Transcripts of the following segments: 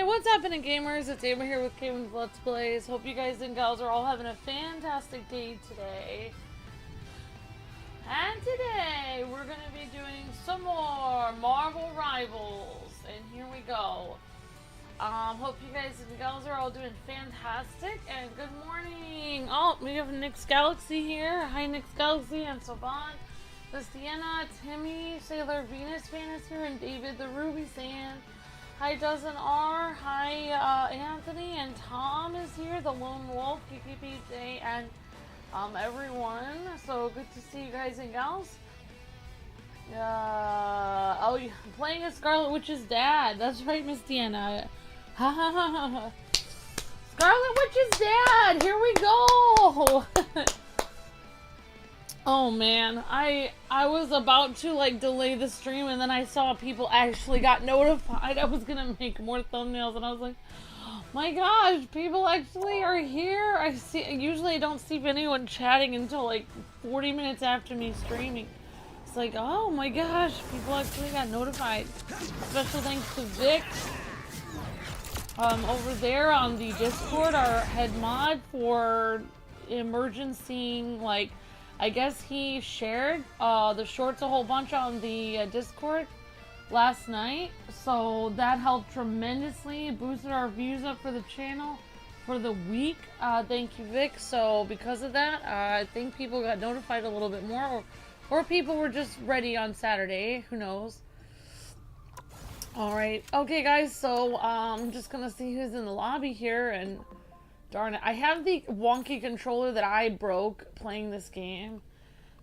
Hey, what's happening, gamers? It's Amber here with Kwingsletsplays. Hope you guys and gals are all having a fantastic day today. And today, we're going to be doing some more Marvel Rivals. And here we go. Hope you guys and gals are all doing fantastic. And good morning. Oh, we have Nick's Galaxy here. Hi, Nick's Galaxy and Savant. Listiana, Timmy, Sailor Venus fan is here, and David the Ruby Sand. Hi, Dozen R. Hi, Anthony, and Tom is here. The Lone Wolf, KKPJ, and everyone. So good to see you guys and gals. Oh, you're playing as Scarlet Witch's dad. That's right, Miss Deanna. Ha ha ha ha. Scarlet Witch's dad. Here we go. Oh man, I was about to like delay the stream, and then I saw people actually got notified I was gonna make more thumbnails, and I was like, oh my gosh, people actually are here. Usually I don't see anyone chatting until like 40 minutes after me streaming. It's like, oh my gosh, people actually got notified. Special thanks to Vic over there on the Discord, our head mod, for emergencying, like, I guess he shared the shorts a whole bunch on the Discord last night, so that helped tremendously. It boosted our views up for the channel for the week. Thank you, Vic. So because of that, I think people got notified a little bit more, or people were just ready on Saturday. Who knows? All right, okay, guys. So I'm just gonna see who's in the lobby here, and darn it, I have the wonky controller that I broke playing this game.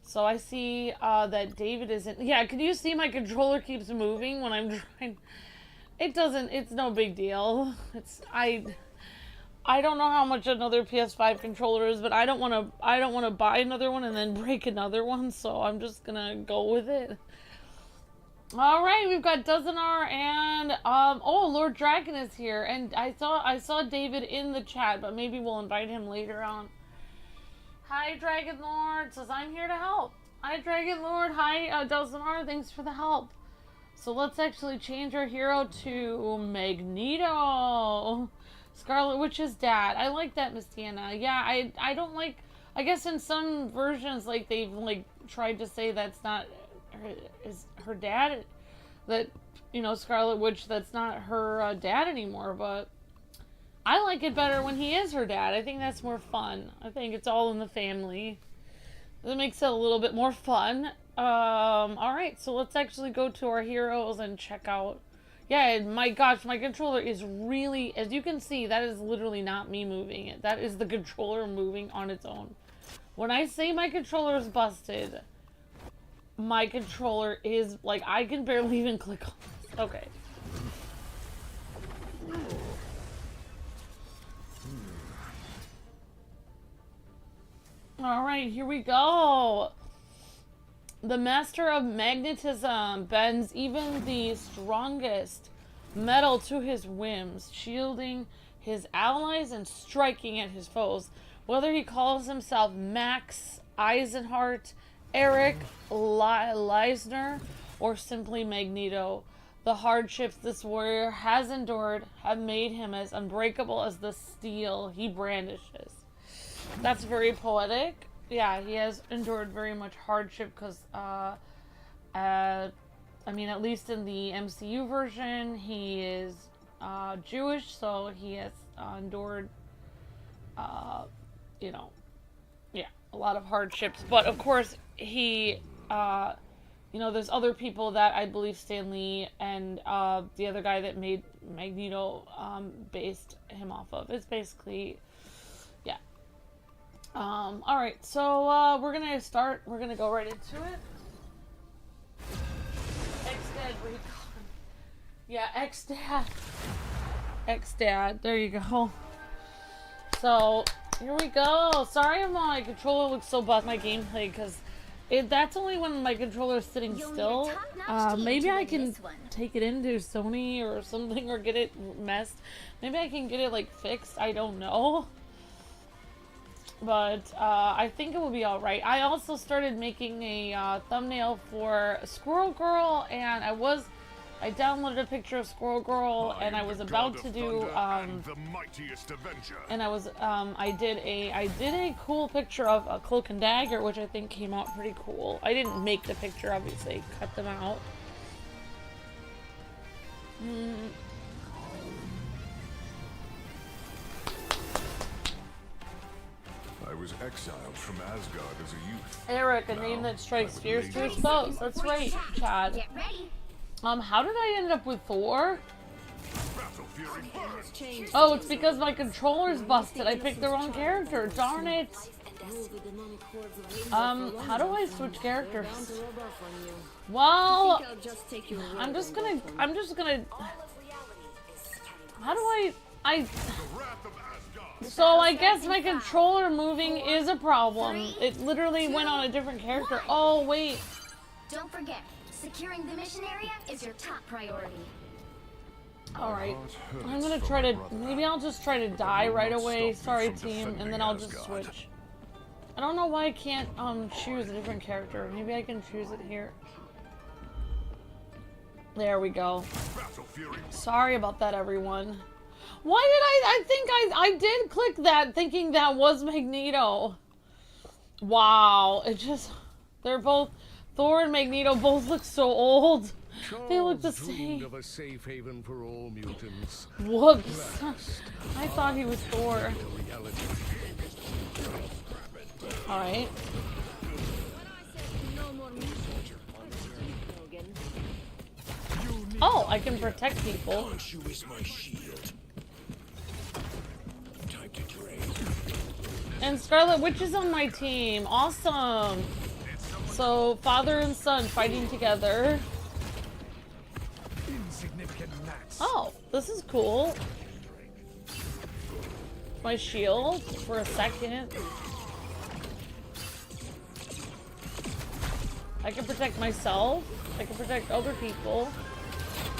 So I see that David isn't. Yeah, can you see my controller keeps moving when I'm trying? It doesn't. It's no big deal. I don't know how much another PS5 controller is, but I don't want to buy another one and then break another one. So I'm just gonna go with it. All right, we've got Dozenar and oh, Lord Dragon is here, and I saw David in the chat, but maybe we'll invite him later on. Hi, Dragon Lord says I'm here to help. Hi, Dragon Lord. Hi, Dozenar. Thanks for the help. So let's actually change our hero to Magneto, Scarlet Witch's dad. I like that, Miss Tiana. Yeah, I don't like. I guess in some versions, like they've like tried to say that's not her dad, that, you know, Scarlet Witch, that's not her dad anymore, but I like it better when he is her dad. I think that's more fun. I think it's all in the family. That makes it a little bit more fun. Alright, so let's actually go to our heroes and check out. Yeah, my gosh, my controller is really, as you can see, that is literally not me moving it. That is the controller moving on its own. When I say my controller is busted, my controller is, like, I can barely even click on this. Okay. Alright, here we go. The master of magnetism bends even the strongest metal to his whims, shielding his allies and striking at his foes. Whether he calls himself Max Eisenhart, Eric Leisner, or simply Magneto, the hardships this warrior has endured have made him as unbreakable as the steel he brandishes. That's very poetic. Yeah, he has endured very much hardship because, I mean, at least in the MCU version, he is Jewish, so he has endured, you know, yeah, a lot of hardships. But of course, he, you know, there's other people that I believe Stan Lee and the other guy that made Magneto based him off of. It's basically, yeah. Alright, so we're gonna go right into it. X-Dad Recon. Yeah, X-Dad. X-Dad, there you go. So, here we go. Sorry if my controller looks so bad, my gameplay, because that's only when my controller is sitting still. Maybe I can take it into Sony or something, or get it messed. Maybe I can get it, like, fixed. I don't know. But I think it will be alright. I also started making a thumbnail for Squirrel Girl, and I was I downloaded a picture of Squirrel Girl, and I was about to do, and I did a cool picture of a Cloak and Dagger, which I think came out pretty cool. I didn't make the picture, obviously, cut them out. I was exiled from Asgard as a youth. Eric, a name that strikes fears to his foes. That's right, Chad. Get ready. How did I end up with Thor? Oh, it's because my controller's busted. I picked the wrong character. Darn it. How do I switch characters? Well, I'm just gonna, how do so I guess my controller moving is a problem. It literally went on a different character. Oh, wait. Don't forget, securing the mission area is your top priority. Alright. I'm gonna try to, maybe I'll just try to die right away. Sorry, team, and then I'll just switch. I don't know why I can't choose a different character. Maybe I can choose it here. There we go. Sorry about that, everyone. Why did I think I did click that thinking that was Magneto. Wow, it just, they're both, Thor and Magneto both look so old. They look the same. Of a safe haven for all mutants. Whoops. I thought he was Thor. Alright. Oh, I can protect people. And Scarlet Witch is on my team. Awesome. So, father and son fighting together. Oh, this is cool. My shield for a second. I can protect myself. I can protect other people.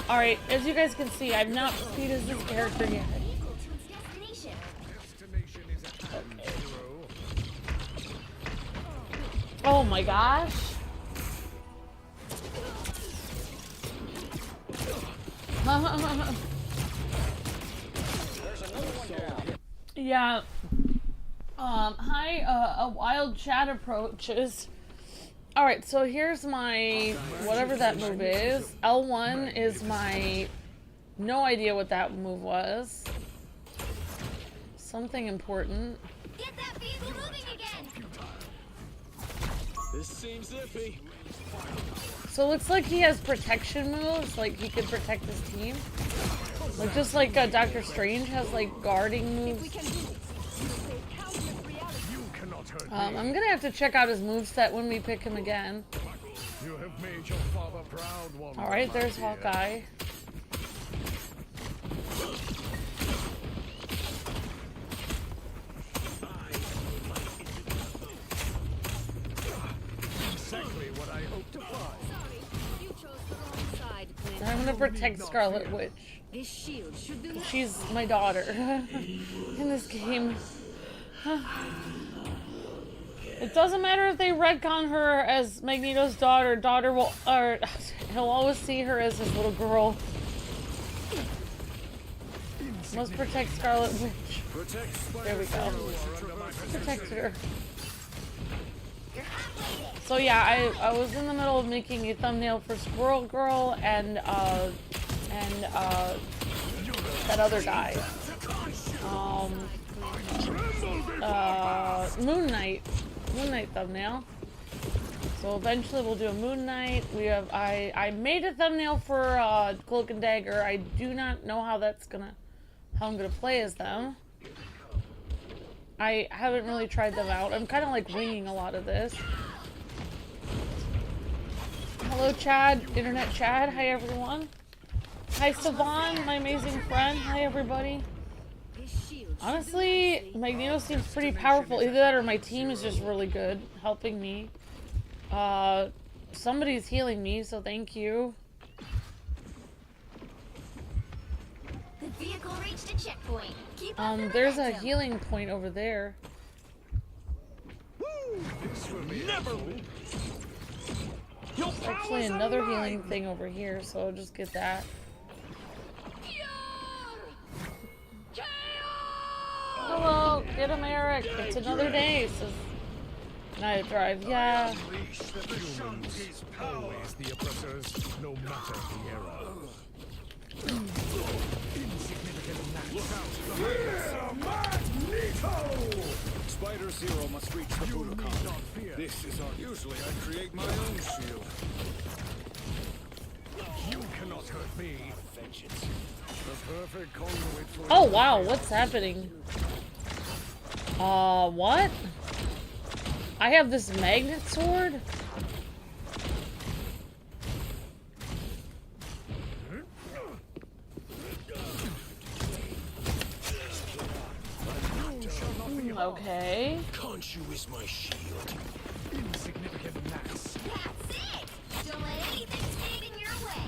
Alright, as you guys can see, I've not speed as this character yet. Okay. Oh my gosh. Yeah. Hi, a wild chat approaches. Alright, so here's my, whatever that move is. L1 is my, no idea what that move was. Something important. Get that vehicle moving again. This seems iffy. So it looks like he has protection moves, like he could protect his team. Like just like Doctor Strange has like guarding moves. I'm gonna have to check out his moveset when we pick him again. You have made your father proud, woman. Alright, there's Hawkeye. Exactly what I hoped to find. Sorry, you chose the wrong side, Clint. I'm gonna protect Scarlet Witch. This shield should do. She's my daughter in this game. It doesn't matter if they retcon her as Magneto's daughter. Daughter will, or he'll always see her as his little girl. Must protect Scarlet Witch. There we go. Protect her. So yeah, I was in the middle of making a thumbnail for Squirrel Girl and that other guy. Moon Knight thumbnail. So eventually we'll do a Moon Knight. We have I made a thumbnail for Cloak and Dagger. I do not know how I'm gonna play as them. I haven't really tried them out. I'm kind of like winging a lot of this. Hello, Chad. Internet Chad. Hi, everyone. Hi, Savon, my amazing friend. Hi, everybody. Honestly, Magneto seems pretty powerful. Either that or my team is just really good, helping me. Somebody's healing me, so thank you. The vehicle reached a checkpoint. Keep up the There's a momentum. healing point over there. This will never. Actually, another healing thing over here, so I'll just get that. Hello, get him, Eric. It's another day, says Night Drive. Yeah. Humans, always the oppressors, no matter the error. Insignificant gnats. Look out! MAGNETO! Spider Zero must reach the Budokan. This is our... Usually I create my own shield. You cannot hurt me. Vengeance. The perfect conduit for... Oh wow, what's happening? What? I have this magnet sword? Okay. Khonshu is my shield. Insignificant gnats. That's it! Don't let anything stand in your way.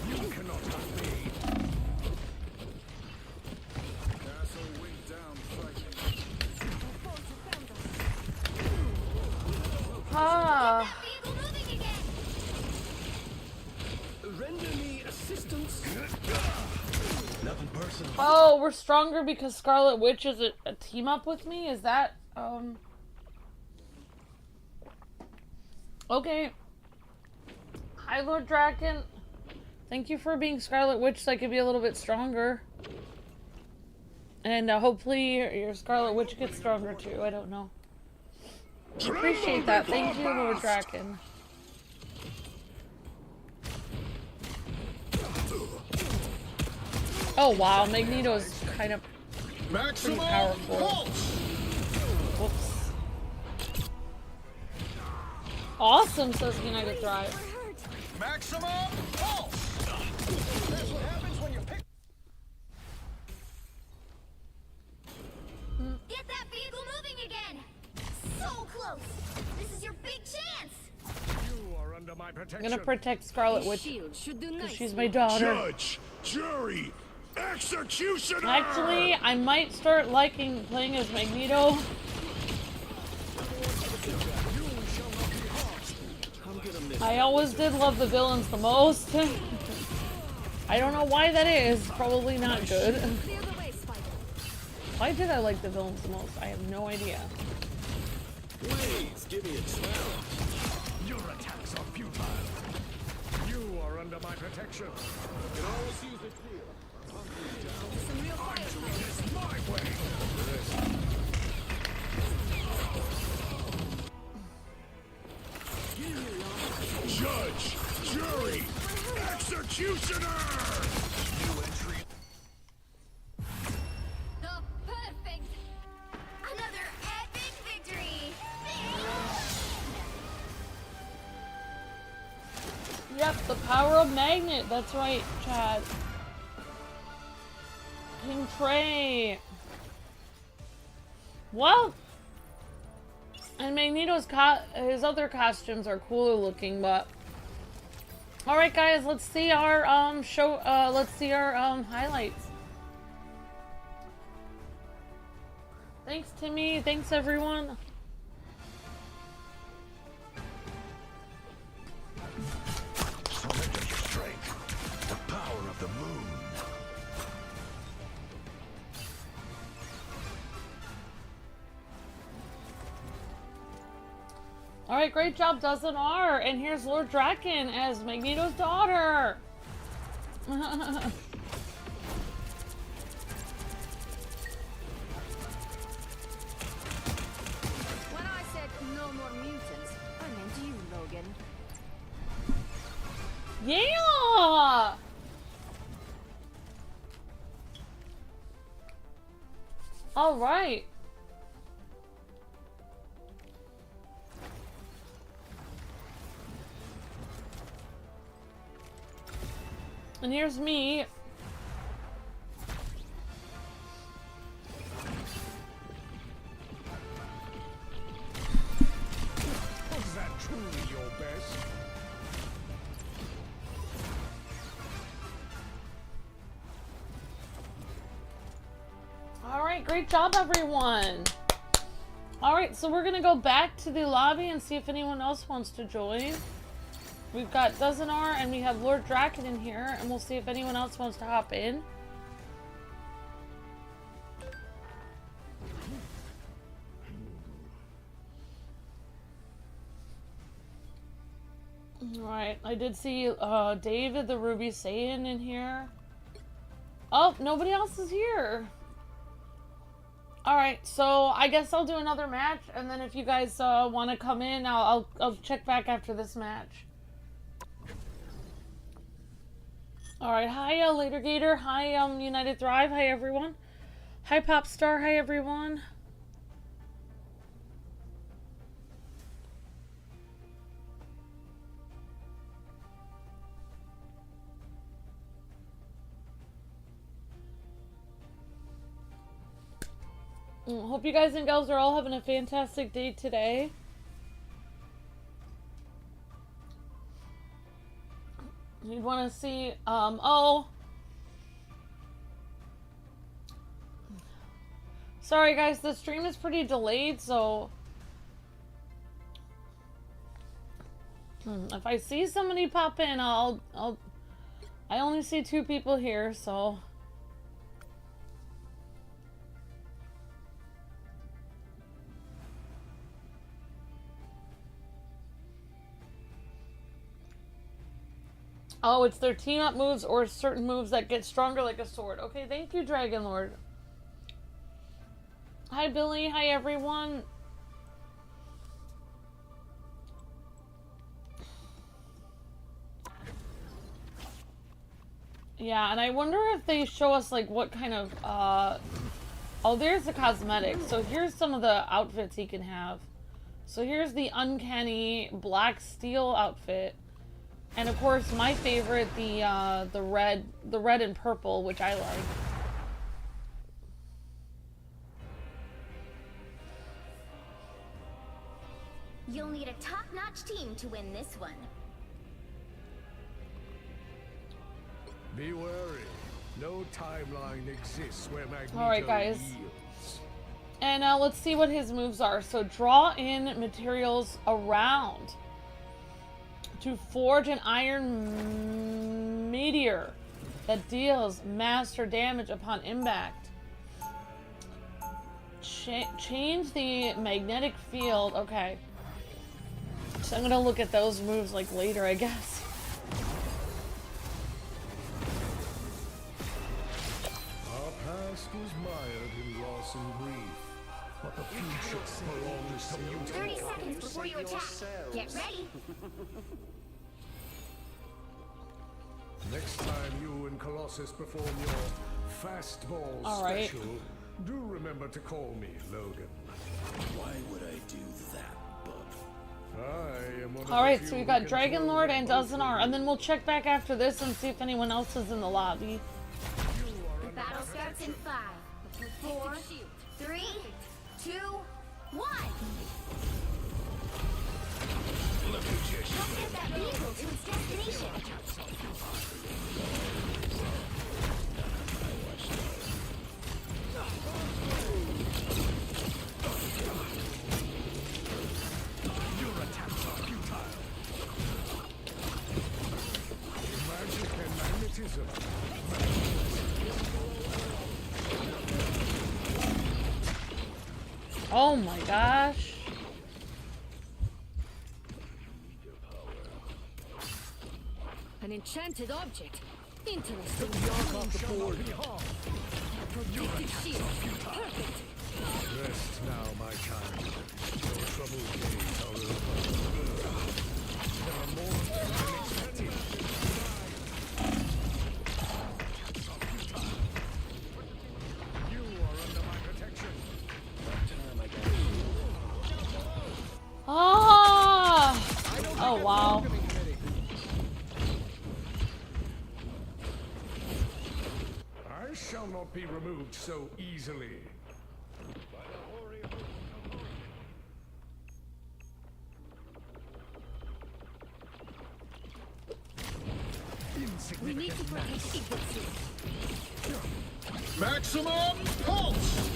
You cannot hurt me. Castle wing down fighting. Ah. Vehicle moving again! Render me assistance. Nothing personal. Oh, we're stronger because Scarlet Witch is a team up with me? Is that, Okay. Hi, Lord Draken. Thank you for being Scarlet Witch so I could be a little bit stronger. And hopefully your Scarlet Witch gets stronger too. I don't know. Appreciate that. Thank you, Lord Draken. Oh wow, Magneto's kind of pretty powerful. Whoops. Awesome, says United Thrive. Maximum pulse. That's what happens when you pick. Get that vehicle moving again! So close! This is your big chance! You are under my I'm protection. gonna protect Scarlet Witch Shield should do because nice. she's my daughter. Judge, jury, executioner! Actually, I might start liking playing as Magneto. I always did love the villains the most. I don't know why that is. Probably not good. Clear the way, Spider. Why did I like the villains the most? I have no idea. Please give me a challenge. Your attacks are futile. You are under my protection. You can always use it here. Some real fire. My way. Judge, jury, executioner! New entry. Oh, perfect! Another epic victory! Yep, the power of magnet. That's right, Chad. King Trey. Well, and Magneto's his other costumes are cooler looking, but all right, guys, let's see our let's see our highlights. Thanks, Timmy. Thanks, everyone. Surrender your strength. The power of the moon. All right, great job, Dozen R. And here's Lord Draken as Magneto's daughter. When I said no more mutants, I meant you, Logan. Yeah. All right. And here's me. Was that truly your best? Alright, great job, everyone. Alright, so we're gonna go back to the lobby and see if anyone else wants to join. We've got Dozenar and we have Lord Draken in here, and we'll see if anyone else wants to hop in. Alright, I did see David the Ruby Saiyan in here. Oh, nobody else is here. Alright, so I guess I'll do another match, and then if you guys want to come in, I'll check back after this match. Alright, hi Later Gator, hi United Thrive, hi everyone. Hi Popstar, hi everyone. Hope you guys and gals are all having a fantastic day today. You'd want to see, oh. Sorry guys, the stream is pretty delayed, so. If I see somebody pop in, I only see 2 people here, so. Oh, it's their team up moves or certain moves that get stronger like a sword. Okay, thank you, Dragon Lord. Hi, Billy. Hi, everyone. Yeah, and I wonder if they show us, like, what kind of, Oh, there's the cosmetics. So here's some of the outfits he can have. So here's the uncanny black steel outfit. And of course, my favorite, the red and purple, which I like. You'll need a top-notch team to win this one. Be wary. No timeline exists where Magneto Alright, guys. yields. And let's see what his moves are. So draw in materials around to forge an iron meteor that deals master damage upon impact. Change the magnetic field. Okay. So I'm gonna look at those moves like later, I guess. Our past is mired in loss and grief, but the future belongs to you. 30 seconds before you attack. Get ready. Next time you and Colossus perform your fastball Alright. special, do remember to call me Logan. Why would I do that, bud? I am one of the Alright, few so we've who got can Dragon throw Lord the and both Dozenar, of and then we'll check back after this and see if anyone else is in the lobby. The battle starts in 5, 4, 3, 2, 1. Help get that vehicle to its destination. Your attacks are futile. Magic and magnetism. Oh my gosh. An enchanted object. Interesting. Knock off the board. Protective shield. Perfect. Rest now, my child. Your troubled days are over. There are more than expected. You are under my protection. Ah! Oh wow. I shall not be removed so easily. We need to protect secrets here. Maximum pulse!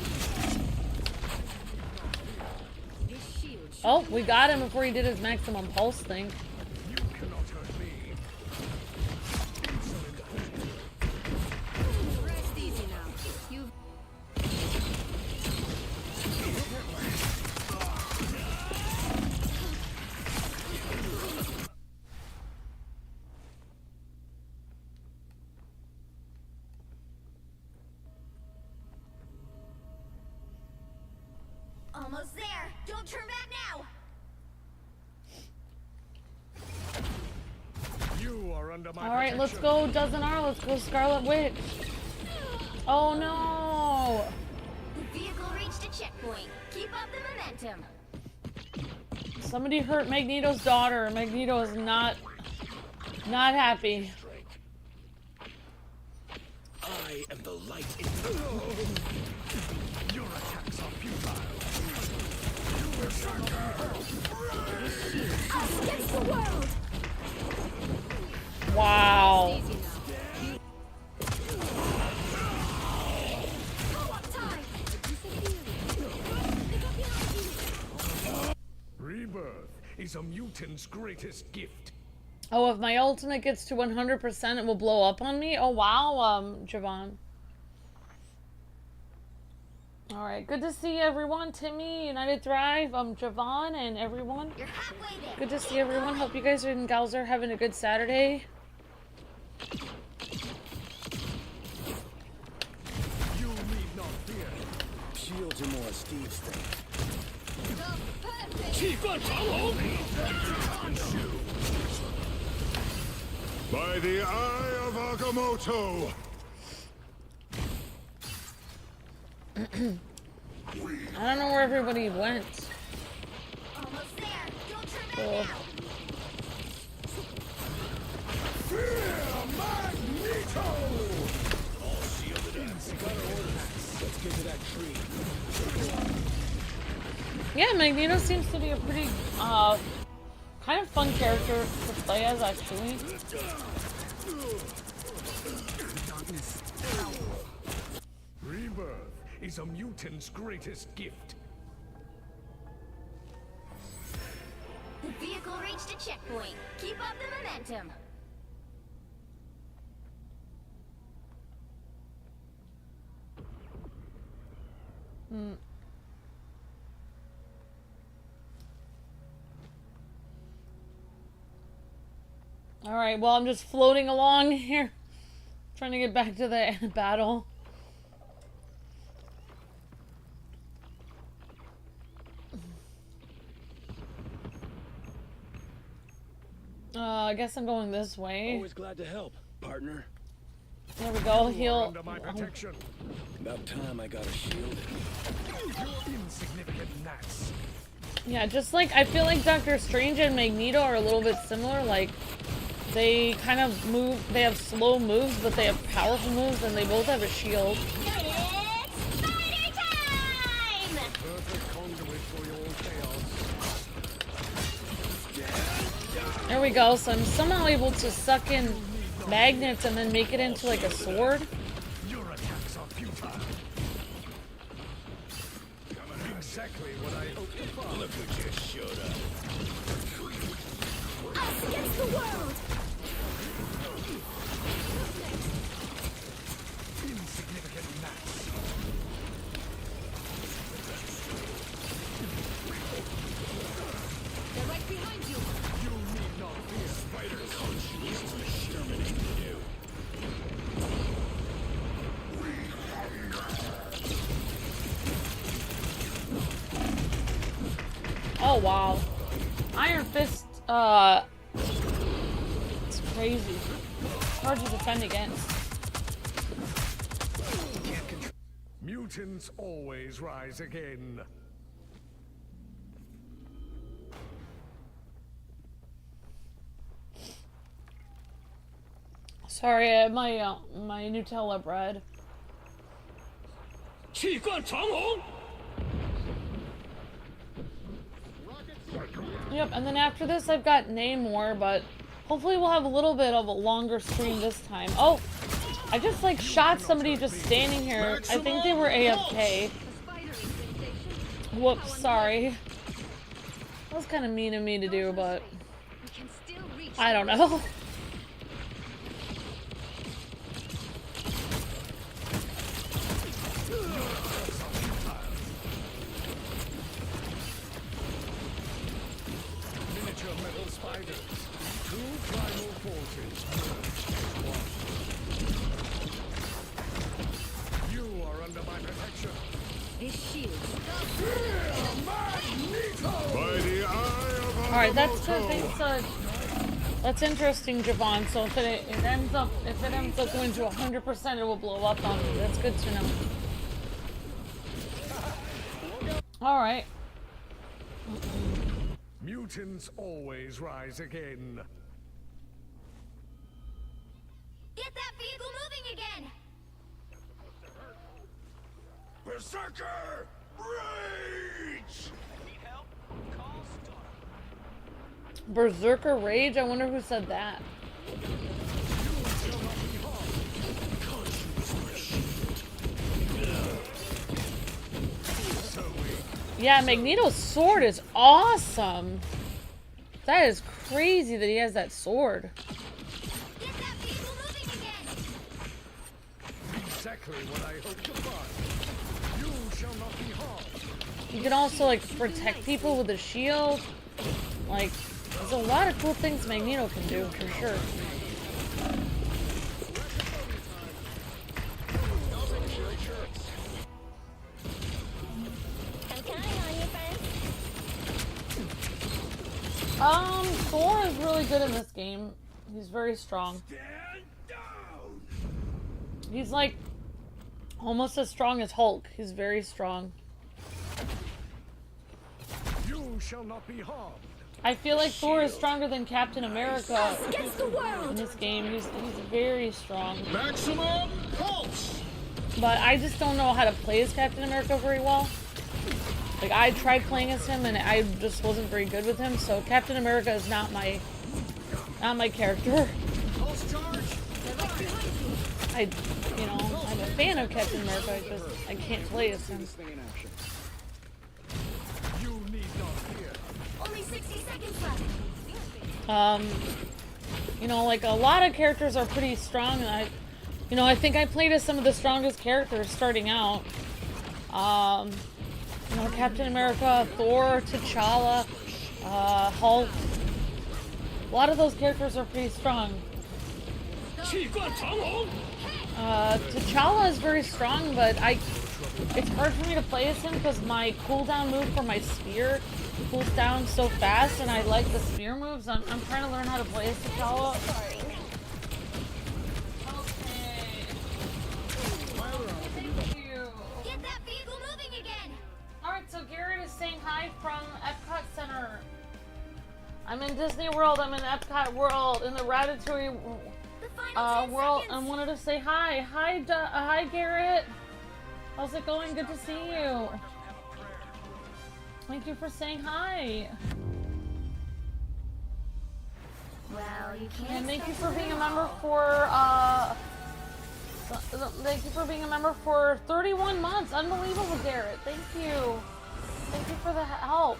This shield should Oh, we got him before he did his maximum pulse thing. You cannot hurt me. rest easy now. You've Almost there. Don't turn back now. You are under my Alright, let's protection. go Dozenar, let's go Scarlet Witch. Oh no! The vehicle reached a checkpoint. Keep up the momentum. Somebody hurt Magneto's daughter. Magneto is not happy. I am the light in Your attacks are futile. Us against the world. Wow. easy now. Go up time. Rebirth is a mutant's greatest gift. Oh, if my ultimate gets to 100%, it will blow up on me? Oh, wow, Javon. Alright, good to see everyone. Timmy, United Thrive, Javon, and everyone. You're halfway there. Good to see everyone. Hope you guys and gals are having a good Saturday. You need not fear. shields are more Steve's thing. By the eye of Agamotto! I don't know where everybody went. Almost there. Don't turn back Cool. now. Magneto! All shielded up. Let's get to that tree. Yeah, Magneto seems to be a pretty, kind of fun character to play as, actually. Rebirth is a mutant's greatest gift. The vehicle reached a checkpoint. Keep up the momentum. Alright, well, I'm just floating along here. Trying to get back to the battle. I guess I'm going this way. Always glad to help, partner. There we go. You are Heal. under my protection. About time I got a shield. You insignificant gnats. Yeah, just like, I feel like Doctor Strange and Magneto are a little bit similar. Like, they kind of move, they have slow moves, but they have powerful moves, and they both have a shield. It's spider time! Perfect conduit for your chaos. There we go. So I'm somehow able to suck in magnets and then make it into like a sword. Your attacks are futile. Exactly what I hoped to find. Look who just showed up. Us against the world! Insignificant gnats. They're right behind you. You need not fear. Spiders. Exterminate you. Oh wow. Iron Fist, it's crazy. Hard to defend against. Mutants always rise again. Sorry, I had my my Nutella bread. Yep, and then after this I've got Namor, but hopefully we'll have a little bit of a longer stream this time. Oh! I just like shot somebody just standing here. I think they were AFK. Whoops, sorry. That was kind of mean of me to do, but We can still reach I don't know. Miniature metal spiders. Two primal forces. You are under my protection. this shield. By the eye of Alright, that's good. That's interesting, Javon. So if it ends up going to 100%, it will blow up on me. That's good to know. Alright. Mutants always rise again. Get that vehicle moving again! Berserker! Rage! Berserker Rage? I wonder who said that. Yeah, Magneto's sword is awesome. That is crazy that he has that sword. Get that vehicle moving again! Exactly what I hoped to find. You shall not be harmed. You can also like protect people with a shield. Like, there's a lot of cool things Magneto can do for sure. I'm counting on you, friends. Thor is really good in this game. He's very strong. Stand down! He's like almost as strong as Hulk. He's very strong. You shall not be harmed. I feel like Thor is stronger than Captain America Against the in world! this game. He's very strong. Maximum pulse! But I just don't know how to play as Captain America very well. Like, I tried playing as him and I just wasn't very good with him, so Captain America is not my character. Pulse charge! I'm a fan of Captain America, I can't play as him. You need not fear. Only 60 seconds left. Like a lot of characters are pretty strong, and I think I played as some of the strongest characters starting out. Captain America, Thor, T'Challa, Hulk. A lot of those characters are pretty strong. T'Challa is very strong, but it's hard for me to play as him because my cooldown move for my spear cools down so fast, and I like the spear moves. I'm trying to learn how to play as T'Challa. Okay. Thank you. Get that vehicle moving again! Alright, so Garrett is saying hi from Epcot Center. I'm in Disney World, I'm in Epcot World, in the Ratatouille The final 10 world. I seconds! wanted to say hi. Hi, Garrett. How's it going? Good to see you. Thank you for saying hi. Well, you can't And thank you stop for being a the member for 31 months. Unbelievable, Garrett. Thank you. Thank you for the help.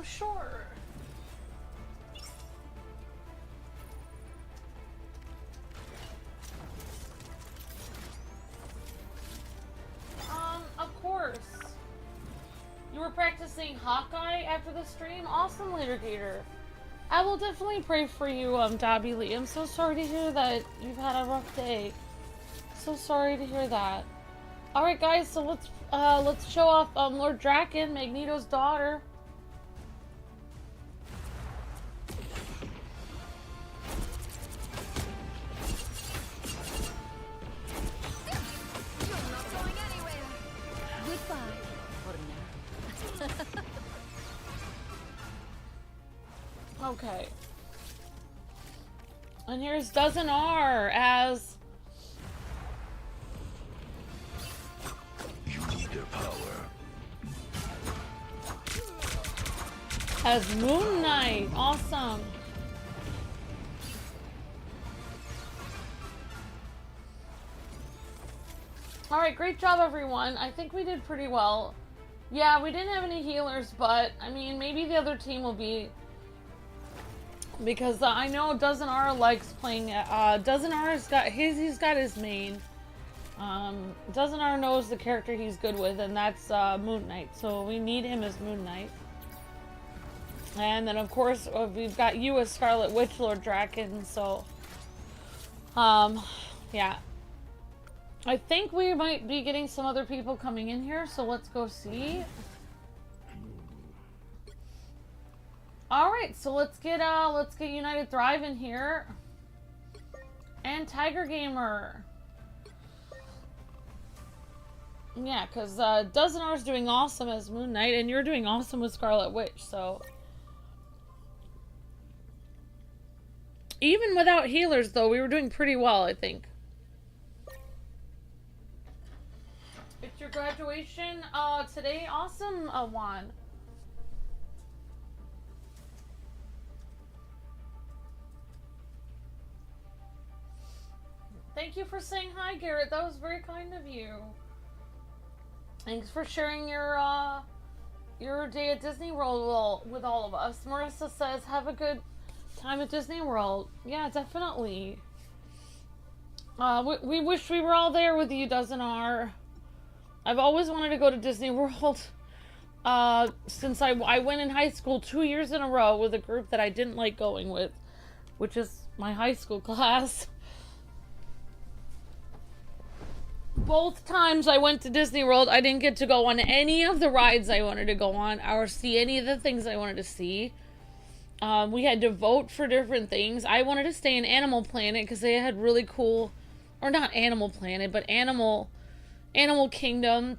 Sure. Of course. You were practicing Hawkeye after the stream? Awesome, Later Gator. I will definitely pray for you, Dobby Lee. I'm so sorry to hear that you've had a rough day. So sorry to hear that. Alright guys, so let's show off Lord Draken, Magneto's daughter. You're not going anywhere! Goodbye. For now. Okay. And here's Dozen R as You need their power. Moon Knight. Awesome. Alright, great job everyone. I think we did pretty well. Yeah, we didn't have any healers, but I mean, maybe the other team will be, because I know Dozenar likes playing. Dozenar's got he's got his main. Dozenar knows the character he's good with, and that's Moon Knight. So we need him as Moon Knight. And then of course we've got you as Scarlet Witch, Lord Draken. So, yeah. I think we might be getting some other people coming in here, so let's go see. Alright, so let's get United Thrive in here. And Tiger Gamer. Yeah, because Dozenar's doing awesome as Moon Knight, and you're doing awesome with Scarlet Witch, so. Even without healers, though, we were doing pretty well, I think. It's your graduation today. Awesome, Juan. Thank you for saying hi, Garrett. That was very kind of you. Thanks for sharing your day at Disney World with all of us. Marissa says, have a good time at Disney World. Yeah, definitely. We wish we were all there with you, Dozenar. I've always wanted to go to Disney World since I went in high school 2 years in a row with a group that I didn't like going with, which is my high school class. Both times I went to Disney World, I didn't get to go on any of the rides I wanted to go on or see any of the things I wanted to see. We had to vote for different things. I wanted to stay in Animal Planet because they had really cool, or not Animal Planet, but Animal Kingdom.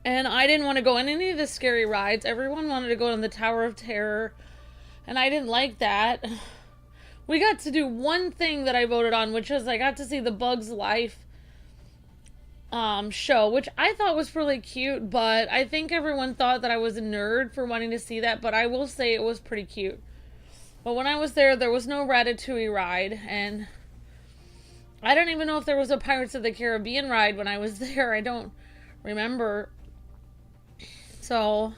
And I didn't want to go on any of the scary rides. Everyone wanted to go on the Tower of Terror, and I didn't like that. We got to do one thing that I voted on, which was I got to see the Bugs Life show, which I thought was really cute, but I think everyone thought that I was a nerd for wanting to see that, but I will say it was pretty cute. But when I was there, there was no Ratatouille ride, and I don't even know if there was a Pirates of the Caribbean ride when I was there. I don't remember. So,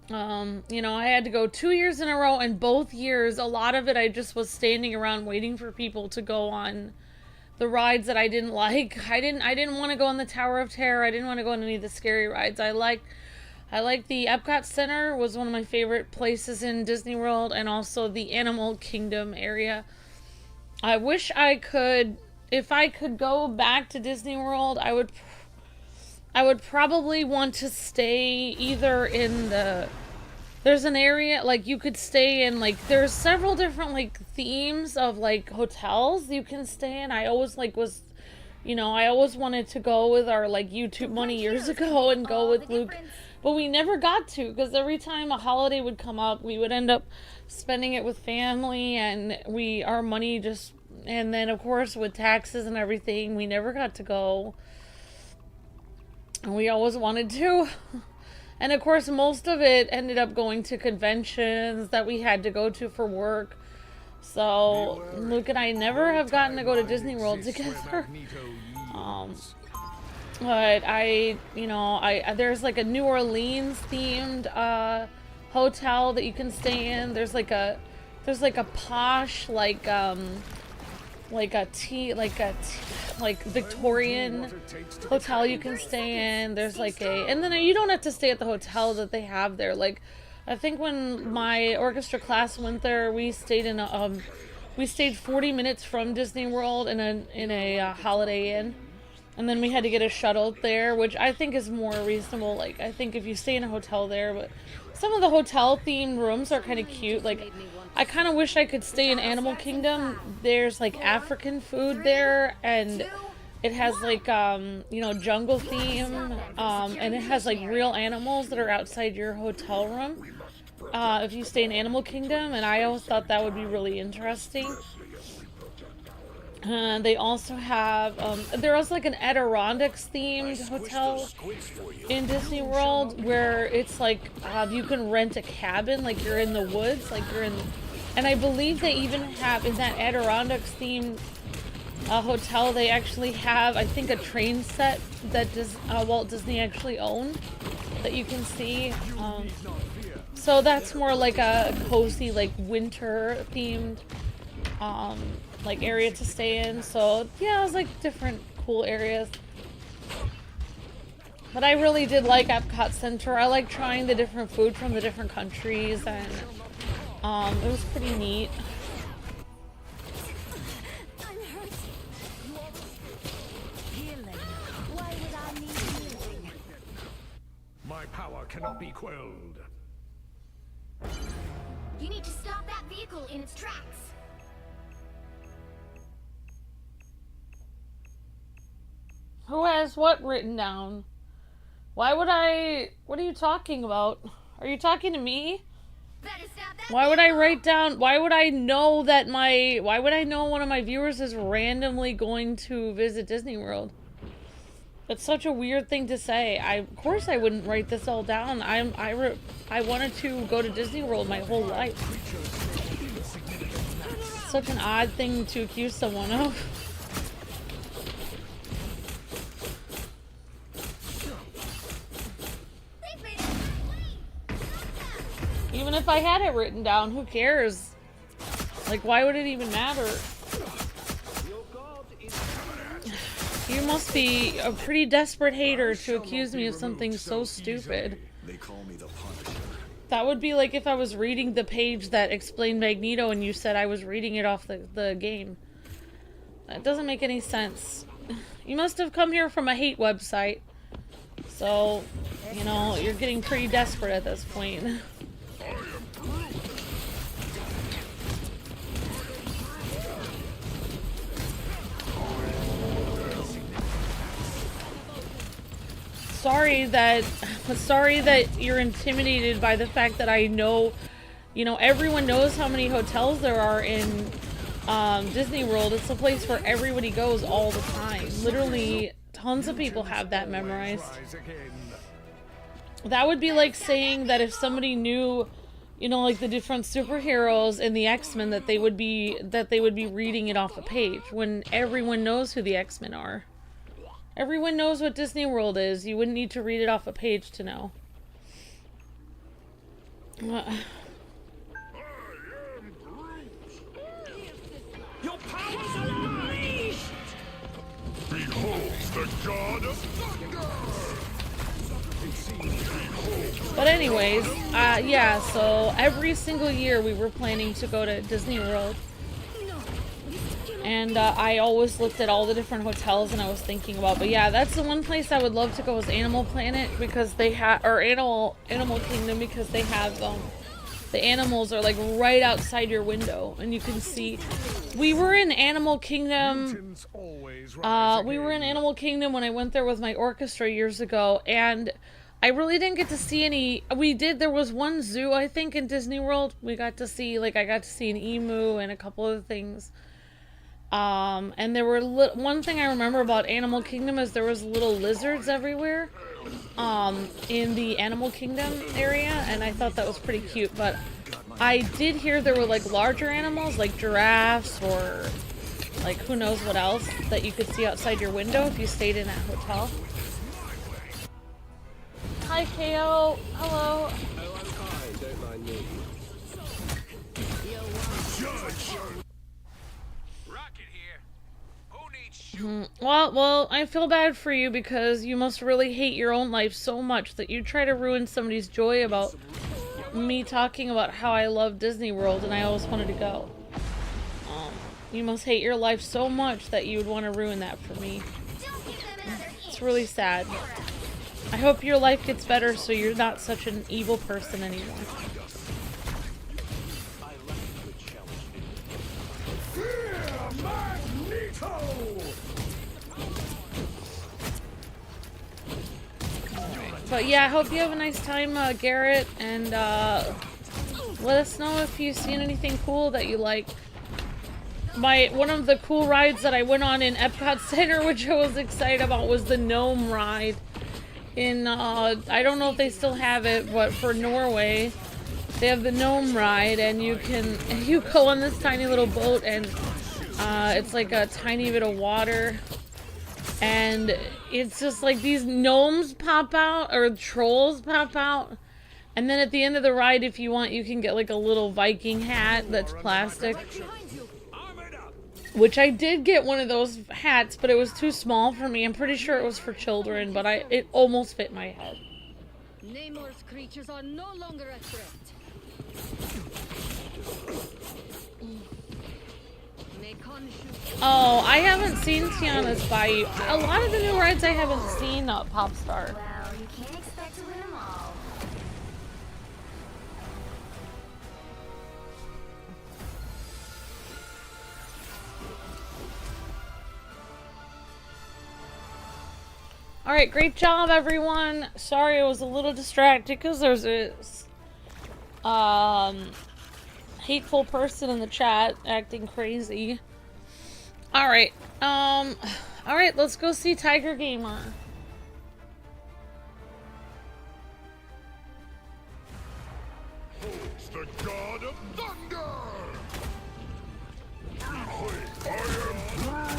you know, I had to go 2 years in a row, and both years, a lot of it I just was standing around waiting for people to go on the rides that I didn't like. I didn't want to go on the Tower of Terror. I didn't want to go on any of the scary rides. I like the Epcot Center was one of my favorite places in Disney World, and also the Animal Kingdom area. I wish I could, if I could go back to Disney World, I would probably want to stay either in there's an area, like, you could stay in, like, there's several different, like, themes of, like, hotels you can stay in. I always, like, I always wanted to go with our, like, YouTube money years ago and go with Luke. But we never got to, because every time a holiday would come up, we would end up spending it with family, and our money just, and then, of course, with taxes and everything, we never got to go. And we always wanted to. And of course, most of it ended up going to conventions that we had to go to for work. So, Luke and I never have gotten to go to Disney World together. But there's like a New Orleans themed hotel that you can stay in. There's like a posh Victorian hotel you can stay in. There's and then you don't have to stay at the hotel that they have there. Like, I think when my orchestra class went there, we stayed in we stayed 40 minutes from Disney World in a Holiday Inn, and then we had to get a shuttle there, which I think is more reasonable. Like, I think if you stay in a hotel there, but some of the hotel themed rooms are kind of cute. Like, I kind of wish I could stay in Animal Kingdom. There's like African food there, and it has like jungle theme, and it has like real animals that are outside your hotel room if you stay in Animal Kingdom, and I always thought that would be really interesting. They also have there was like an Adirondacks themed hotel in Disney World where it's like you can rent a cabin, like you're in the woods, like you're in, and I believe they even have in that Adirondacks themed hotel, they actually have, I think, a train set that Walt Disney actually owned that you can see. So that's more like a cozy, like winter themed, like area to stay in. So yeah, it was like different cool areas. But I really did like Epcot Center. I like trying the different food from the different countries, and it was pretty neat. I'm hurt. Healing. Why would I need healing? My power cannot be quelled. You need to stop that vehicle in its tracks. Who has what written down? Why would I... What are you talking about? Are you talking to me? Better stop that Why would I vehicle. write down... Why would I know that my... Why would I know one of my viewers is randomly going to visit Disney World? That's such a weird thing to say. Of course I wouldn't write this all down. I wanted to go to Disney World my whole life. Such an odd thing to accuse someone of. They've made it my way. Stop them. Even if I had it written down, who cares? Like, why would it even matter? You must be a pretty desperate hater to accuse me of something so stupid. They call me the Punisher. That would be like if I was reading the page that explained Magneto and you said I was reading it off the game. That doesn't make any sense. You must have come here from a hate website. So, you know, you're getting pretty desperate at this point. Sorry that you're intimidated by the fact that I know, you know, everyone knows how many hotels there are in Disney World. It's a place where everybody goes all the time. Literally, tons of people have that memorized. That would be like saying that if somebody knew, you know, like the different superheroes in the X-Men, that they would be reading it off a page when everyone knows who the X-Men are. Everyone knows what Disney World is. You wouldn't need to read it off a page to know. Your powers unleashed! Behold the god of thunder! But anyways, yeah, so every single year we were planning to go to Disney World. And I always looked at all the different hotels and I was thinking about, but yeah, that's the one place I would love to go is Animal Planet, because they have, or Animal Kingdom, because they have, the animals are like right outside your window and you can see. We were in Animal Kingdom, when I went there with my orchestra years ago, and I really didn't get to see any. There was one zoo, I think, in Disney World. We got to see, like, I got to see an emu and a couple other things. And there were one thing I remember about Animal Kingdom is there was little lizards everywhere, in the Animal Kingdom area, and I thought that was pretty cute. But I did hear there were like larger animals, like giraffes or like who knows what else that you could see outside your window if you stayed in that hotel. Hi, KO. Hello. Well, I feel bad for you because you must really hate your own life so much that you try to ruin somebody's joy about me talking about how I love Disney World and I always wanted to go. You must hate your life so much that you would want to ruin that for me. It's really sad. I hope your life gets better so you're not such an evil person anymore. But yeah, I hope you have a nice time, Garrett, and let us know if you've seen anything cool that you like. One of the cool rides that I went on in Epcot Center, which I was excited about, was the gnome ride. I don't know if they still have it, but for Norway, they have the gnome ride, and you go on this tiny little boat, and It's like a tiny bit of water. And it's just like these gnomes pop out, or trolls pop out. And then at the end of the ride, if you want, you can get like a little Viking hat that's plastic. Which I did get one of those hats, but it was too small for me. I'm pretty sure it was for children, but it almost fit my head. Nameless creatures are no longer a threat. Oh, I haven't seen Tiana's Bayou. A lot of the new rides I haven't seen Popstar. Well, you can't expect to win them all. Alright, great job everyone. Sorry I was a little distracted because there's this hateful person in the chat acting crazy. Alright, alright, let's go see Tiger Gamer. It's the god of thunder! Behold, I am Groot!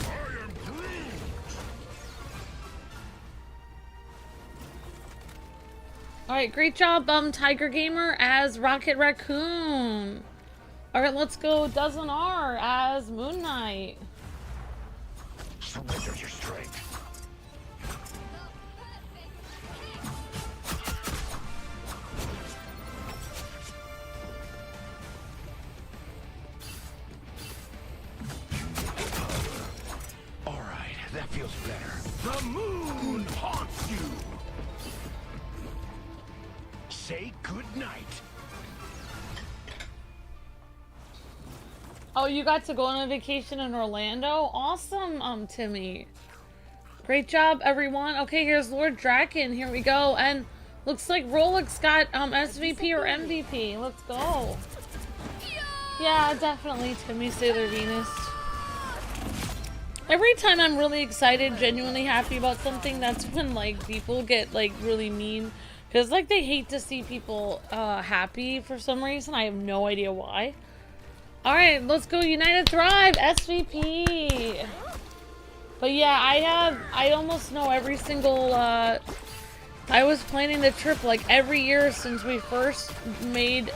I am Groot! Alright, great job, Tiger Gamer as Rocket Raccoon. Alright, let's go Dozen R as Moon Knight. Surrender your strength. Alright, that feels better. The moon haunts you! Say good night. Oh, you got to go on a vacation in Orlando? Awesome, Timmy. Great job, everyone. Okay, here's Lord Draken. Here we go. And looks like Rolex got SVP or MVP. Let's go. Yeah, definitely Timmy Sailor Venus. Every time I'm really excited, genuinely happy about something, that's when, like, people get, like, really mean. Because, like, they hate to see people happy for some reason. I have no idea why. Alright, let's go United Thrive, SVP. But yeah, I almost know every single, I was planning the trip like every year since we first made,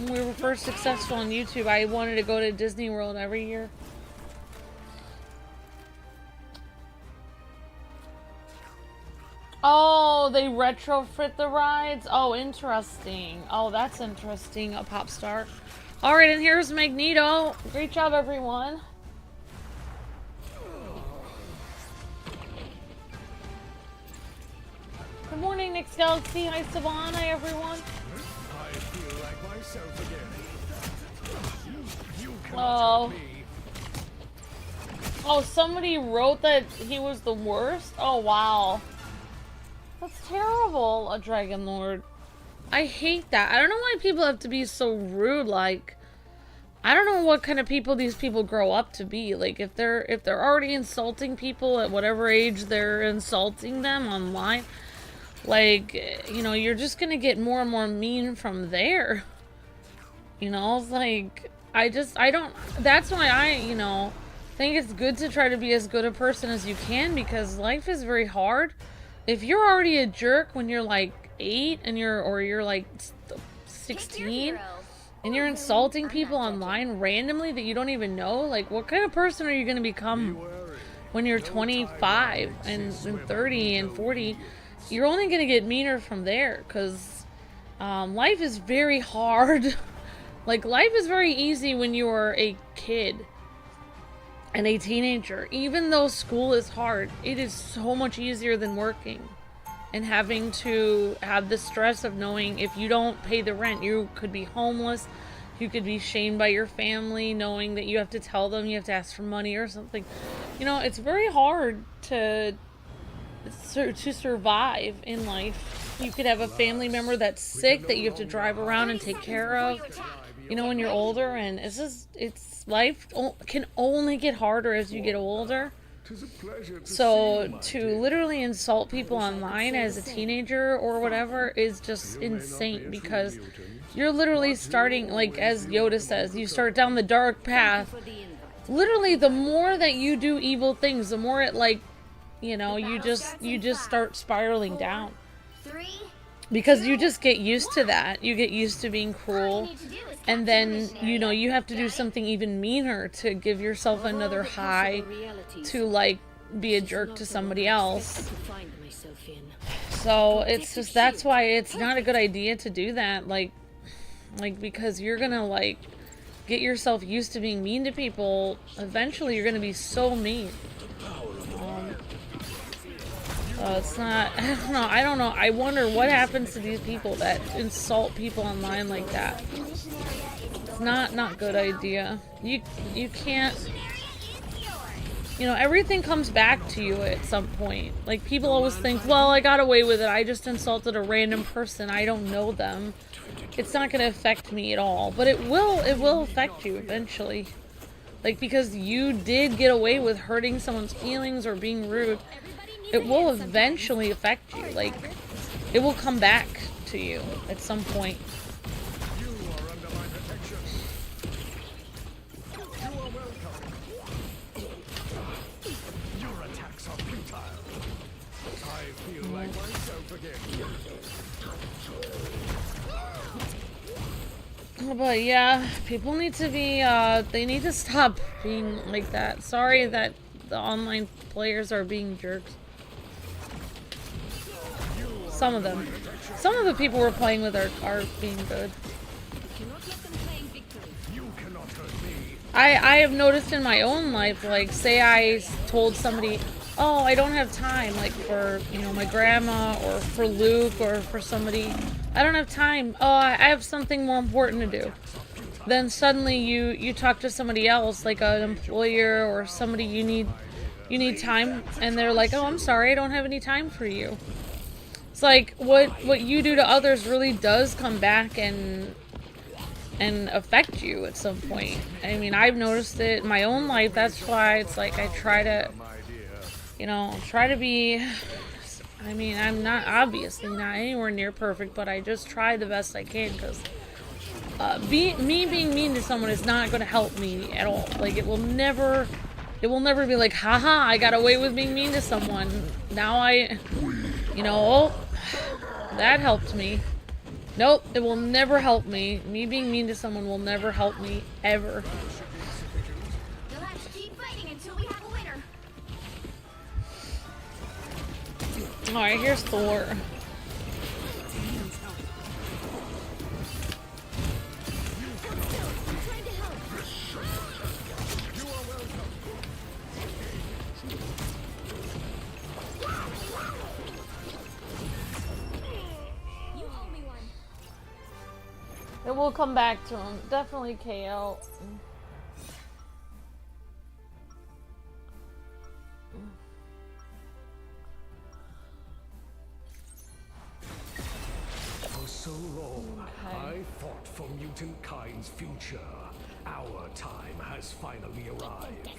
we were first successful on YouTube. I wanted to go to Disney World every year. Oh, they retrofit the rides? Oh, interesting. Oh, that's interesting, a pop star. Alright, and here's Magneto. Great job, everyone. Good morning, Nick's Galaxy. Hi, Savannah, everyone. I feel like myself again. You cannot Oh. help me. Oh, somebody wrote that he was the worst? Oh, wow. That's terrible, a Dragon Lord. I hate that. I don't know why people have to be so rude. Like, I don't know what kind of people these people grow up to be. Like, if they're already insulting people at whatever age they're insulting them online, like, you know, you're just gonna get more and more mean from there. You know, it's like, that's why I, you know, think it's good to try to be as good a person as you can, because life is very hard. If you're already a jerk when you're like 8 and you're like 16 and you're insulting people online randomly that you don't even know, like, what kind of person are you going to become when you're 25 and 30 and 40? You're only going to get meaner from there, because life is very hard. Like, life is very easy when you are a kid and a teenager. Even though school is hard, it is so much easier than working and having to have the stress of knowing if you don't pay the rent, you could be homeless, you could be shamed by your family, knowing that you have to tell them you have to ask for money or something. You know, it's very hard to survive in life. You could have a family member that's sick that you have to drive around and take care of, you know, when you're older, and life can only get harder as you get older. So to literally insult people online as a teenager or whatever is just insane, because You're literally starting, like, as Yoda says, you start down the dark path. For the invite. Literally, the more that you do evil things, the more it, like, you know, you just start spiraling down. 3. Because you just get used to that. You get used to being cruel. And then, you know, you have to do something even meaner to give yourself another high to, like, be a jerk to somebody else. So, it's just, that's why it's not a good idea to do that. Like, because you're gonna, like, get yourself used to being mean to people. Eventually, you're gonna be so mean. It's not, I don't know. I wonder what happens to these people that insult people online like that. It's not good idea. You can't, you know, everything comes back to you at some point. Like, people always think, well, I got away with it. I just insulted a random person. I don't know them. It's not going to affect me at all. But it will affect you eventually. Like, because you did get away with hurting someone's feelings or being rude. It will eventually affect you. Like, it will come back to you at some point. You are under my protection. You are welcome. Your attacks are futile. I feel like myself again. But yeah, people need to be, they need to stop being like that. Sorry that the online players are being jerks. Some of them. Some of the people we're playing with are being good. I have noticed in my own life, like, say I told somebody, oh, I don't have time, like, for, you know, my grandma, or for Luke, or for somebody. I don't have time. Oh, I have something more important to do. Then suddenly you talk to somebody else, like an employer or somebody you need time, and they're like, oh, I'm sorry, I don't have any time for you. It's like, what you do to others really does come back and affect you at some point. I mean, I've noticed it in my own life. That's why it's like I try to, you know, try to be, I mean, I'm not, obviously not anywhere near perfect, but I just try the best I can, because me being mean to someone is not going to help me at all. Like, it will never be like, haha, I got away with being mean to someone. Now you know, oh, that helped me. Nope, it will never help me. Me being mean to someone will never help me, ever. You'll have to keep fighting until we have a winner. Alright, here's Thor. It will come back to him. Definitely KO. For so long, I fought for mutant kind's future. Our time has finally arrived.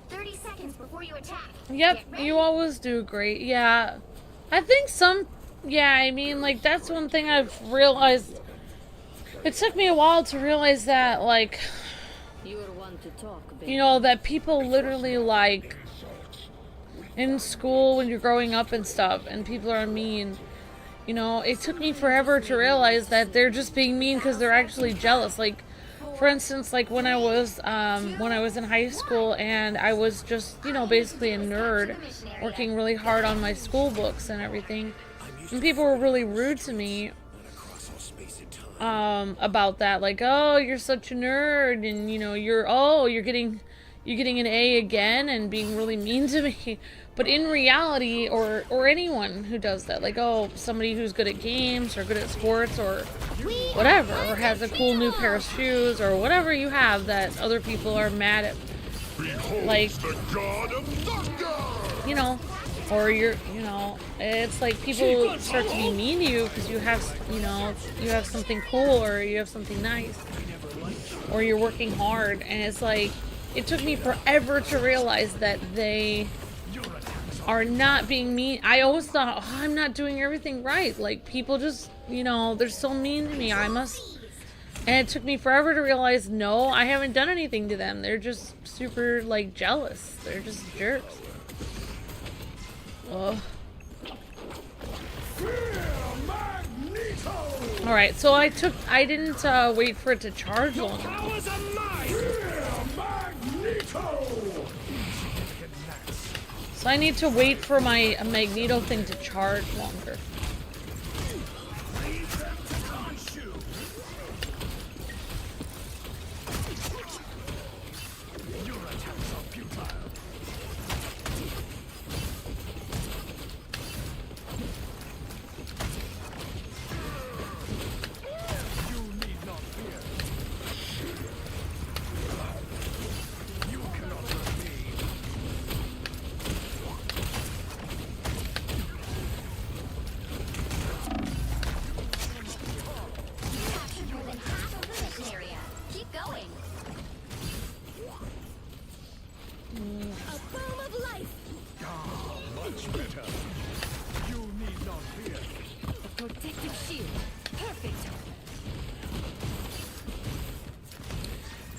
30 seconds before you attack. Yep, Get ready. you always do great. Yeah. I think yeah, I mean, like, that's one thing I've realized. It took me a while to realize that, like, You are one to talk, baby. you know, that people literally, like, in school when you're growing up and stuff, and people are mean, you know, it took me forever to realize that they're just being mean because they're actually jealous. Like, for instance, like when I was in high school and I was just, you know, basically a nerd, working really hard on my school books and everything, and people were really rude to me about that, like, oh, you're such a nerd, and you know, you're getting an A again, and being really mean to me. But in reality, or anyone who does that, like, oh, somebody who's good at games or good at sports or whatever, or has a cool new pair of shoes or whatever you have that other people are mad at, like, The god of thunder! you know, or you know, it's like people start to be mean to you because you have something cool, or you have something nice, or you're working hard, and it's like, it took me forever to realize that they are not being mean. I always thought, oh, I'm not doing everything right. Like, people just, you know, they're so mean to me. I must... And it took me forever to realize, no, I haven't done anything to them. They're just super, like, jealous. They're just jerks. Ugh. Alright, so I didn't wait for it to charge long enough. So I need to wait for my Magneto thing to charge longer.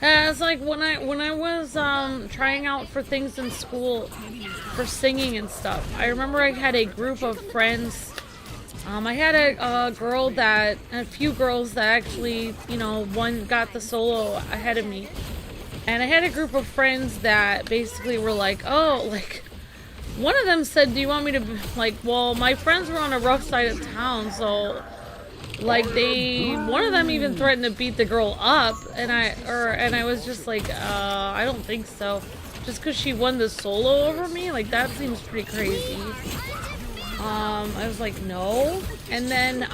It's like when I was trying out for things in school for singing and stuff. I remember I had a group of friends. I had a few girls that actually, you know, one got the solo ahead of me, and I had a group of friends that basically were like, oh, like, one of them said, do you want me to, like, well, my friends were on a rough side of town, so, like, one of them even threatened to beat the girl up, and I was just like, I don't think so. Just because she won the solo over me, like, that seems pretty crazy. I was like, no. And then,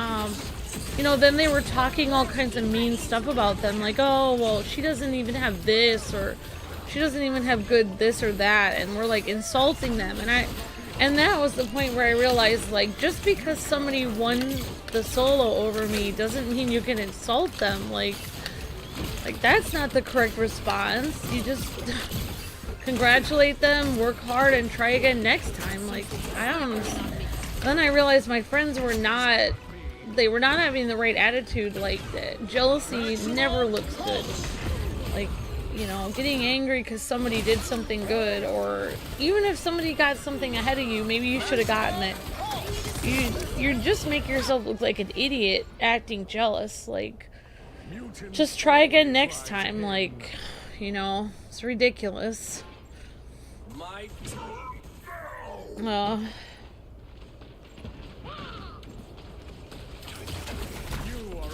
you know, then they were talking all kinds of mean stuff about them, like, oh, well, she doesn't even have this, or she doesn't even have good this or that, and we're, like, insulting them, and that was the point where I realized, like, just because somebody won the solo over me doesn't mean you can insult them. Like that's not the correct response. You just congratulate them, work hard, and try again next time. Like, I don't understand. Then I realized my friends were not having the right attitude. Like, jealousy never looks good. Like, you know, getting angry because somebody did something good, or even if somebody got something ahead of you, maybe you should have gotten it. You just make yourself look like an idiot acting jealous. Like, just try again next time. Like, you know, it's ridiculous. You are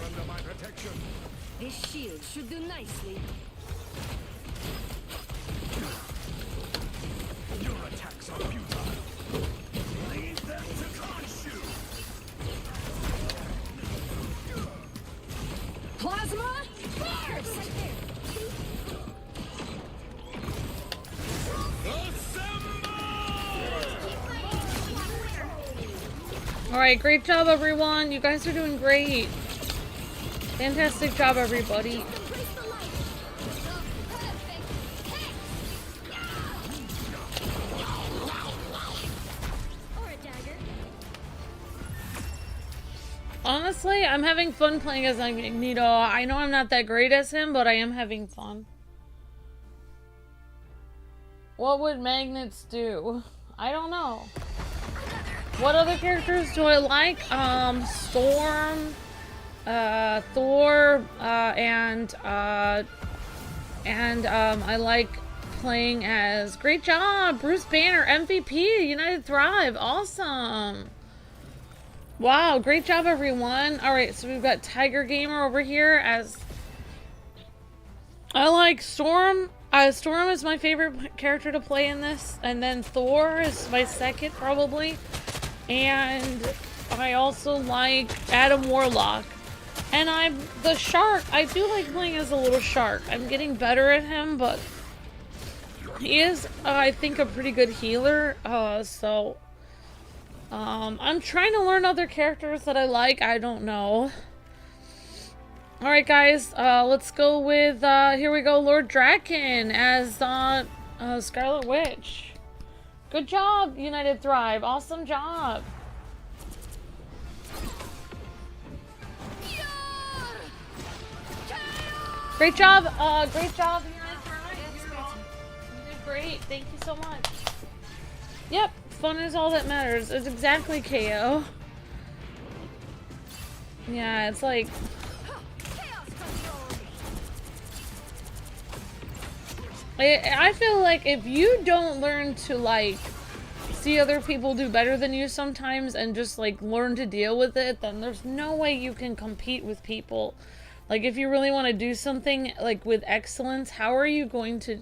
under my protection. This shield should do nicely. Your attacks are futile. Leave them to consume. Plasma burst! Alright, great job, everyone. You guys are doing great. Fantastic job, everybody. Honestly, I'm having fun playing as Magneto. I know I'm not that great as him, but I am having fun. What would magnets do? I don't know. What other characters do I like? Storm, Thor, and I like playing as... Great job! Bruce Banner, MVP, United Thrive, awesome! Wow, great job, everyone. Alright, so we've got Tiger Gamer over here as... I like Storm. Storm is my favorite character to play in this. And then Thor is my second, probably. And I also like Adam Warlock. And I'm the Shark. I do like playing as a little shark. I'm getting better at him, but... he is, I think, a pretty good healer. I'm trying to learn other characters that I like. I don't know. Alright, guys. Let's go with, here we go, Lord Draken as, Scarlet Witch. Good job, United Thrive. Awesome job. Great job, United Thrive. You did great. Thank you so much. Yep, fun is all that matters. It's exactly KO. Yeah, it's like... I feel like if you don't learn to, like, see other people do better than you sometimes and just, like, learn to deal with it, then there's no way you can compete with people. Like, if you really want to do something, like, with excellence, how are you going to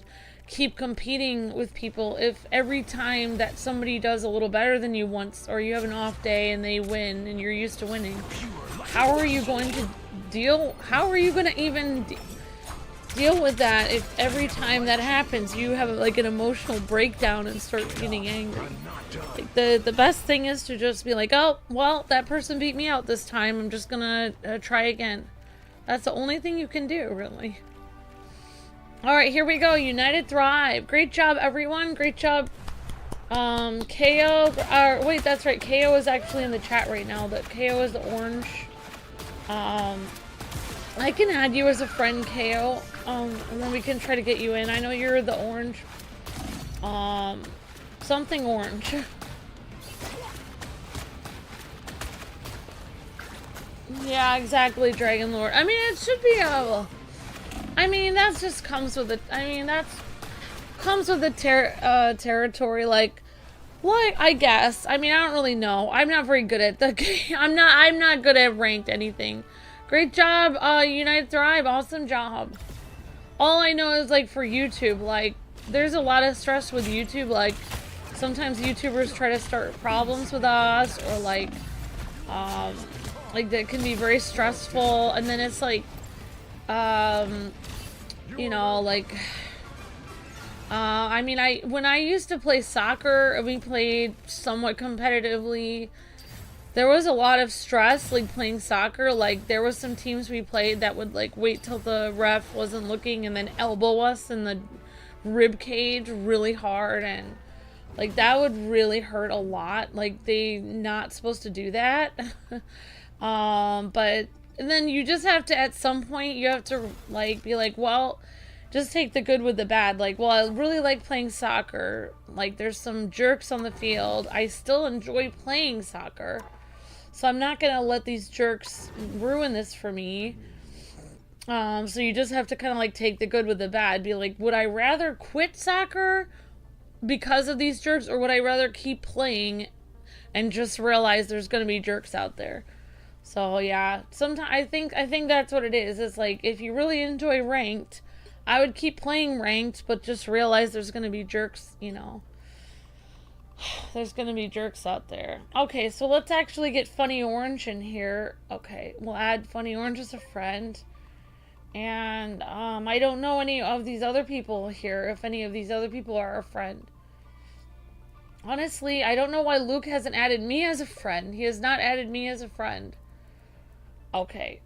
keep competing with people if every time that somebody does a little better than you once, or you have an off day and they win and you're used to winning, how are you going to even deal with that if every time that happens you have like an emotional breakdown and start getting angry? Like, the best thing is to just be like, oh, well, that person beat me out this time, I'm just gonna try again. That's the only thing you can do, really. Alright, here we go. United Thrive. Great job, everyone. Great job. KO. Wait, that's right. KO is actually in the chat right now. But KO is the orange. I can add you as a friend, KO. And then we can try to get you in. I know you're the orange. Something orange. Yeah, exactly, Dragon Lord. I mean, it should be a... I mean, that just comes with it. I mean, that's comes with the territory. Like, I guess. I mean, I don't really know. I'm not very good at the game. I'm not good at ranked anything. Great job, United Thrive. Awesome job. All I know is, like, for YouTube, like, there's a lot of stress with YouTube. Like, sometimes YouTubers try to start problems with us, or like that can be very stressful. And then it's like, you know, like, I mean, when I used to play soccer, and we played somewhat competitively, there was a lot of stress, like, playing soccer. Like, there was some teams we played that would, like, wait till the ref wasn't looking and then elbow us in the rib cage really hard, and, like, that would really hurt a lot. Like, they not supposed to do that. But and then you just have to, at some point, you have to, like, be like, well, just take the good with the bad. Like, well, I really like playing soccer. Like, there's some jerks on the field. I still enjoy playing soccer. So I'm not going to let these jerks ruin this for me. So you just have to kind of, like, take the good with the bad. Be like, would I rather quit soccer because of these jerks, or would I rather keep playing and just realize there's going to be jerks out there? So yeah, sometimes I think that's what it is. It's like, if you really enjoy ranked, I would keep playing ranked, but just realize there's gonna be jerks, you know. There's gonna be jerks out there. Okay, so let's actually get Funny Orange in here. Okay, we'll add Funny Orange as a friend. And I don't know any of these other people here, if any of these other people are a friend. Honestly, I don't know why Luke hasn't added me as a friend. He has not added me as a friend. Okay.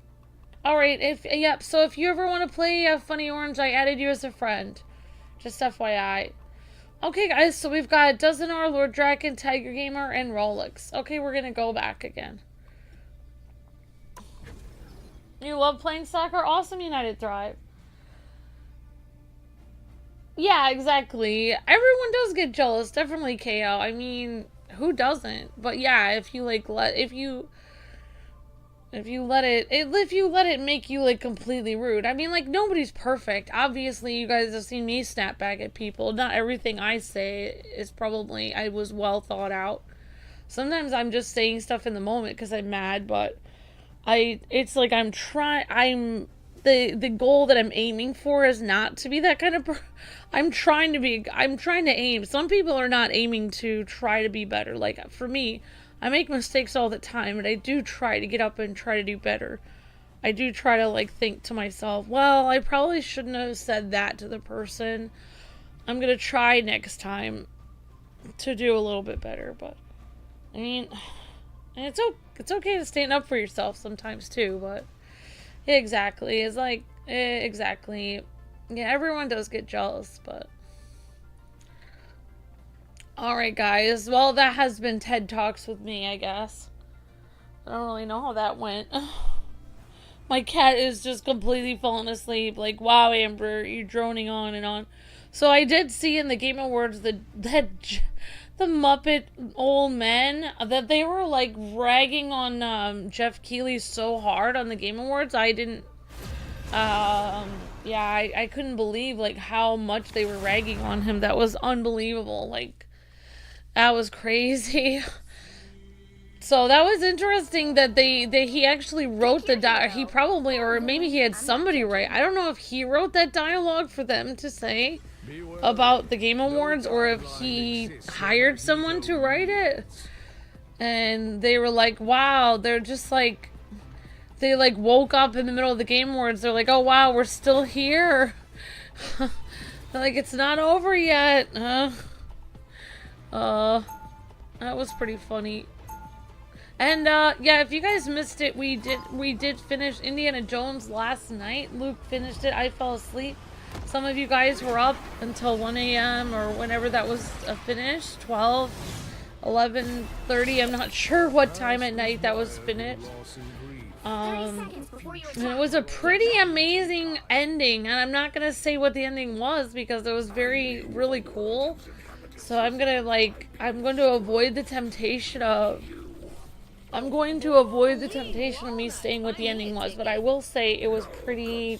Alright, yep, so if you ever want to play Funny Orange, I added you as a friend. Just FYI. Okay, guys, so we've got Dozenar, Lord Draken, Tiger Gamer, and Rolex. Okay, we're gonna go back again. You love playing soccer? Awesome, United Thrive. Yeah, exactly. Everyone does get jealous. Definitely KO. I mean, who doesn't? But yeah, if you, like, if you let it make you, like, completely rude. I mean, like, nobody's perfect. Obviously, you guys have seen me snap back at people. Not everything I say is probably, I was well thought out. Sometimes I'm just saying stuff in the moment because I'm mad, but it's like the goal that I'm aiming for is not to be that kind of I'm trying to aim. Some people are not aiming to try to be better. Like, for me, I make mistakes all the time, and I do try to get up and try to do better. I do try to, like, think to myself, well, I probably shouldn't have said that to the person. I'm gonna try next time to do a little bit better, but, I mean, and it's okay to stand up for yourself sometimes, too, but, exactly, it's like, exactly, yeah, everyone does get jealous, but, Alright, guys. Well, that has been TED Talks with me, I guess. I don't really know how that went. My cat is just completely falling asleep. Like, wow, Amber, you're droning on and on. So I did see in the Game Awards that the Muppet old men, that they were like ragging on Jeff Keighley so hard on the Game Awards. I didn't, yeah, I couldn't believe like how much they were ragging on him. That was unbelievable. Like, that was crazy. So that was interesting that he actually wrote the he probably, or maybe he had somebody write. I don't know if he wrote that dialogue for them to say about the Game Awards, or if he hired someone to write it. And they were like, wow, they're just like, they like woke up in the middle of the Game Awards. They're like, oh wow, we're still here. They're like, it's not over yet. That was pretty funny. And yeah, if you guys missed it, we did finish Indiana Jones last night. Luke finished it. I fell asleep. Some of you guys were up until 1 a.m. or whenever that was finished. 12, 11:30. I'm not sure what time at night that was finished. And it was a pretty amazing ending. And I'm not gonna say what the ending was because it was really cool. So I'm going to avoid the temptation of me saying what the ending was, but I will say it was pretty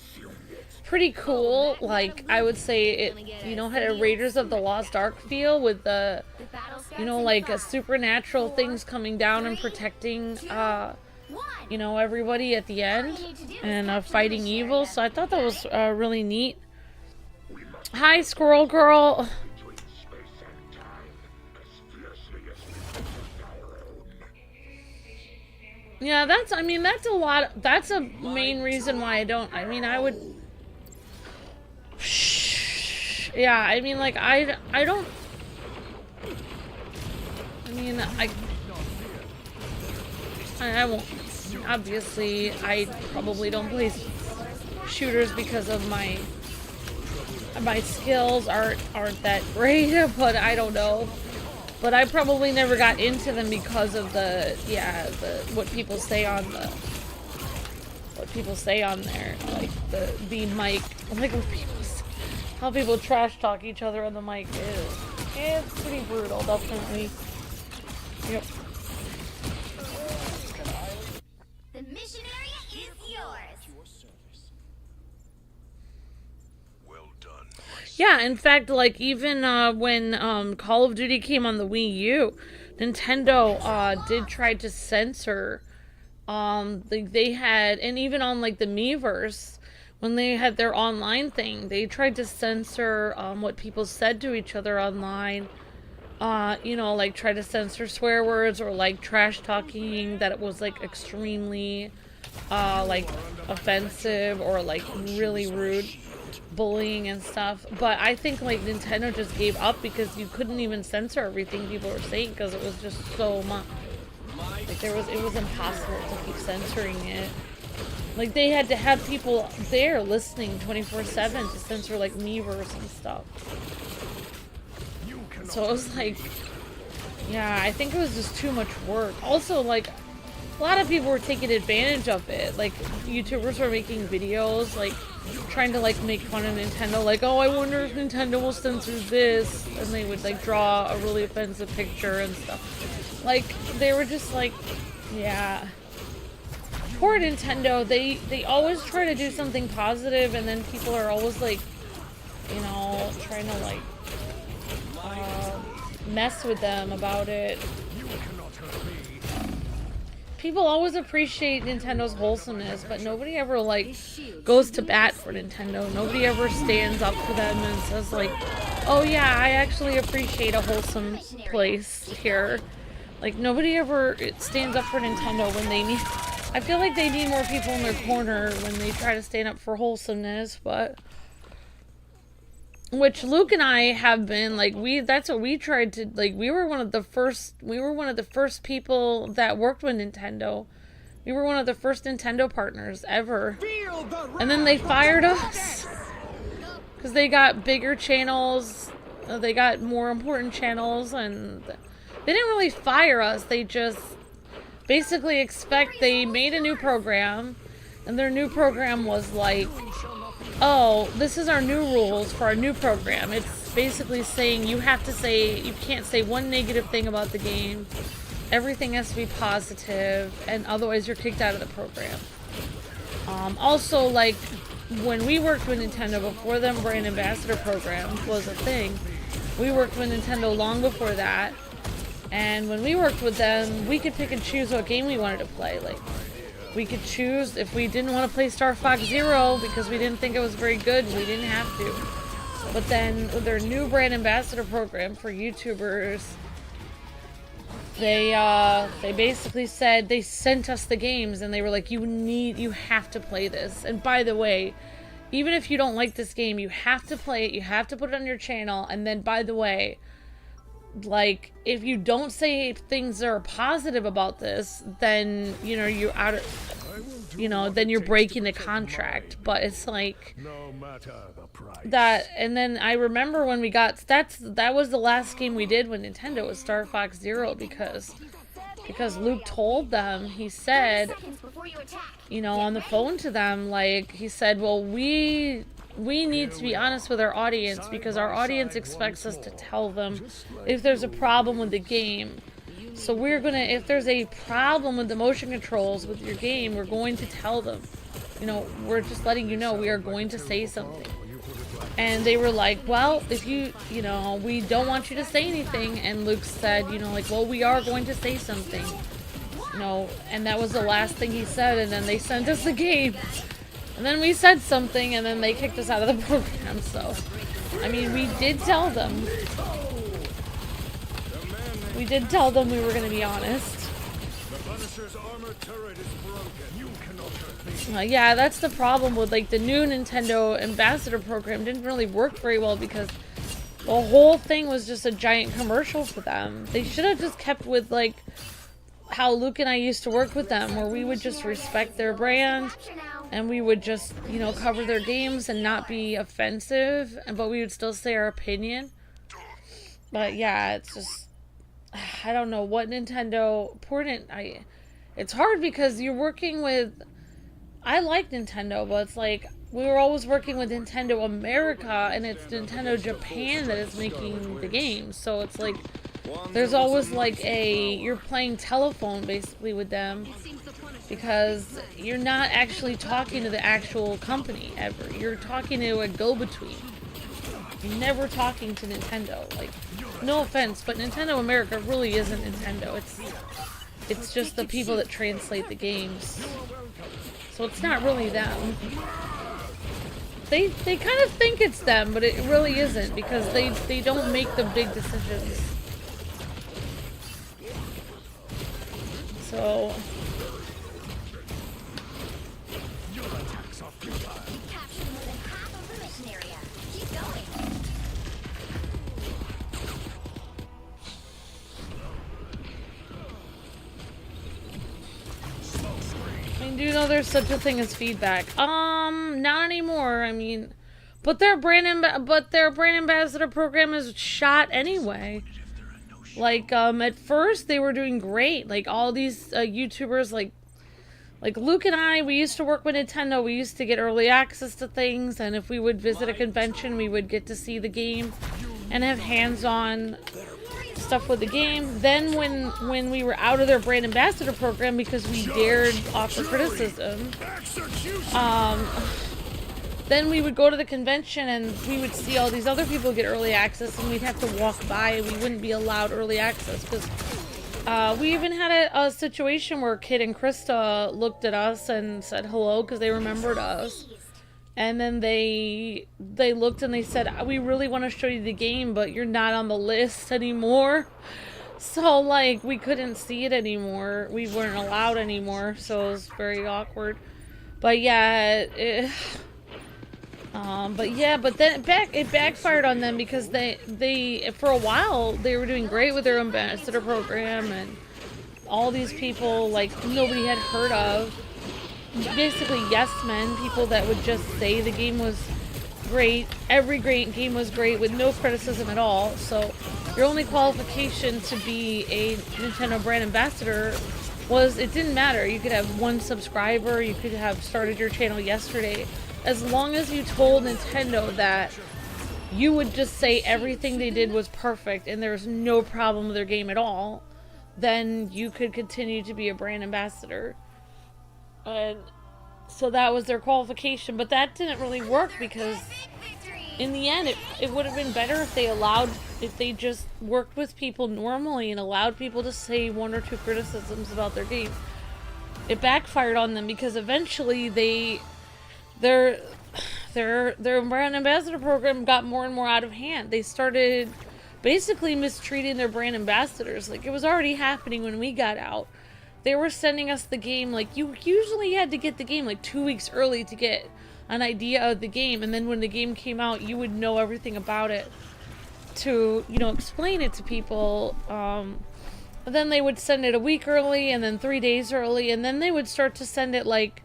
cool. Like, I would say it, had a Raiders of the Lost Ark feel with the, like a supernatural things coming down and protecting, everybody at the end and fighting evil. So I thought that was really neat. Hi, Squirrel Girl. Yeah, that's a main reason why I don't, I would, yeah, I won't, obviously, I probably don't play shooters because of my skills aren't that great, but I don't know. But I probably never got into them because of what people say on there, like the mic, like how people trash talk each other on the mic it's pretty brutal, definitely. Yep. The mission area is yours. Yeah, in fact, like, even when Call of Duty came on the Wii U, Nintendo did try to censor, they had, and even on, like, the Miiverse, when they had their online thing, they tried to censor what people said to each other online, like, try to censor swear words or, like, trash talking, that it was, like, extremely, like, offensive or, like, really rude. Bullying and stuff, but I think like Nintendo just gave up because you couldn't even censor everything people were saying because it was just so much. Like it was impossible to keep censoring it. Like they had to have people there listening 24/7 to censor like Miiverse and stuff. So it was like, yeah, I think it was just too much work. Also, like, a lot of people were taking advantage of it. Like, YouTubers were making videos, like, trying to, like, make fun of Nintendo. Like, oh, I wonder if Nintendo will censor this. And they would, like, draw a really offensive picture and stuff. Like, they were just, like, yeah. Poor Nintendo. They always try to do something positive, and then people are always, like, trying to, like, mess with them about it. People always appreciate Nintendo's wholesomeness, but nobody ever, like, goes to bat for Nintendo. Nobody ever stands up for them and says, like, oh yeah, I actually appreciate a wholesome place here. Like, nobody ever stands up for Nintendo when they need... I feel like they need more people in their corner when they try to stand up for wholesomeness, but... Which Luke and I have been, like, that's what we tried to, like, we were one of the first people that worked with Nintendo. We were one of the first Nintendo partners ever. And then they fired us. Because they got bigger channels, they got more important channels, and they didn't really fire us. They just basically they made a new program, and their new program was like, oh, this is our new rules for our new program. It's basically saying you can't say one negative thing about the game. Everything has to be positive, and otherwise you're kicked out of the program. Also, like, when we worked with Nintendo before them brand ambassador program was a thing, we worked with Nintendo long before that, and when we worked with them, we could pick and choose what game we wanted to play. Like, we could choose if we didn't want to play Star Fox Zero because we didn't think it was very good, we didn't have to. But then with their new brand ambassador program for YouTubers, they basically said, they sent us the games and they were like, you have to play this. And by the way, even if you don't like this game, you have to play it, you have to put it on your channel. And then, by the way, like, if you don't say things that are positive about this, then, you know, you're out of, you know, then you're breaking the contract. But it's like, No matter the price. that, and then I remember when we got, that was the last game we did with Nintendo, was Star Fox Zero, because Luke told them, he said, Seconds before you attack. you know, on the phone to them, like, he said, well, we need to be honest with our audience, because our audience expects us to tell them if there's a problem with the game. So we're gonna, if there's a problem with the motion controls with your game, we're going to tell them. You know, we're just letting you know we are going to say something. And they were like, well, if you know, we don't want you to say anything. And Luke said, you know, like, well, we are going to say something. You know, and that was the last thing he said, and then they sent us the game. And then we said something, and then they kicked us out of the program, so. I mean, we did tell them. We did tell them we were going to be honest. The Punisher's armor turret is broken. You cannot hurt me. Yeah, that's the problem with, like, the new Nintendo Ambassador program didn't really work very well, because the whole thing was just a giant commercial for them. They should have just kept with, like, how Luke and I used to work with them, where we would just respect their brand, and we would just, you know, cover their games and not be offensive, but we would still say our opinion. But yeah, it's just, I don't know what Nintendo, it's hard because you're working with, I like Nintendo, but it's like, we were always working with Nintendo America, and it's Nintendo Japan that is making the games, so it's like, there's always like you're playing telephone basically with them, because you're not actually talking to the actual company ever. You're talking to a go-between. You're never talking to Nintendo. Like, no offense, but Nintendo America really isn't Nintendo. It's just the people that translate the games. So it's not really them. They kind of think it's them, but it really isn't, because they don't make the big decisions. So Capture more than half of the mission area. Keep going. I mean, do you know there's such a thing as feedback? Not anymore. I mean, but their brand ambassador program is shot anyway. Like, at first they were doing great. Like, all these YouTubers, like Luke and I, we used to work with Nintendo. We used to get early access to things, and if we would visit a convention, we would get to see the game and have hands-on stuff with the game. Then when we were out of their brand ambassador program because we dared offer criticism, then we would go to the convention and we would see all these other people get early access, and we'd have to walk by and we wouldn't be allowed early access, because we even had a situation where Kid and Krista looked at us and said hello because they remembered us. And then they looked and they said, we really want to show you the game, but you're not on the list anymore. So, like, we couldn't see it anymore. We weren't allowed anymore, so it was very awkward. But yeah, but then it backfired on them, because they for a while they were doing great with their ambassador program, and all these people like nobody had heard of, basically yes men, people that would just say the game was great. Every great game was great with no criticism at all. So your only qualification to be a Nintendo brand ambassador was it didn't matter. You could have 1 subscriber, you could have started your channel yesterday. As long as you told Nintendo that you would just say everything they did was perfect and there's no problem with their game at all, then you could continue to be a brand ambassador. And so that was their qualification, but that didn't really work because in the end it would have been better if they just worked with people normally and allowed people to say 1 or 2 criticisms about their game. It backfired on them because eventually their brand ambassador program got more and more out of hand. They started basically mistreating their brand ambassadors. Like, it was already happening when we got out. They were sending us the game, like, you usually had to get the game like 2 weeks early to get an idea of the game, and then when the game came out you would know everything about it to, you know, explain it to people. But then they would send it a week early, and then 3 days early, and then they would start to send it like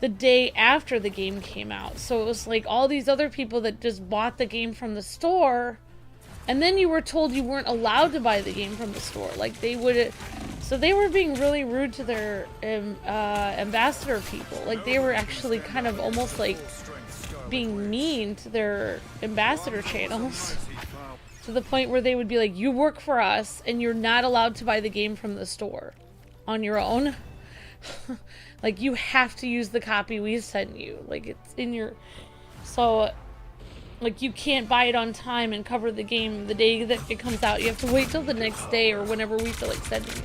the day after the game came out. So it was like all these other people that just bought the game from the store, and then you were told you weren't allowed to buy the game from the store. Like, they would, so they were being really rude to their ambassador people. Like, they were actually kind of almost like being mean to their ambassador channels, to the point where they would be like, you work for us and you're not allowed to buy the game from the store on your own. Like, you have to use the copy we sent you. Like, it's in your... So, like, you can't buy it on time and cover the game the day that it comes out. You have to wait till the next day or whenever we feel like sending it.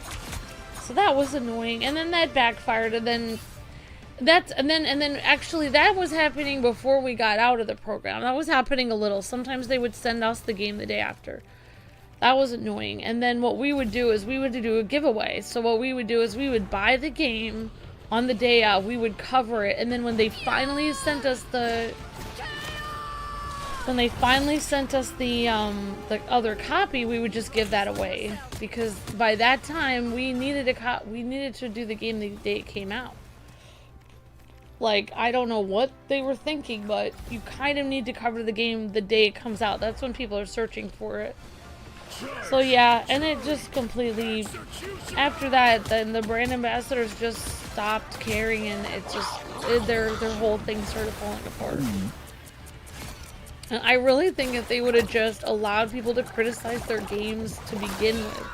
So that was annoying. And then that backfired, and then... And then actually that was happening before we got out of the program. That was happening a little. Sometimes they would send us the game the day after. That was annoying. And then what we would do is we would do a giveaway. So what we would do is we would buy the game on the day out. We would cover it, and then when they finally sent us the other copy, we would just give that away, because by that time we needed to do the game the day it came out. Like, I don't know what they were thinking, but you kind of need to cover the game the day it comes out. That's when people are searching for it. So yeah, and it just completely, after that, then the brand ambassadors just stopped caring, and it just, their whole thing started falling apart. And I really think if they would have just allowed people to criticize their games to begin with,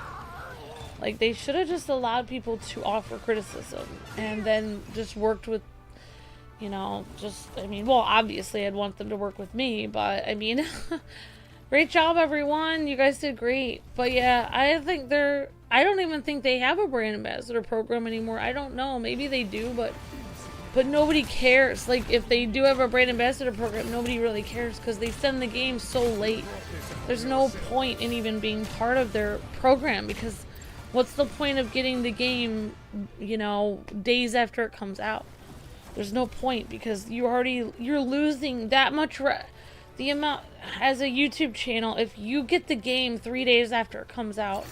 like, they should have just allowed people to offer criticism, and then just worked with, you know, just, I mean, well, obviously I'd want them to work with me, but I mean, great job everyone, you guys did great. But yeah, I think I don't even think they have a brand ambassador program anymore. I don't know, maybe they do, but nobody cares. Like, if they do have a brand ambassador program, nobody really cares, because they send the game so late. There's no point in even being part of their program, because what's the point of getting the game, you know, days after it comes out? There's no point, because you're losing that much the amount as a YouTube channel. If you get the game 3 days after it comes out,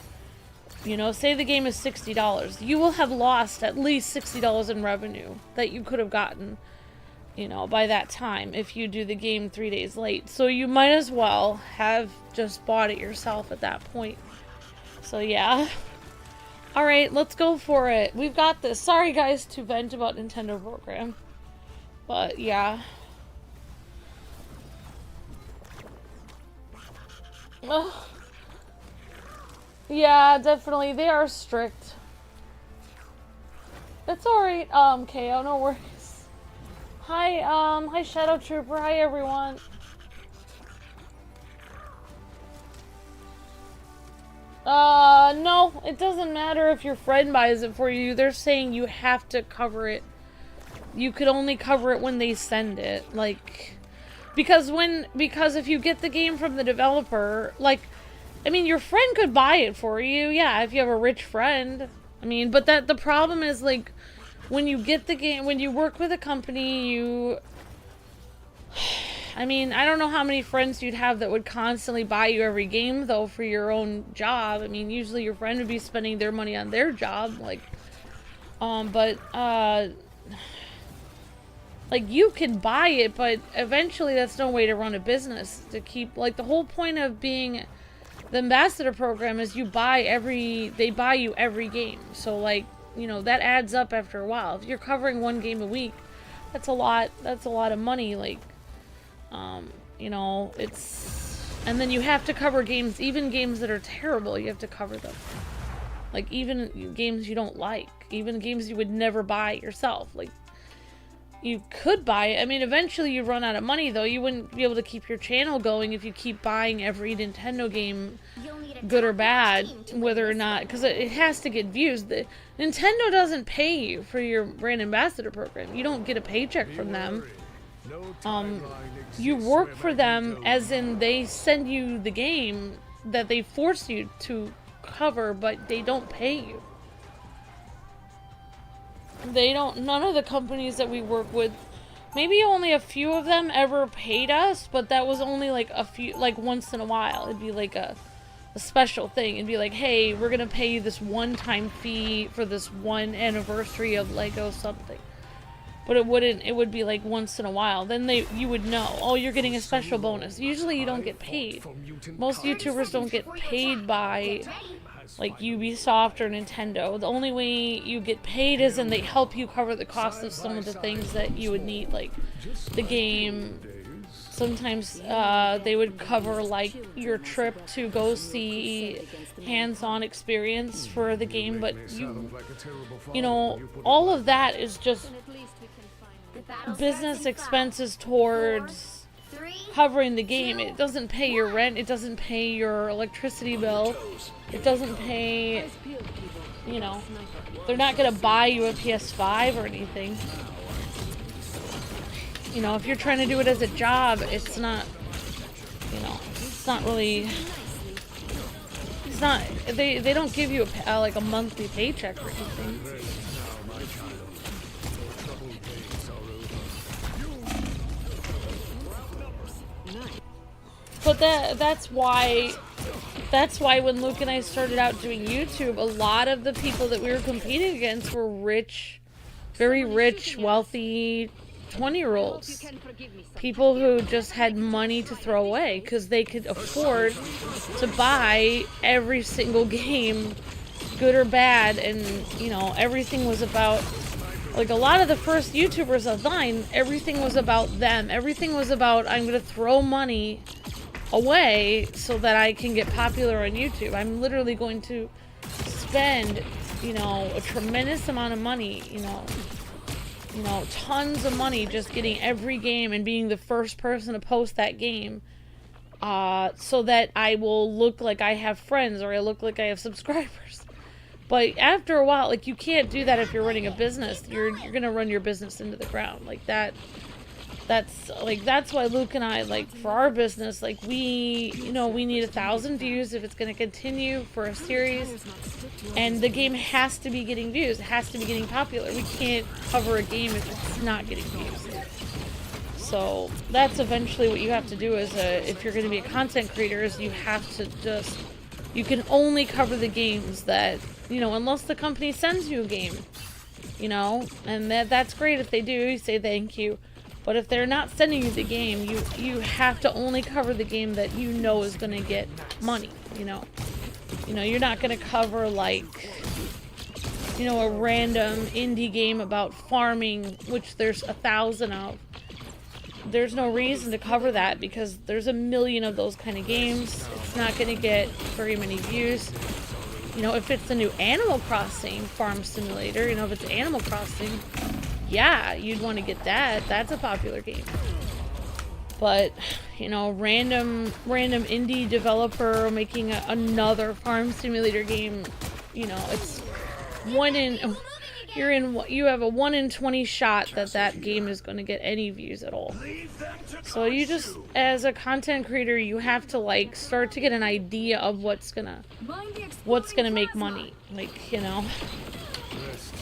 you know, say the game is $60, you will have lost at least $60 in revenue that you could have gotten, you know, by that time if you do the game 3 days late. So you might as well have just bought it yourself at that point. So yeah. Alright, let's go for it. We've got this. Sorry guys to vent about Nintendo program. But yeah. Ugh. Yeah, definitely. They are strict. It's alright, KO, no worries. Hi Shadow Trooper. Hi everyone. No, it doesn't matter if your friend buys it for you. They're saying you have to cover it. You could only cover it when they send it. Like, because if you get the game from the developer, like, I mean, your friend could buy it for you, yeah, if you have a rich friend. I mean, but the problem is, like, when you get the game, when you work with a company, I mean, I don't know how many friends you'd have that would constantly buy you every game, though, for your own job. I mean, usually your friend would be spending their money on their job, like, like, you can buy it, but eventually that's no way to run a business. To keep, like, the whole point of being the ambassador program is they buy you every game. So, like, you know, that adds up after a while. If you're covering one game a week, that's a lot of money. Like, you know, and then you have to cover games, even games that are terrible, you have to cover them. Like, even games you don't like, even games you would never buy yourself. Like, you could buy it. I mean, eventually you run out of money, though. You wouldn't be able to keep your channel going if you keep buying every Nintendo game, good or bad, whether or not, because it has to get views. Nintendo doesn't pay you for your brand ambassador program. You don't get a paycheck from them. You work for them, as in they send you the game that they force you to cover, but they don't pay you. None of the companies that we work with, maybe only a few of them ever paid us, but that was only like a few, like once in a while. It'd be like a special thing. It'd be like, hey, we're gonna pay you this one-time fee for this one anniversary of Lego something. But it would be like once in a while. Then you would know, oh, you're getting a special bonus. Usually you don't get paid. Most YouTubers don't get paid by, like, Ubisoft or Nintendo. The only way you get paid is when they help you cover the cost of some of the things that you would need, like the game. Sometimes they would cover, like, your trip to go see hands-on experience for the game, but you know, all of that is just business expenses towards covering the game. It doesn't pay your rent, it doesn't pay your electricity bill, it doesn't pay, you know, they're not gonna buy you a PS5 or anything. You know, if you're trying to do it as a job, it's not, you know, it's not really, it's not, they don't give you like a monthly paycheck or anything. But that's why when Luke and I started out doing YouTube, a lot of the people that we were competing against were rich, very rich, wealthy 20-year-olds. People who just had money to throw away because they could afford to buy every single game, good or bad, and, you know, everything was about, like, a lot of the first YouTubers online, everything was about them. Everything was about, I'm going to throw money away so that I can get popular on YouTube. I'm literally going to spend, you know, a tremendous amount of money, you know, tons of money just getting every game and being the first person to post that game, so that I will look like I have friends or I look like I have subscribers. But after a while, like, you can't do that if you're running a business. You're gonna run your business into the ground. Like, that's why Luke and I, like, for our business, like, we need 1,000 views if it's going to continue for a series, and the game has to be getting views. It has to be getting popular. We can't cover a game if it's not getting views. So that's eventually what you have to do if you're going to be a content creator, is you have to you can only cover the games that, you know, unless the company sends you a game, you know, and that's great if they do. You say thank you. But if they're not sending you the game, you have to only cover the game that you know is going to get money, you know. You know, you're not going to cover, like, you know, a random indie game about farming, which there's 1,000 of. There's no reason to cover that because there's a million of those kind of games. It's not going to get very many views. You know, if it's a new Animal Crossing farm simulator, you know, if it's Animal Crossing, yeah, you'd want to get that. That's a popular game. But, you know, random indie developer making another farm simulator game, you know, it's you have a 1 in 20 shot that game is going to get any views at all. So you just, as a content creator, you have to, like, start to get an idea of what's gonna make money. Like, you know,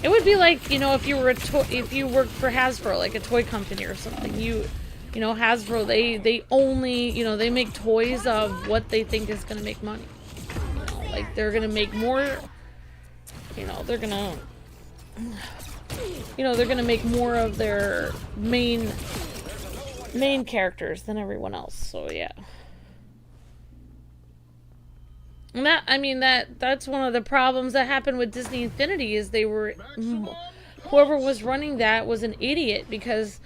it would be like, you know, if you worked for Hasbro, like a toy company or something. You know, Hasbro, they only, you know, they make toys of what they think is gonna make money. You know, like, they're gonna make more, you know, they're gonna you know, they're gonna make more of their main characters than everyone else. So yeah. And that, I mean, that's one of the problems that happened with Disney Infinity is they were, whoever was running that was an idiot, because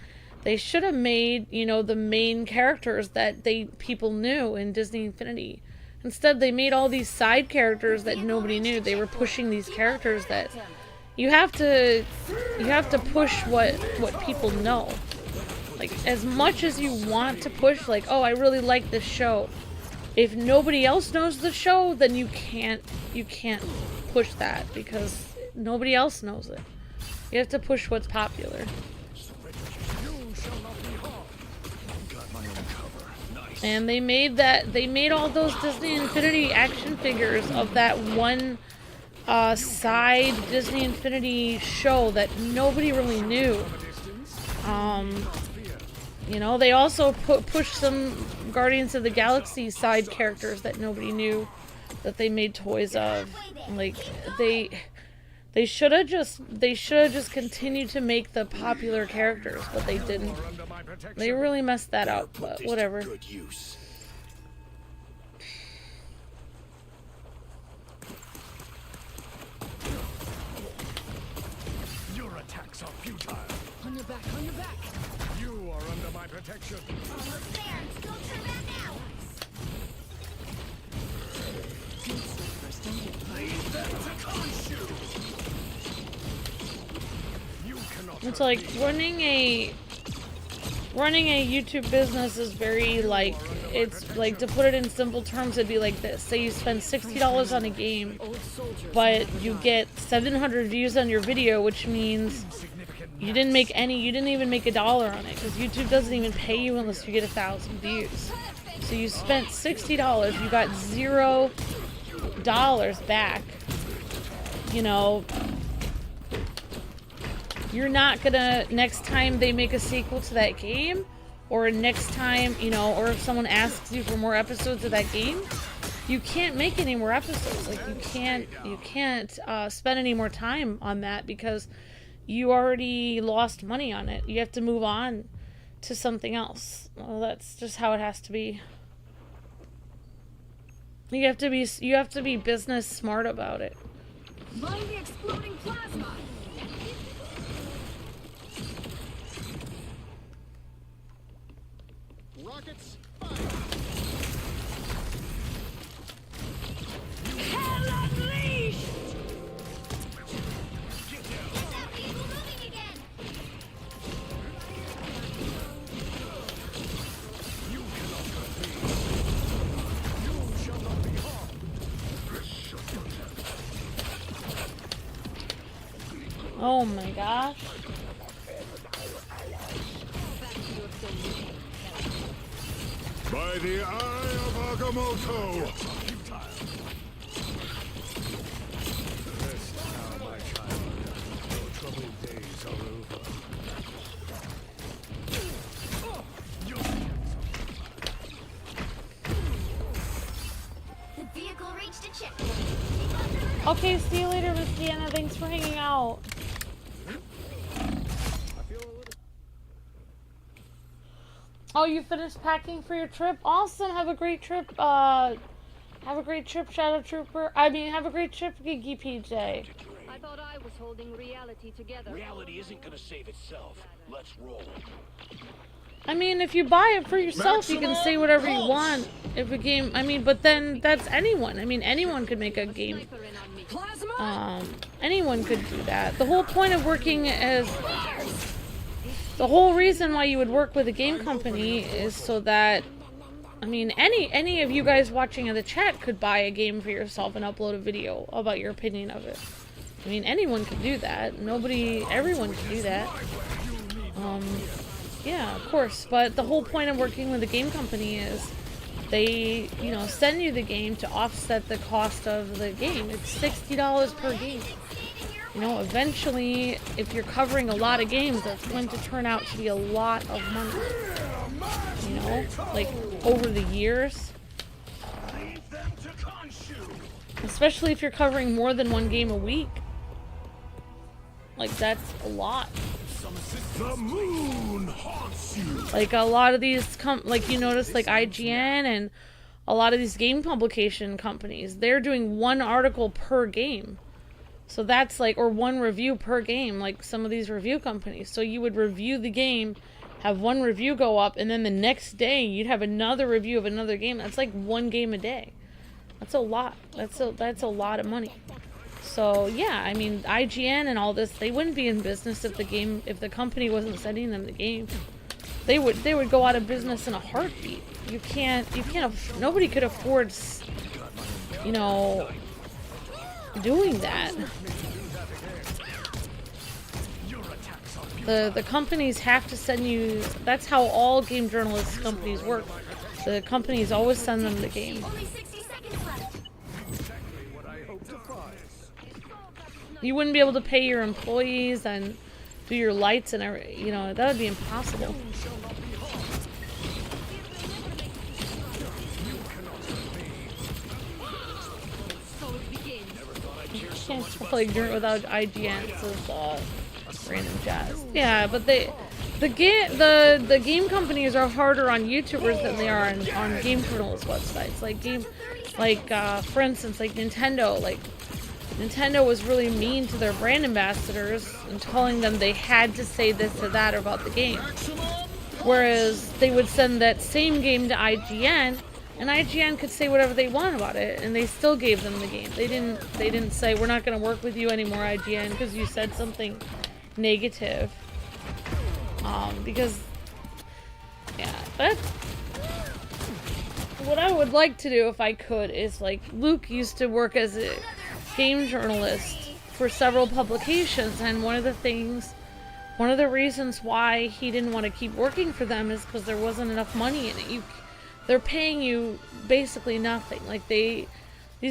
they should have made, you know, the main characters that people knew in Disney Infinity. Instead, they made all these side characters that nobody knew. They were pushing these characters that you have to push what people know. Like, as much as you want to push, like, oh, I really like this show. If nobody else knows the show, then you can't push that, because nobody else knows it. You have to push what's popular. And they made all those Disney Infinity action figures of that one side Disney Infinity show that nobody really knew. You know, they also pushed some Guardians of the Galaxy side characters that nobody knew that they made toys of. Like, they should have just continued to make the popular characters, but they didn't. They really messed that up, but whatever. Your attacks are futile. On your back, on your back. You are under my protection. Almost there. Don't turn back now. It's like running a YouTube business is very, like, it's like, to put it in simple terms, it'd be like this. Say you spend $60 on a game, but you get 700 views on your video, which means you didn't even make $1 on it, because YouTube doesn't even pay you unless you get 1,000 views. So you spent $60, you got $0 back. You know, you're not gonna, next time they make a sequel to that game, or next time, you know, or if someone asks you for more episodes of that game, you can't make any more episodes. Like, you can't spend any more time on that, because you already lost money on it. You have to move on to something else. Well, that's just how it has to be. You have to be business smart about it. Find the exploding plasma. Rockets, Hell unleashed! Stop people moving again. You cannot hurt me. You shall not be harmed. Oh my gosh. by the eye of Agamotto! Rest now, my child. Your troubled days are over. The vehicle reached a checkpoint. Okay, see you later, Miss Deanna. Thanks for hanging out. Oh, you finished packing for your trip? Awesome. Have a great trip. Have a great trip, Shadow Trooper. I mean, have a great trip, Geeky PJ. I thought I was holding reality together. Reality isn't gonna save itself. Let's roll. I mean, if you buy it for yourself, you can say whatever you want. If a game, I mean, but then that's anyone. I mean, anyone could make a game. Anyone could do that. The whole point of working as... The whole reason why you would work with a game company is so that... I mean, any of you guys watching in the chat could buy a game for yourself and upload a video about your opinion of it. I mean, anyone could do that. Everyone could do that. Yeah, of course. But the whole point of working with a game company is they, you know, send you the game to offset the cost of the game. It's $60 per game. You know, eventually, if you're covering a lot of games, that's going to turn out to be a lot of money. You know, like over the years. Especially if you're covering more than one game a week. Like, that's a lot. The moon haunts you. Like, a lot of these like, you notice, like, IGN and a lot of these game publication companies, they're doing 1 article per game. So that's like, or 1 review per game, like some of these review companies. So you would review the game, have 1 review go up, and then the next day you'd have another review of another game. That's like 1 game a day. That's a lot. That's a lot of money. So yeah, I mean, IGN and all this, they wouldn't be in business if the company wasn't sending them the game. They would go out of business in a heartbeat. You can't, nobody could afford, you know, doing that. The companies have to send you, that's how all game journalist companies work. The companies always send them the game. Only 60 seconds left. You wouldn't be able to pay your employees and do your lights and everything, you know, that would be impossible. You can't play Dirt without IGN, so it's random jazz. Yeah, but the game companies are harder on YouTubers than they are on game journalist websites. For instance, like Nintendo. Like, Nintendo was really mean to their brand ambassadors and telling them they had to say this or that about the game. Whereas they would send that same game to IGN, and IGN could say whatever they want about it, and they still gave them the game. They didn't say, we're not going to work with you anymore, IGN, because you said something negative. Because, yeah, that's what I would like to do if I could is, like, Luke used to work as a game journalist for several publications, and one of the reasons why he didn't want to keep working for them is because there wasn't enough money in it. They're paying you basically nothing. Like, these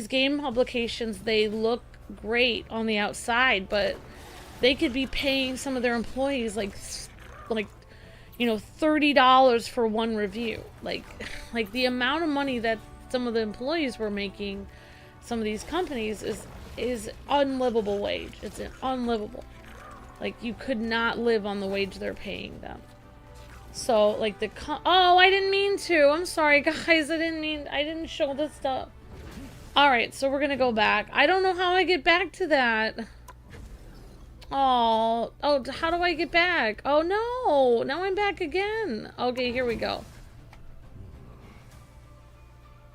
game publications, they look great on the outside, but they could be paying some of their employees like you know, $30 for 1 review. Like the amount of money that some of the employees were making, some of these companies, is unlivable wage. It's unlivable. Like, you could not live on the wage they're paying them. So, like, oh, I didn't mean to. I'm sorry, guys. I didn't show this stuff. Alright, so we're gonna go back. I don't know how I get back to that. Oh, how do I get back? Oh, no. Now I'm back again. Okay, here we go.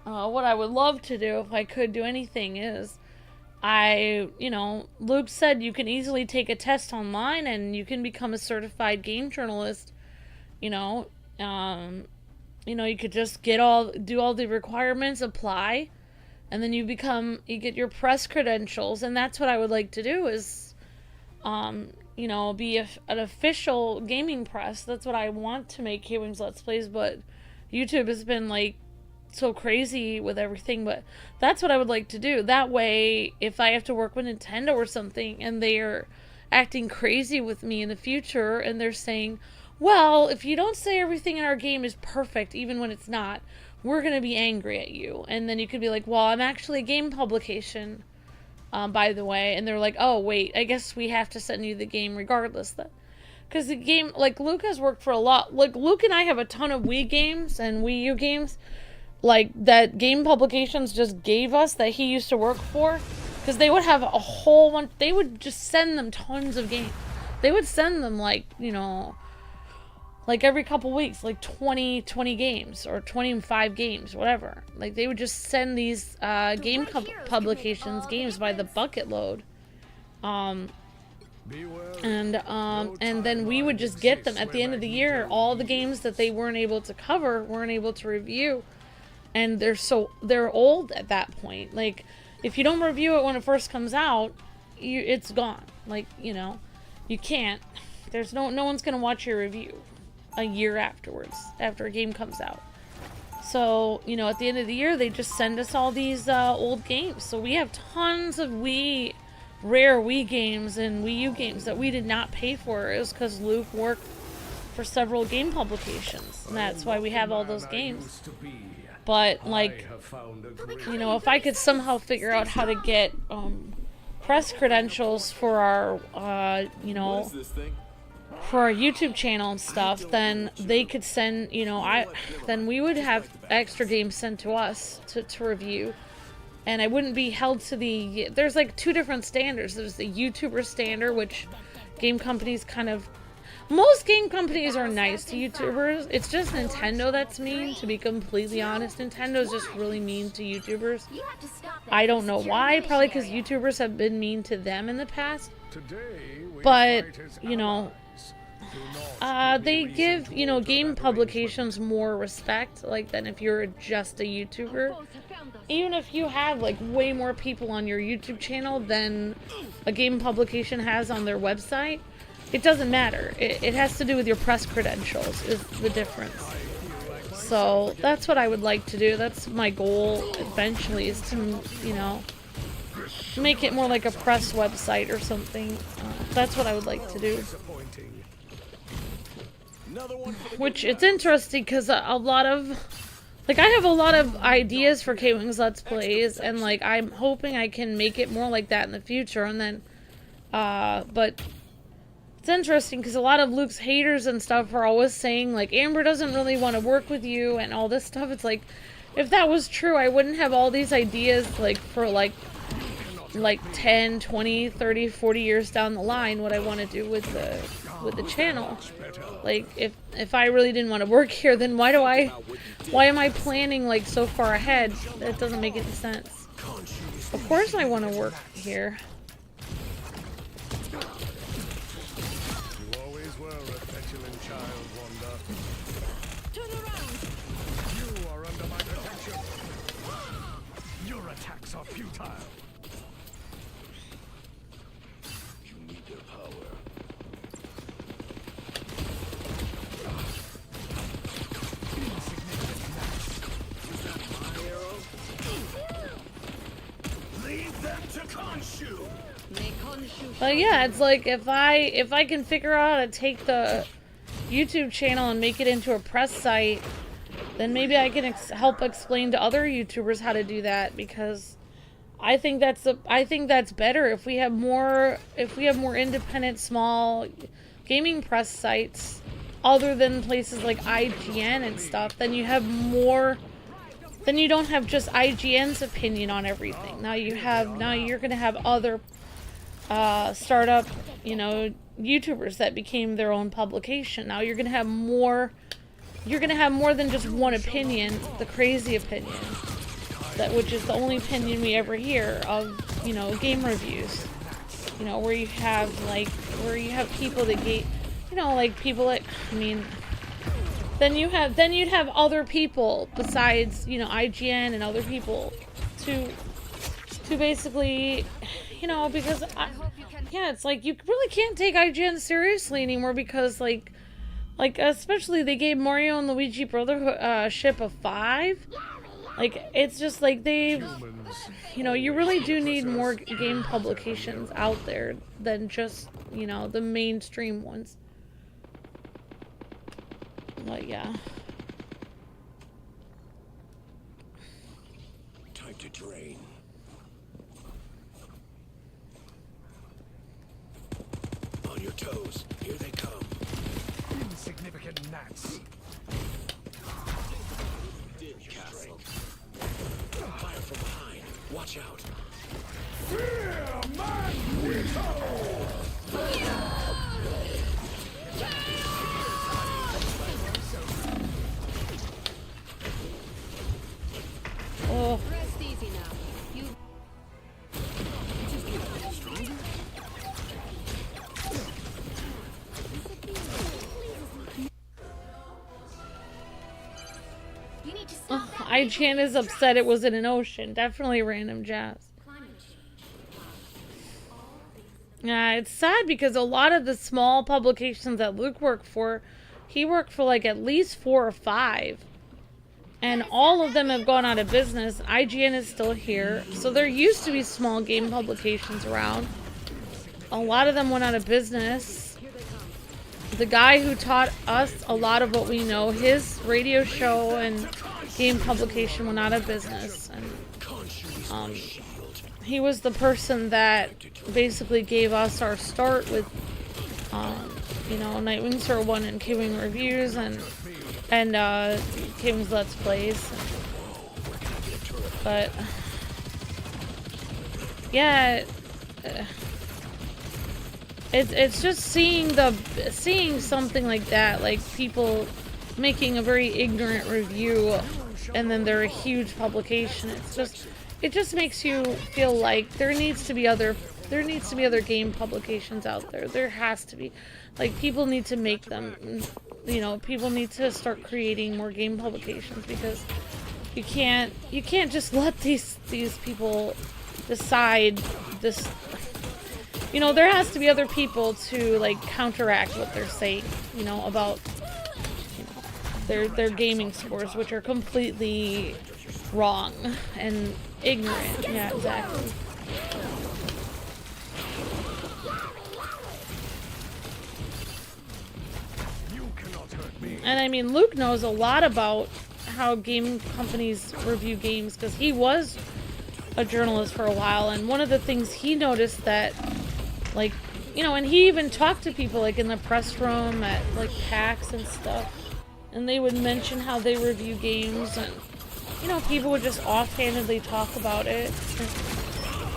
What I would love to do, if I could do anything, is Luke said you can easily take a test online and you can become a certified game journalist. You could just do all the requirements, apply, and then you get your press credentials. And that's what I would like to do is, be an official gaming press. That's what I want to make Kwingsletsplays, but YouTube has been, like, so crazy with everything, but that's what I would like to do. That way, if I have to work with Nintendo or something, and they're acting crazy with me in the future, and they're saying, well, if you don't say everything in our game is perfect, even when it's not, we're going to be angry at you. And then you could be like, well, I'm actually a game publication, by the way. And they're like, oh, wait, I guess we have to send you the game regardless. Because the game, like, Luke has worked for a lot. Like, Luke and I have a ton of Wii games and Wii U games, like, that game publications just gave us that he used to work for. Because they would have a whole bunch, they would just send them tons of games. They would send them, like, like every couple weeks, like 20 games or 25 games, whatever. Like, they would just send these game publications games by the bucket load. And then we would just get them at the end of the year. All the games that they weren't able to cover, weren't able to review. And they're old at that point. Like, if you don't review it when it first comes out, it's gone. Like, you can't. There's no one's gonna watch your review a year afterwards, after a game comes out. So, at the end of the year, they just send us all these old games. So we have tons of rare Wii games and Wii U games that we did not pay for. It was because Luke worked for several game publications, and that's why we have all those games. But, like, if I could somehow figure out how to get press credentials for our, you know, for our YouTube channel and stuff, then they could send, you know, then we would have extra games sent to us to review. And I wouldn't be held to the, there's like two different standards. There's the YouTuber standard, which game companies kind of, most game companies are nice to YouTubers. It's just Nintendo that's mean, to be completely honest. Nintendo's just really mean to YouTubers. I don't know why, probably because YouTubers have been mean to them in the past. But, you know, they give, you know, game publications more respect, like, than if you're just a YouTuber. Even if you have, like, way more people on your YouTube channel than a game publication has on their website, it doesn't matter. It has to do with your press credentials, is the difference. So, that's what I would like to do. That's my goal, eventually, is to, you know, make it more like a press website or something. That's what I would like to do. Which, it's interesting, because a lot of, like, I have a lot of ideas for Kwingsletsplays, and, like, I'm hoping I can make it more like that in the future, and then, but it's interesting, because a lot of Luke's haters and stuff are always saying, like, Amber doesn't really want to work with you, and all this stuff. It's like, if that was true, I wouldn't have all these ideas, like, for, like 10, 20, 30, 40 years down the line, what I want to do with the channel. Like, if I really didn't want to work here, then why am I planning, like, so far ahead? That doesn't make any sense. Of course I want to work here. You always were a petulant child, Wanda. Turn around. You are under my protection. Your attacks are futile. You need their power. Leave them to Khonshu. But yeah, it's like, if I can figure out how to take the YouTube channel and make it into a press site, then maybe I can help explain to other YouTubers how to do that, because I think that's better if we have more independent small gaming press sites other than places like IGN and stuff. Then you have more, then you don't have just IGN's opinion on everything. Now you're going to have other startup, you know, YouTubers that became their own publication. Now you're going to have more than just one opinion, the crazy opinion, which is the only opinion we ever hear of, you know, game reviews. You know, where you have people that you know, like people that, I mean, then you'd have other people besides, you know, IGN and other people to basically, you know, because yeah, it's like you really can't take IGN seriously anymore, because like especially they gave Mario and Luigi Brothership a 5. Like, it's just like they've, you know, you really do need more game publications out there than just, you know, the mainstream ones. But yeah. Time to drain. On your toes. Here they come. Insignificant gnats. Castle. Fire from behind. Watch out. Oh. Rest easy now. You You need to stop that. IGN is upset it was in an ocean. Definitely random jazz. Yeah, it's sad because a lot of the small publications that Luke worked for, he worked for like at least 4 or 5. And all of them have gone out of business. IGN is still here. So there used to be small game publications around. A lot of them went out of business. The guy who taught us a lot of what we know, his radio show and game publication went out of business. And he was the person that basically gave us our start with, you know, Nightwing 1 and Kwing reviews and Kwingsletsplays. But yeah, it's just seeing something like that, like people making a very ignorant review, and then they're a huge publication. It just makes you feel like there needs to be other game publications out there. There has to be, like, people need to make them. You know, people need to start creating more game publications, because you can't just let these people decide this. You know, there has to be other people to, like, counteract what they're saying, you know, about, you know, their gaming scores, which are completely wrong and ignorant. Yeah, exactly. And I mean, Luke knows a lot about how game companies review games, because he was a journalist for a while, and one of the things he noticed that, like, you know, and he even talked to people, like, in the press room at, like, PAX and stuff, and they would mention how they review games, and, you know, people would just offhandedly talk about it.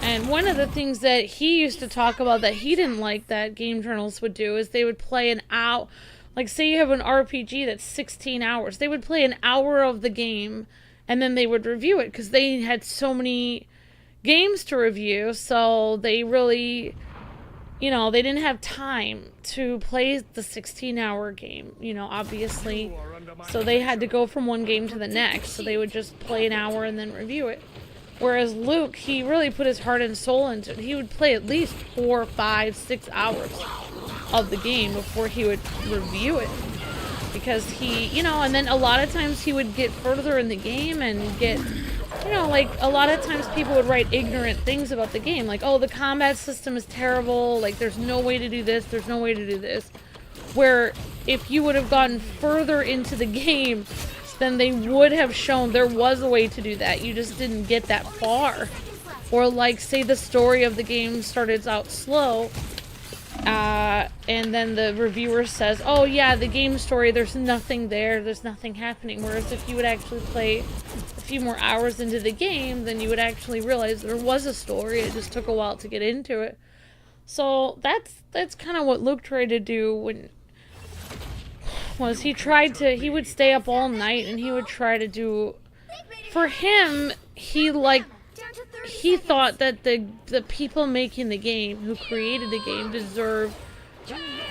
And one of the things that he used to talk about that he didn't like that game journalists would do is they would play an hour. Like, say you have an RPG that's 16 hours. They would play an hour of the game, and then they would review it, because they had so many games to review, so they really, you know, they didn't have time to play the 16-hour game, you know, obviously. So they had to go from one game to the next, so they would just play an hour and then review it. Whereas Luke, he really put his heart and soul into it. He would play at least 4, 5, 6 hours of the game before he would review it, because he, you know, and then a lot of times he would get further in the game and get, you know, like, a lot of times people would write ignorant things about the game, like, oh, the combat system is terrible, like, there's no way to do this, there's no way to do this, where if you would have gotten further into the game, then they would have shown there was a way to do that, you just didn't get that far. Or, like, say the story of the game started out slow, and then the reviewer says, oh yeah, the game story, there's nothing there, there's nothing happening. Whereas if you would actually play a few more hours into the game, then you would actually realize there was a story, it just took a while to get into it. So that's kind of what Luke tried to do when he would stay up all night and he would try to do, for him, he thought that the people making the game, who created the game, deserved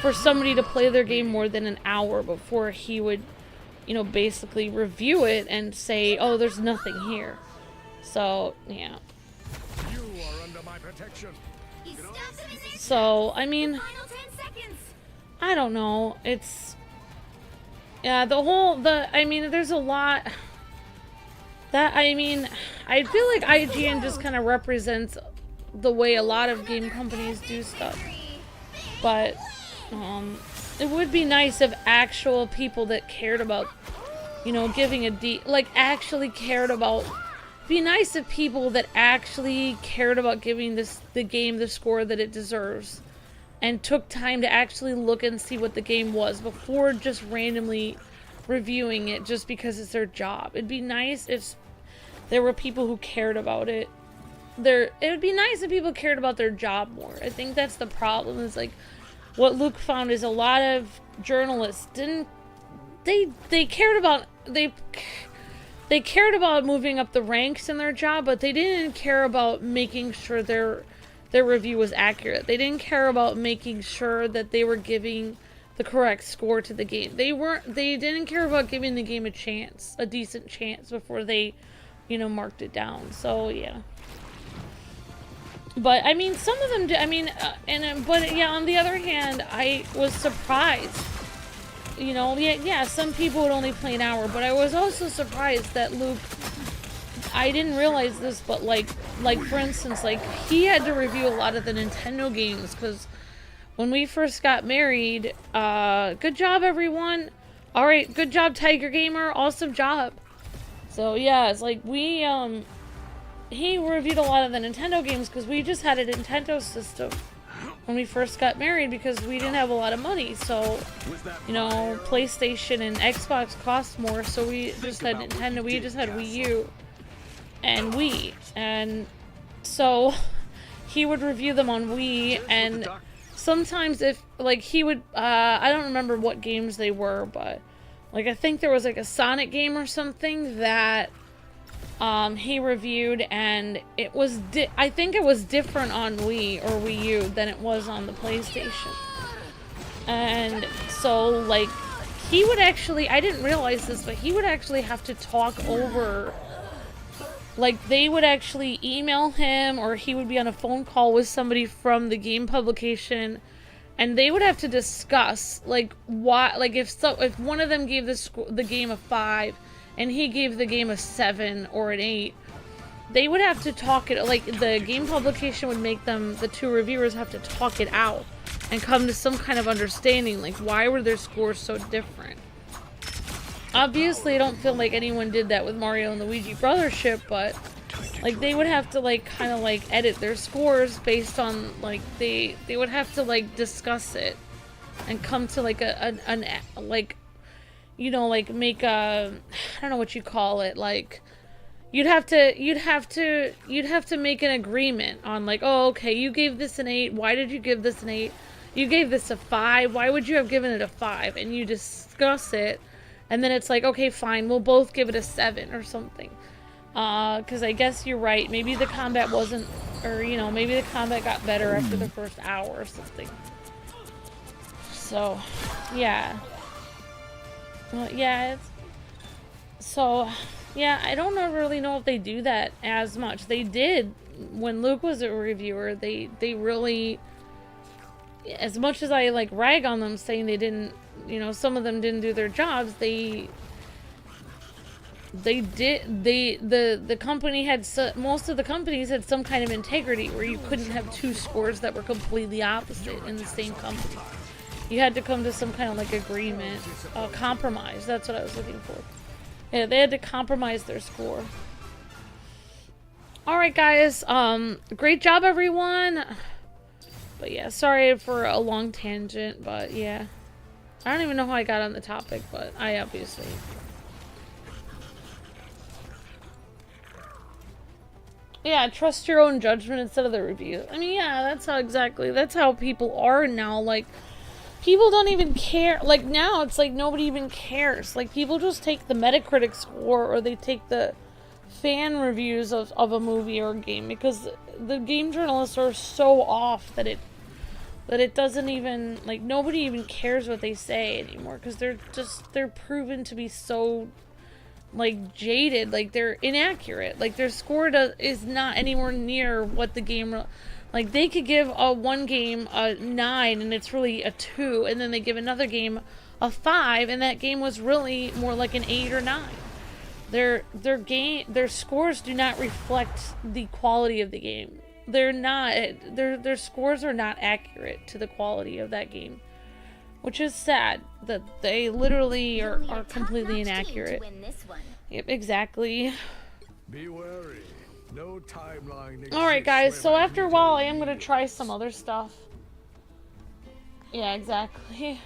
for somebody to play their game more than an hour before he would, you know, basically review it and say, oh, there's nothing here. So, yeah. You are under my protection. So, I mean, I don't know. It's, yeah, I mean, there's a lot. That, I mean, I feel like IGN just kind of represents the way a lot of game companies do stuff. But, it would be nice if actual people that cared about, you know, giving actually cared about, it'd be nice if people that actually cared about giving the game the score that it deserves, and took time to actually look and see what the game was before just randomly reviewing it just because it's their job. It'd be nice if there were people who cared about it. It would be nice if people cared about their job more. I think that's the problem, is like what Luke found is a lot of journalists they cared about moving up the ranks in their job, but they didn't care about making sure their review was accurate. They didn't care about making sure that they were giving the correct score to the game. They didn't care about giving the game a decent chance before they, you know, marked it down. So yeah. But I mean, some of them do. I mean, but yeah, on the other hand, I was surprised. You know, yeah, some people would only play an hour, but I was also surprised that Luke, I didn't realize this, but like for instance, like, he had to review a lot of the Nintendo games, because when we first got married, good job everyone. Alright, good job Tiger Gamer, awesome job. So yeah, it's like we, he reviewed a lot of the Nintendo games because we just had a Nintendo system when we first got married because we didn't have a lot of money. So, you know, PlayStation and Xbox cost more, so we just had Nintendo. We just had Wii U and Wii, and so he would review them on Wii. And sometimes if like he would, I don't remember what games they were, but like I think there was like a Sonic game or something that he reviewed, and it was I think it was different on Wii or Wii U than it was on the PlayStation. And so like he would actually, I didn't realize this, but he would actually have to talk over, like they would actually email him, or he would be on a phone call with somebody from the game publication, and they would have to discuss like why, like if one of them gave the game a 5 and he gave the game a 7 or an 8, they would have to talk it, like the game publication would make them, the two reviewers have to talk it out and come to some kind of understanding, like why were their scores so different. Obviously I don't feel like anyone did that with Mario and Luigi Brothership, but like they would have to like kind of like edit their scores based on like they would have to like discuss it and come to like an like, you know, like make a, I don't know what you call it, like you'd have to make an agreement on like, oh okay, you gave this an 8, why did you give this an 8? You gave this a 5, why would you have given it a 5? And you discuss it, and then it's like, okay fine, we'll both give it a 7 or something. Because I guess you're right, maybe the combat wasn't, or you know, maybe the combat got better after the first hour or something. So yeah. Well, yeah, so, yeah, I don't really know if they do that as much. They did, when Luke was a reviewer, they really, as much as I, like, rag on them saying they didn't, you know, some of them didn't do their jobs, the company had, most of the companies had some kind of integrity where you couldn't have two scores that were completely opposite in the same company. You had to come to some kind of like agreement, compromise. That's what I was looking for. Yeah, they had to compromise their score. All right, guys. Great job, everyone. But yeah, sorry for a long tangent. But yeah, I don't even know how I got on the topic, but I obviously. Yeah, trust your own judgment instead of the review. I mean, yeah, that's how people are now. Like. People don't even care. Like, now, it's like nobody even cares. Like, people just take the Metacritic score, or they take the fan reviews of a movie or a game, because the game journalists are so off that it doesn't even, like, nobody even cares what they say anymore, because they're proven to be so, like, jaded. Like, they're inaccurate. Like, their score is not anywhere near what the game... Like, they could give one game a 9, and it's really a 2, and then they give another game a 5, and that game was really more like an 8 or 9. Their scores do not reflect the quality of the game. They're not, their scores are not accurate to the quality of that game, which is sad that they literally are completely inaccurate. Yep, exactly. Be wary. No timeline. Alright guys, so after a while I am going to try some other stuff. Yeah, exactly.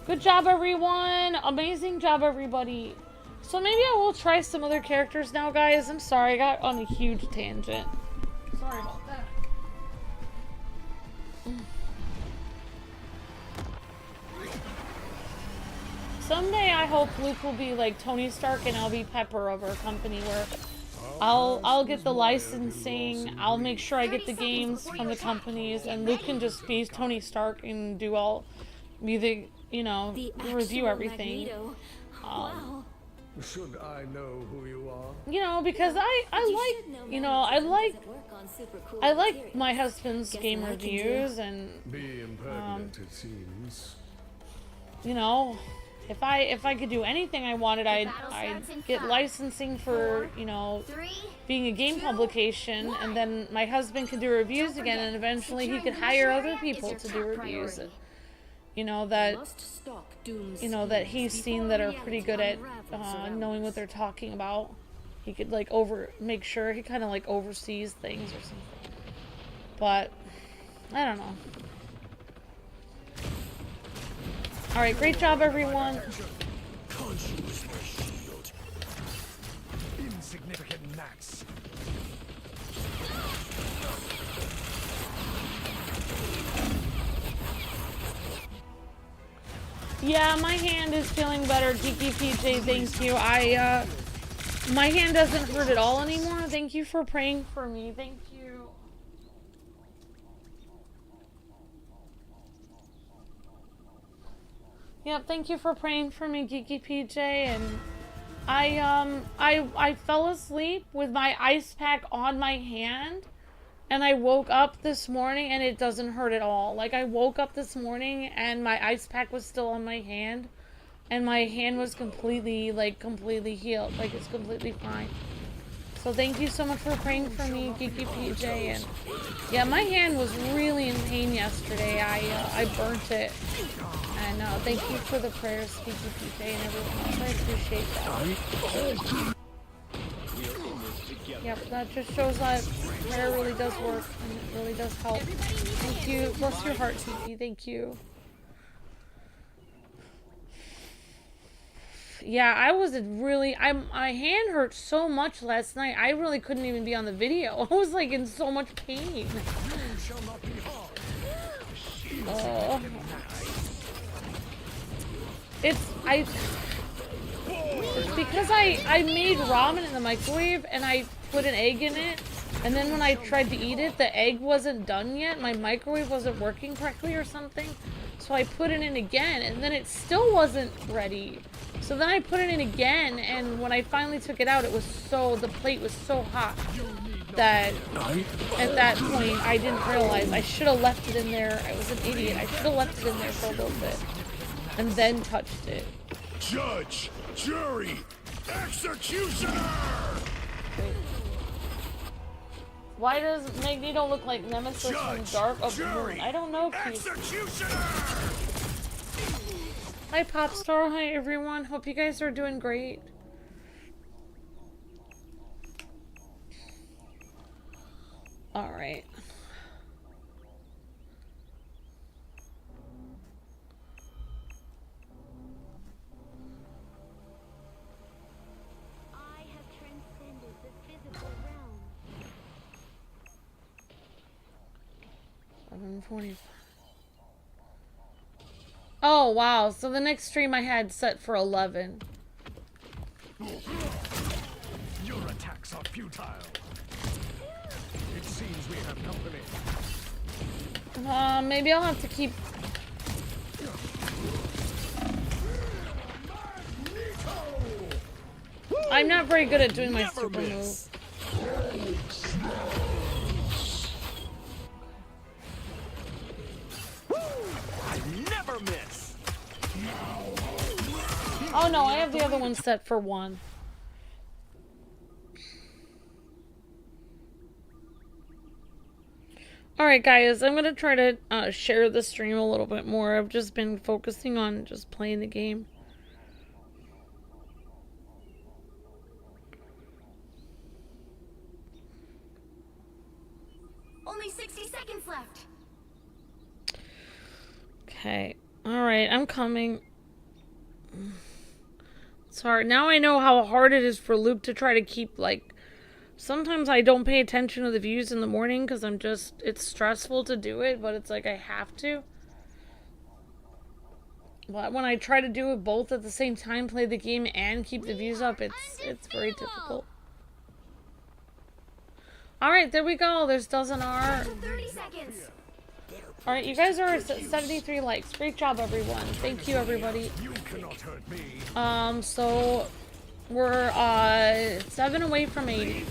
Good job everyone! Amazing job everybody. So maybe I will try some other characters now guys. I'm sorry, I got on a huge tangent. Sorry about that. Someday I hope Luke will be like Tony Stark and I'll be Pepper of our company, where I'll get the licensing, I'll make sure I get the games from the companies, and Luke can just be Tony Stark and do all, be the, you know, review everything. Should I know who you are? You know, because I like, you know, I like my husband's game reviews, and Be impertinent, it seems. you know, if I could do anything I wanted, I'd get licensing for, you know, being a game publication, and then my husband could do reviews again, and eventually he could hire other people to do reviews. you know, that Must stalk Doom's that he's schemes seen before that are reality pretty good at unravels around knowing what us. they're talking about. He could like make sure he kind of like oversees things or something. But I don't know. All right, great job, everyone. Khonshu is my shield. Insignificant gnats. Yeah, my hand is feeling better. Geeky PJ, thank you. My hand doesn't hurt at all anymore. Thank you for praying for me. Thank you. Yep, thank you for praying for me, Geeky PJ. And I fell asleep with my ice pack on my hand. And I woke up this morning and it doesn't hurt at all. Like, I woke up this morning and my ice pack was still on my hand. And my hand was completely healed. Like, it's completely fine. So thank you so much for praying for me, Geeky PJ. And yeah, my hand was really in pain yesterday. I burnt it. And thank you for the prayers, Geeky PJ, and everyone else. I appreciate that. Yep, that just shows that prayer really does work and it really does help. Thank you. Bless your heart, Tiki. Thank you. Yeah, I was really... my hand hurt so much last night. I really couldn't even be on the video. I was like in so much pain. Oh. It's because I made ramen in the microwave and I put an egg in it, and then when I tried to eat it, the egg wasn't done yet. My microwave wasn't working correctly or something, so I put it in again, and then it still wasn't ready. So then I put it in again, and when I finally took it out, the plate was so hot that at that point I didn't realize I should have left it in there. I was an idiot. I should have left it in there for a little bit and then touched it. Judge, jury, executioner! Why does Magneto look like Nemesis from Dark of the Moon? I don't know, Keith. Hi, Popstar. Hi, everyone. Hope you guys are doing great. Alright. I have transcended the physical realm. 11:45. Oh, wow. So the next stream I had set for 11. Your attacks are futile. It seems we have company. Maybe I'll have to keep... I'm not very good at doing my super move. Never miss. Oh no, I have the other one set for 1. Alright guys, I'm gonna try to share the stream a little bit more. I've just been focusing on just playing the game. Only 60 seconds left. Okay. Alright, I'm coming. Sorry, now I know how hard it is for Luke to try to keep, like... Sometimes I don't pay attention to the views in the morning because it's stressful to do it, but it's like I have to. But when I try to do it both at the same time, play the game and keep the views up, it's very difficult. Alright, there we go. There's Dozen R. 30 seconds. Alright, you guys are at 73 likes. Great job, everyone. Thank you, everybody. You cannot hurt me. So we're 7 away from 80.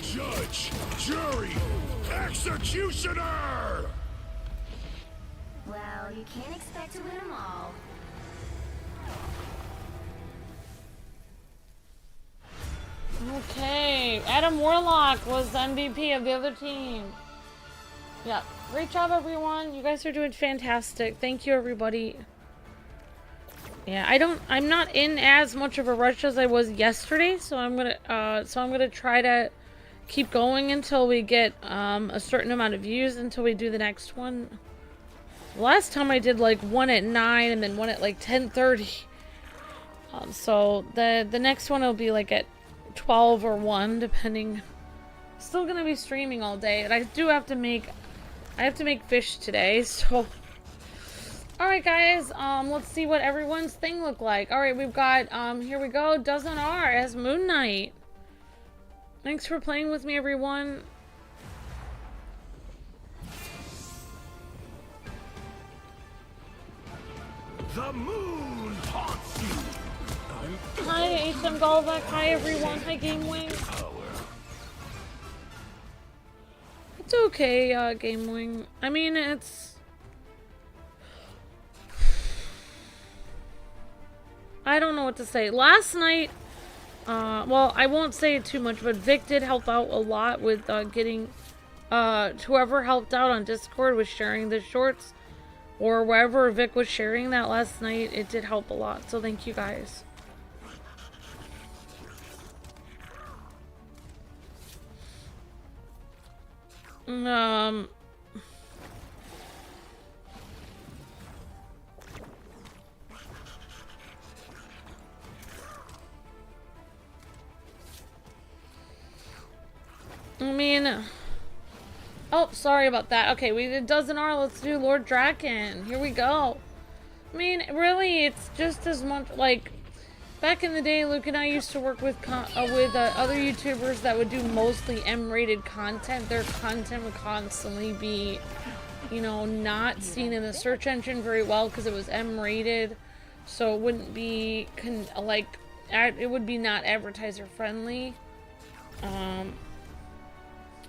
Judge, jury, executioner! Well, you can't expect to win them all. Okay, Adam Warlock was the MVP of the other team. Yeah, great job everyone. You guys are doing fantastic. Thank you everybody. Yeah, I'm not in as much of a rush as I was yesterday, so I'm gonna try to keep going until we get a certain amount of views until we do the next one. Last time I did like one at 9 and then one at like 10:30. So the next one will be like at 12 or 1 depending. Still gonna be streaming all day, and I have to make fish today, so alright guys, let's see what everyone's thing look like. Alright, we've got here we go, Dozen R as Moon Knight. Thanks for playing with me everyone. The moon haunts you. Hi HM Golvek, hi everyone, hi Gamewing. It's okay, Gamewing. I mean, I don't know what to say. Last night, well, I won't say too much, but Vic did help out a lot with getting, whoever helped out on Discord with sharing the shorts, or wherever Vic was sharing that last night, it did help a lot, so thank you guys. I mean, oh, sorry about that. Okay, we did Dozen R. Let's do Lord Draken. Here we go. I mean, really, it's just as much like back in the day. Luke and I used to work with other YouTubers that would do mostly M-rated content. Their content would constantly be, you know, not seen in the search engine very well because it was M-rated, so it wouldn't be it would be not advertiser friendly.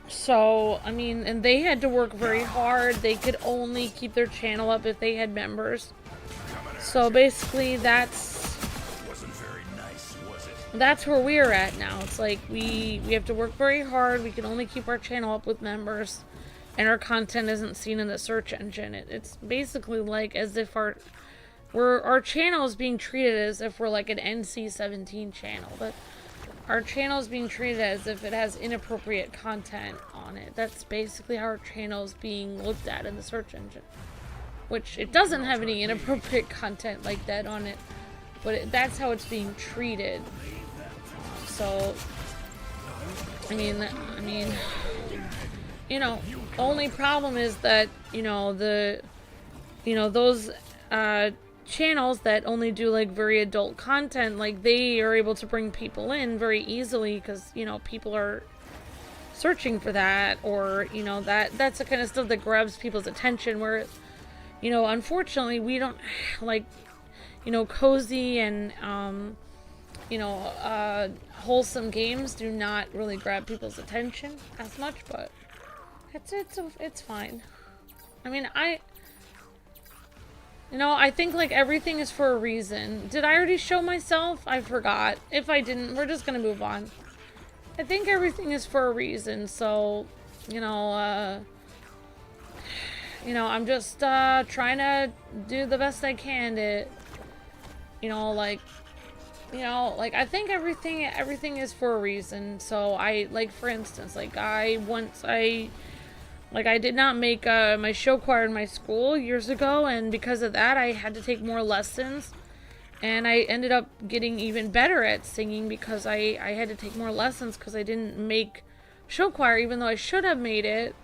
So, I mean, and they had to work very hard. They could only keep their channel up if they had members. So basically, that's where we're at now. It's like we have to work very hard. We can only keep our channel up with members, and our content isn't seen in the search engine. It's basically like as if our channel is being treated as if we're like an NC-17 channel, but our channel is being treated as if it has inappropriate content on it. That's basically how our channel is being looked at in the search engine. Which, it doesn't have any inappropriate content like that on it. But that's how it's being treated. So, I mean, you know, only problem is that, you know, those, channels that only do like very adult content, like they are able to bring people in very easily because, you know, people are searching for that, or, you know, that's the kind of stuff that grabs people's attention, where, you know, unfortunately we don't like, you know, cozy and you know, wholesome games do not really grab people's attention as much, but it's fine. I mean, you know, I think, like, everything is for a reason. Did I already show myself? I forgot. If I didn't, we're just gonna move on. I think everything is for a reason, so, you know, I'm just, trying to do the best I can to, you know, like, I think everything is for a reason. So, like, for instance, like, I did not make my show choir in my school years ago, and because of that I had to take more lessons, and I ended up getting even better at singing because I had to take more lessons because I didn't make show choir, even though I should have made it.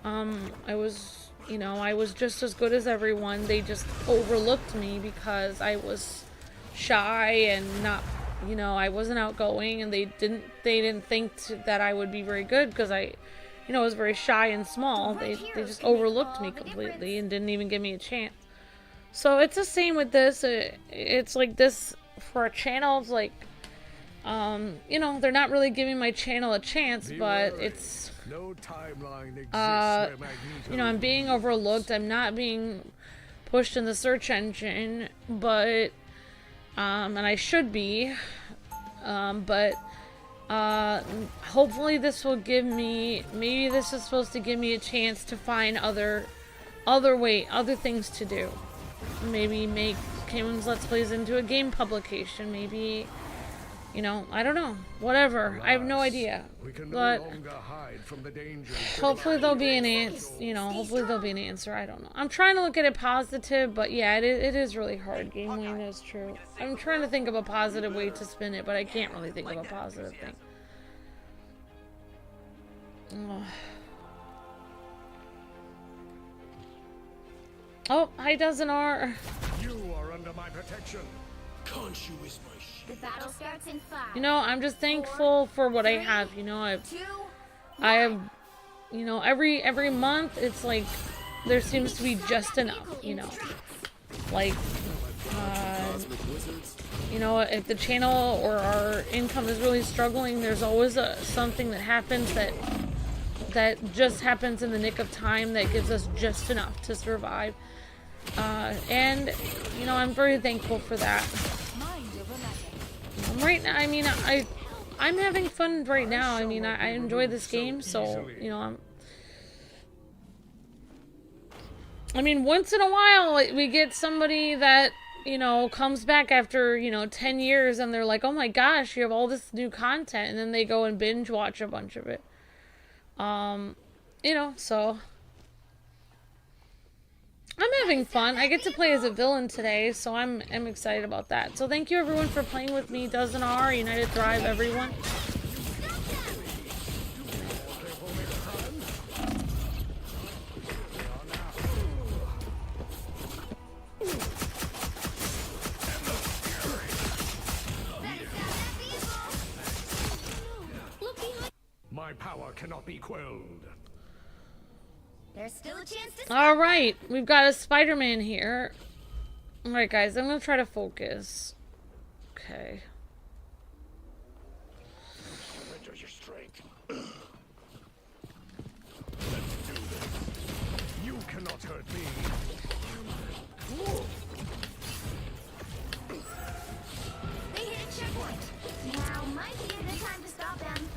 I was just as good as everyone. They just overlooked me because I was shy and not, you know, I wasn't outgoing, and they didn't think that I would be very good because I was very shy and small. They just overlooked me completely and didn't even give me a chance. So it's the same with this. It's like this for our channels, like, you know, they're not really giving my channel a chance, but it's, no timeline exists you know, I'm being overlooked. I'm not being pushed in the search engine, but and I should be, but hopefully this will give me, maybe this is supposed to give me a chance to find other things to do. Maybe make Kwingsletsplays into a game publication, maybe, you know, I don't know, whatever. I have no idea, but hopefully there'll be an answer, you know, hopefully there'll be an answer. I don't know. I'm trying to look at it positive, but yeah, it is really hard. Game winning is true. I'm trying to think of a positive way to spin it, but I can't really think of a positive thing. Oh, hi Dozenar. You are under my protection. Khonshu is my shield. The battle starts in 5. You know, I'm just thankful for what I have. You know, I have, you know, every month it's like there seems to be just enough. You know, like, you know, if the channel or our income is really struggling, there's always something that happens that just happens in the nick of time that gives us just enough to survive. And you know, I'm very thankful for that. Right now, I mean, I'm having fun right now. I mean, I enjoy this game, so you know, I mean, once in a while we get somebody that, you know, comes back after, you know, 10 years and they're like, oh my gosh, you have all this new content, and then they go and binge watch a bunch of it. You know, so I'm having fun. I get to play as a villain today, so I'm excited about that. So thank you everyone for playing with me. Dozenar, United Thrive, everyone. My power cannot be quelled. There's still a chance to All right, we've got a Spider-Man here. All right, guys, I'm gonna try to focus. Okay. Surrender your strength. You cannot hurt me. They hit a checkpoint. Now might be a good time to stop them.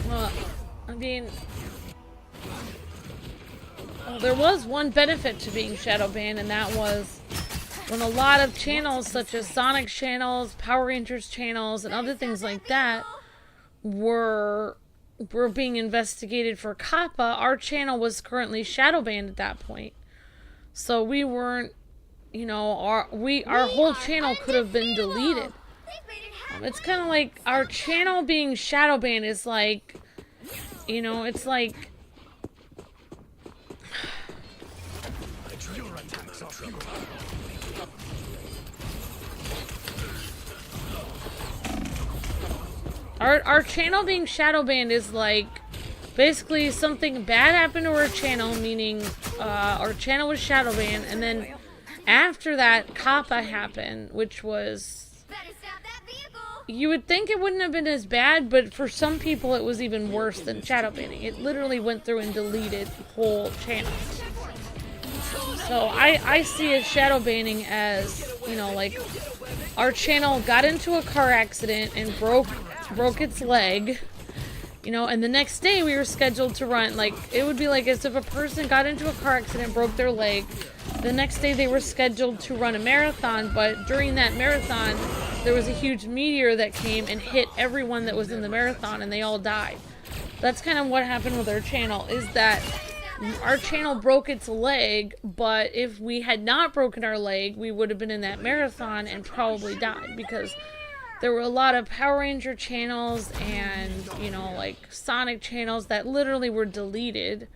Well, I mean, well, there was one benefit to being shadow banned, and that was when a lot of channels such as Sonic channels, Power Rangers channels, and other things like that were being investigated for Kappa. Our channel was currently shadow banned at that point, so we weren't, you know, our whole channel could have been deleted. It's kind of like our channel being shadow banned is like, you know, it's like our channel being shadow banned is like basically something bad happened to our channel, meaning our channel was shadow banned, and then after that Kappa happened, which was, you would think it wouldn't have been as bad, but for some people it was even worse than shadow banning. It literally went through and deleted whole channels. So I see a shadow banning as, you know, like our channel got into a car accident and broke its leg, you know, and the next day we were scheduled to run, like, it would be like as if a person got into a car accident, broke their leg. The next day they were scheduled to run a marathon, but during that marathon there was a huge meteor that came and hit everyone that was in the marathon, and they all died. That's kind of what happened with our channel, is that our channel broke its leg, but if we had not broken our leg, we would have been in that marathon and probably died, because there were a lot of Power Ranger channels and, you know, like Sonic channels that literally were deleted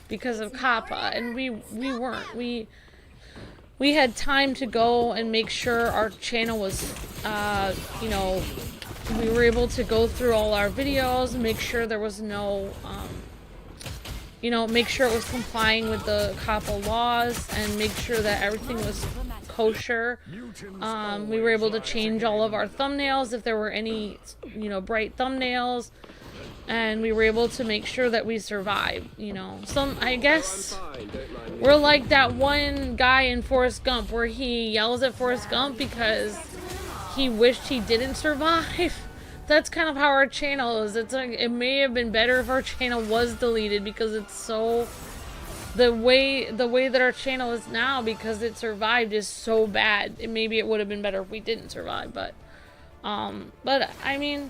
because of Kappa, and we weren't. We had time to go and make sure our channel was, you know, we were able to go through all our videos, make sure there was no, you know, make sure it was complying with the Kappa laws, and make sure that everything was kosher. We were able to change all of our thumbnails if there were any, you know, bright thumbnails. And we were able to make sure that we survived, you know. I guess we're like that one guy in Forrest Gump where he yells at Forrest Gump because he wished he didn't survive. That's kind of how our channel is. It's like, it may have been better if our channel was deleted because it's so... The way that our channel is now, because it survived, is so bad. Maybe it would have been better if we didn't survive, but I mean...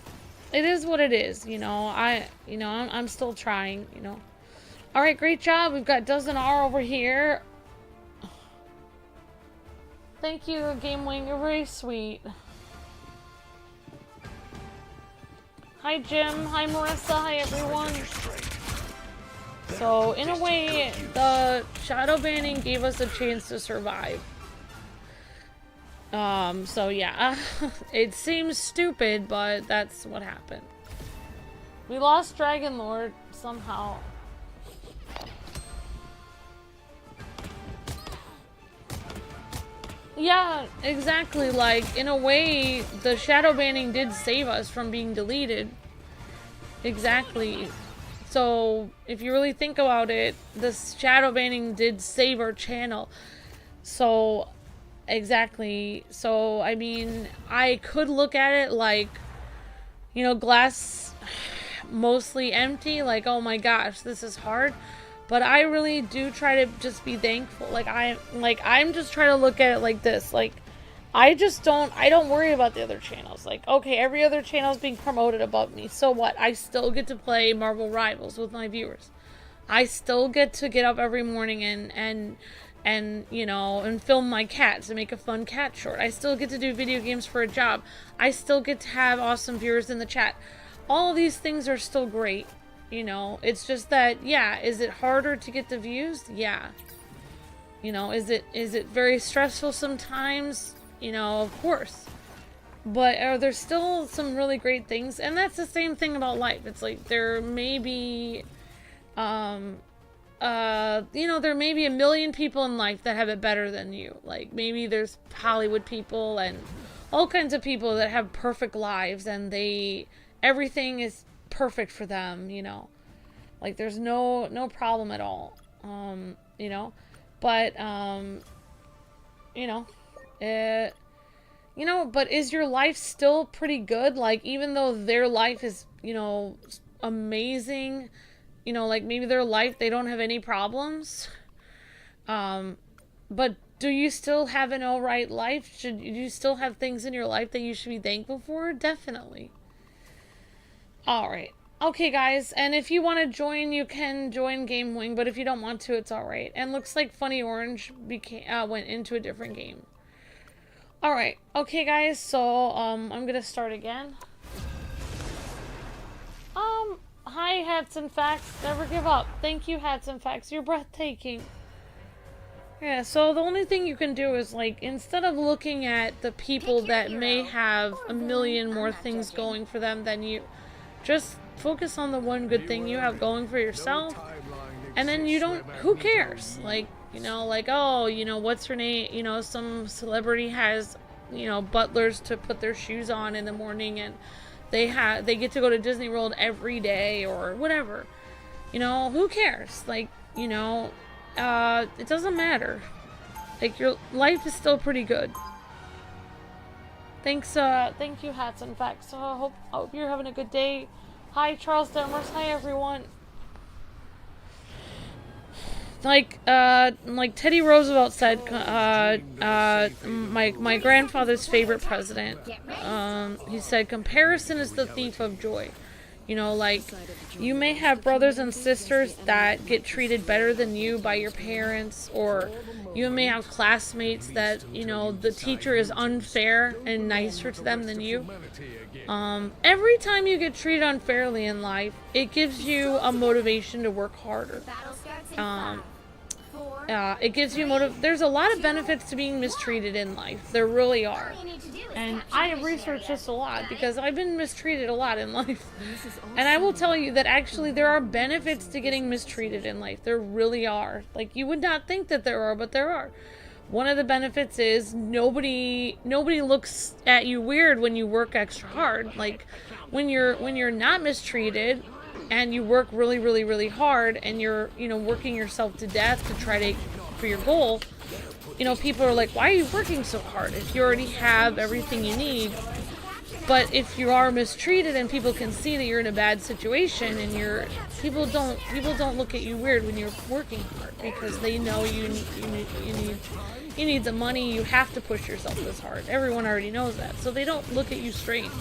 It is what it is, you know. I'm still trying, you know. All right, great job. We've got Dozen R over here. Thank you, Game Wing. You're very sweet. Hi, Jim. Hi, Marissa. Hi, everyone. So, in a way, the shadow banning gave us a chance to survive. So yeah, it seems stupid, but that's what happened. We lost Dragon Lord somehow. Yeah, exactly. Like, in a way, the shadow banning did save us from being deleted. Exactly. So, if you really think about it, the shadow banning did save our channel. So... Exactly. So, I mean, I could look at it like, you know, glass mostly empty, like, oh my gosh, this is hard. But I really do try to just be thankful. I'm just trying to look at it like this. Like, I don't worry about the other channels. Like, okay, every other channel is being promoted above me. So what? I still get to play Marvel Rivals with my viewers. I still get to get up every morning and you know, and film my cats and make a fun cat short. I still get to do video games for a job. I still get to have awesome viewers in the chat. All of these things are still great, you know. It's just that, yeah, is it harder to get the views? Yeah. You know, is it very stressful sometimes? You know, of course. But are there still some really great things? And that's the same thing about life. It's like there may be you know, there may be a million people in life that have it better than you. Like, maybe there's Hollywood people and all kinds of people that have perfect lives and everything is perfect for them, you know. Like, there's no problem at all. You know, but, you know, but is your life still pretty good? Like, even though their life is, you know, amazing, you know, like, maybe their life, they don't have any problems. But do you still have an alright life? Do you still have things in your life that you should be thankful for? Definitely. Alright. Okay, guys. And if you want to join, you can join Game Wing. But if you don't want to, it's alright. And looks like Funny Orange went into a different game. Alright. Okay, guys. So, I'm going to start again. Hi, Hats and Facts. Never give up. Thank you, Hats and Facts. You're breathtaking. Yeah, so the only thing you can do is, like, instead of looking at the people that may have a million more things going for them than you, just focus on the one good thing you have going for yourself. And then you don't, who cares? Like, you know, like, oh, you know, what's her name? You know, some celebrity has, you know, butlers to put their shoes on in the morning and they get to go to Disney World every day or whatever. You know, who cares? Like, you know, it doesn't matter. Like, your life is still pretty good. Thanks, thank you, Hats and Facts. So I hope you're having a good day. Hi, Charles Demers. Hi, everyone. Like Teddy Roosevelt said, my grandfather's favorite president, he said, comparison is the thief of joy. You know, like, you may have brothers and sisters that get treated better than you by your parents, or you may have classmates that, you know, the teacher is unfair and nicer to them than you. Every time you get treated unfairly in life, it gives you a motivation to work harder. It gives you there's a lot of benefits to being mistreated in life. There really are. And I have researched this a lot because I've been mistreated a lot in life. And I will tell you that actually there are benefits to getting mistreated in life. There really are. Like, you would not think that there are, but there are. one of the benefits is nobody looks at you weird when you work extra hard. Like when you're not mistreated and you work really, really, really hard and you're, you know, working yourself to death to try to for your goal, you know, people are like, why are you working so hard if you already have everything you need? But if you are mistreated and people can see that you're in a bad situation and people don't look at you weird when you're working hard, because they know you need the money, you have to push yourself this hard. Everyone already knows that, so they don't look at you strange.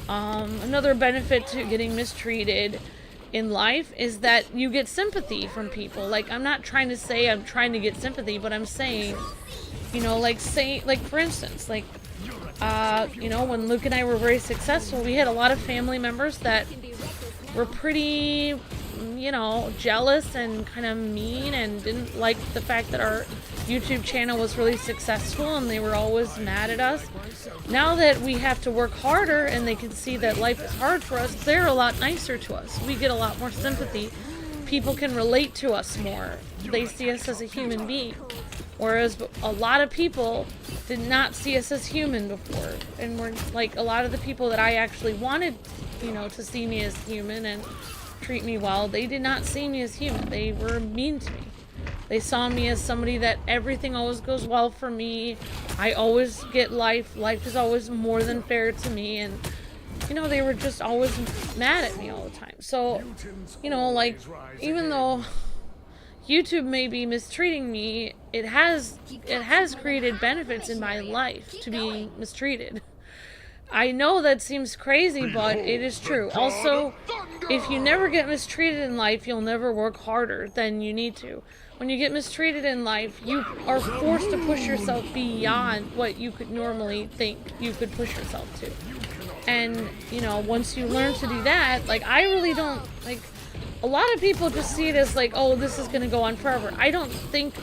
Another benefit to getting mistreated in life is that you get sympathy from people. Like, I'm not trying to say I'm trying to get sympathy, but I'm saying, you know, like for instance, like, you know, when Luke and I were very successful, we had a lot of family members that were pretty, you know, jealous and kind of mean and didn't like the fact that our YouTube channel was really successful, and they were always mad at us. Now that we have to work harder and they can see that life is hard for us, they're a lot nicer to us. We get a lot more sympathy. People can relate to us more. They see us as a human being. Whereas a lot of people did not see us as human before. And we're like, a lot of the people that I actually wanted, you know, to see me as human and treat me well, they did not see me as human. They were mean to me. They saw me as somebody that everything always goes well for me. I always get life. Life is always more than fair to me. And, you know, they were just always mad at me all the time. So, you know, like, even though YouTube may be mistreating me, it has created benefits in my life to being mistreated. I know that seems crazy, but it is true. Also, if you never get mistreated in life, you'll never work harder than you need to. When you get mistreated in life, you are forced to push yourself beyond what you could normally think you could push yourself to. And, you know, once you learn to do that, like, I really don't, like, a lot of people just see it as like, oh, this is going to go on forever. I don't think,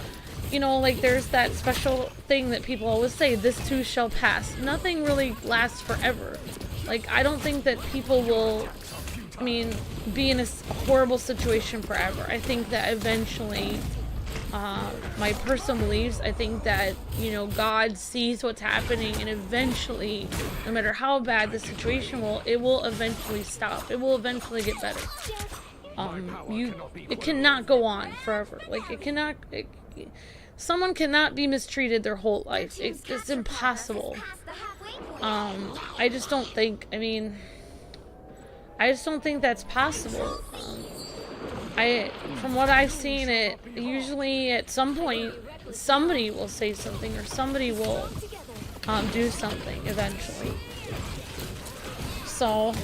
you know, like, there's that special thing that people always say, this too shall pass. Nothing really lasts forever. Like, I don't think that people will, I mean, be in a horrible situation forever. I think that eventually, my personal beliefs, I think that, you know, God sees what's happening, and eventually, no matter how bad the situation it will eventually stop. It will eventually get better. It cannot go on forever. Like, someone cannot be mistreated their whole life. It's impossible. I just don't think, I just don't think that's possible. From what I've seen, it usually at some point somebody will say something, or somebody will do something eventually. So,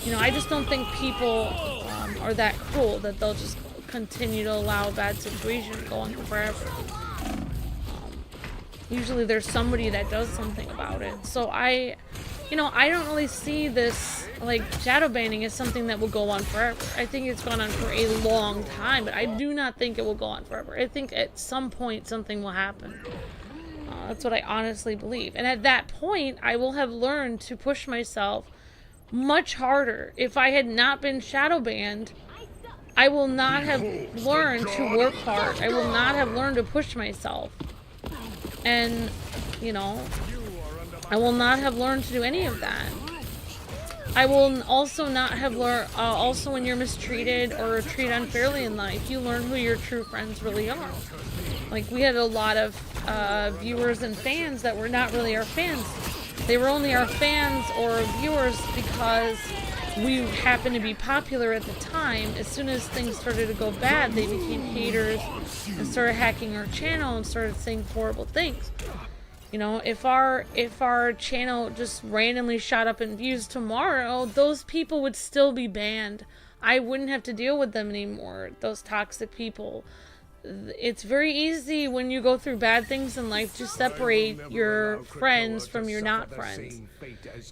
you know, I just don't think people are that cruel that they'll just continue to allow a bad situation to go on forever. Usually there's somebody that does something about it. So I don't really see this, like, shadow banning as something that will go on forever. I think it's gone on for a long time, but I do not think it will go on forever. I think at some point something will happen. That's what I honestly believe. And at that point, I will have learned to push myself much harder. If I had not been shadow banned, I will not have learned to work hard. I will not have learned to push myself. And, you know, I will not have learned to do any of that. I will also not have learned, also when you're mistreated or treated unfairly in life, you learn who your true friends really are. Like, we had a lot of viewers and fans that were not really our fans. They were only our fans or viewers because we happened to be popular at the time. As soon as things started to go bad, they became haters and started hacking our channel and started saying horrible things. You know, if our channel just randomly shot up in views tomorrow, those people would still be banned. I wouldn't have to deal with them anymore, those toxic people. It's very easy when you go through bad things in life to separate your friends from your not friends.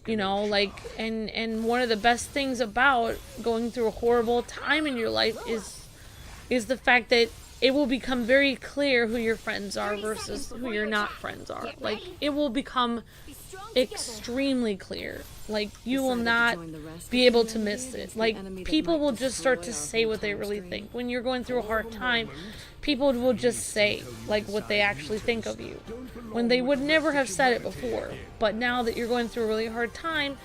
You know, like, and one of the best things about going through a horrible time in your life is the fact that it will become very clear who your friends are versus who your not friends are. Like, it will become extremely clear. Like, you will not be able to miss it. Like, people will just start to say what they really think. When you're going through a hard time, people will just say, like, what they actually think of you, when they would never have said it before. But now that you're going through a really hard time,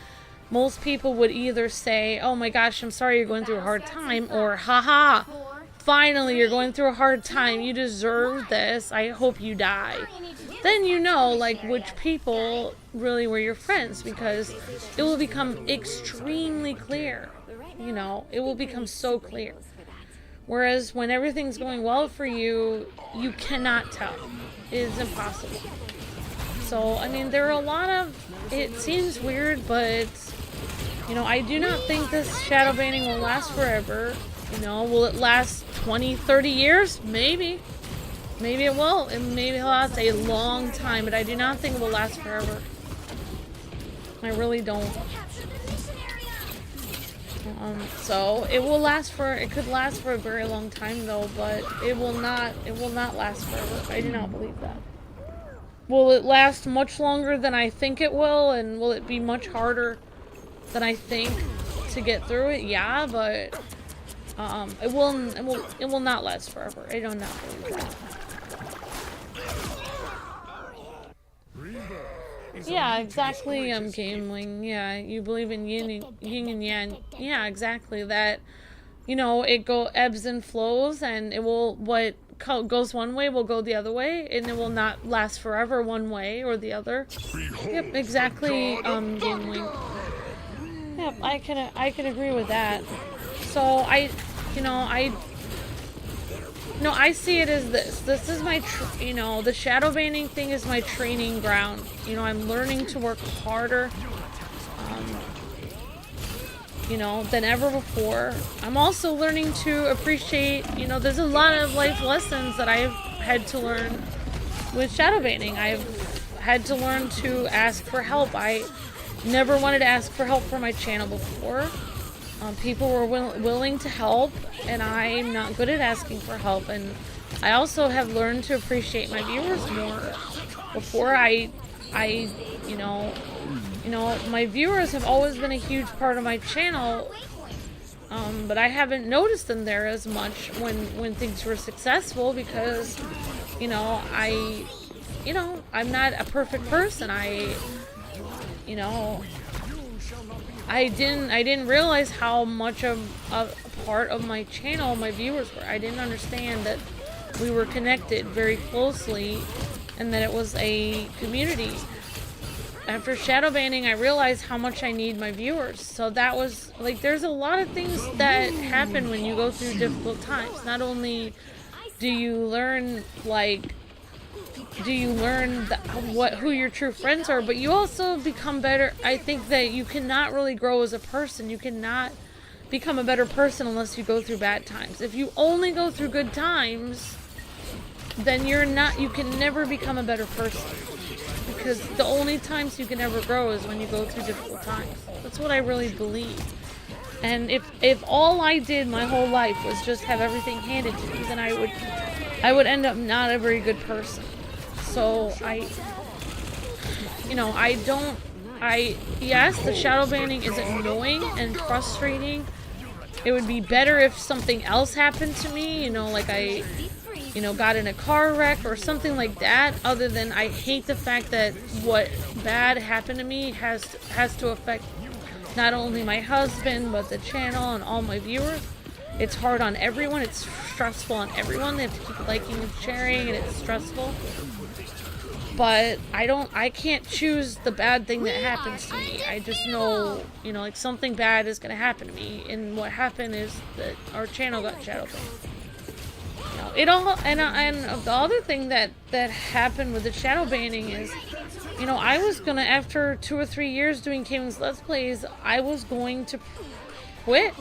most people would either say, oh my gosh, I'm sorry you're going through a hard time, or haha, finally you're going through a hard time, you deserve this, I hope you die. Then you know, like, which people really were your friends, because it will become extremely clear. You know, it will become so clear. Whereas when everything's going well for you, you cannot tell. It is impossible. So, I mean, there are a lot of, it seems weird, but, you know, I do not think this shadow banning will last forever. You know, will it last 20, 30 years? Maybe. Maybe it will. And maybe it'll last a long time, but I do not think it will last forever. I really don't. So it will last for, it could last for a very long time though, but it will not last forever. I do not believe that. Will it last much longer than I think it will, and will it be much harder than I think to get through it? Yeah, but it will not last forever. I do not believe that. Yeah, exactly, Gamewing. Yeah, you believe in yin and yang. Yeah, exactly. That, you know, it ebbs and flows, and it will, what goes one way will go the other way, and it will not last forever one way or the other. Yep, exactly, Gamewing. Yep, I can agree with that. So I see it as this. This is my, the shadow banning thing is my training ground. You know, I'm learning to work harder, than ever before. I'm also learning to appreciate, there's a lot of life lessons that I've had to learn with shadow banning. I've had to learn to ask for help. I never wanted to ask for help for my channel before. People were willing to help, and I'm not good at asking for help. And I also have learned to appreciate my viewers more. Before my viewers have always been a huge part of my channel, but I haven't noticed them there as much when things were successful, because, I'm not a perfect person. I didn't realize how much of a part of my channel my viewers were. I didn't understand that we were connected very closely and that it was a community. After shadow banning, I realized how much I need my viewers. So that was, like, there's a lot of things that happen when you go through difficult times. Not only do you learn, who your true friends are, but you also become better. I think that you cannot really grow as a person. You cannot become a better person unless you go through bad times. If you only go through good times, then you can never become a better person. Because the only times you can ever grow is when you go through difficult times. That's what I really believe. And if all I did my whole life was just have everything handed to me, then I would end up not a very good person. So yes, the shadow banning is annoying and frustrating. It would be better if something else happened to me, like I, got in a car wreck or something like that, other than I hate the fact that what bad happened to me has to affect not only my husband, but the channel and all my viewers. It's hard on everyone. It's stressful on everyone. They have to keep liking and sharing, and it's stressful. But I can't choose the bad thing that happens to me. I just know, something bad is going to happen to me. And what happened is that our channel got shadow banned. And the other thing that happened with the shadow banning is, I was going to, after 2 or 3 years doing Kwingsletsplays, I was going to quit.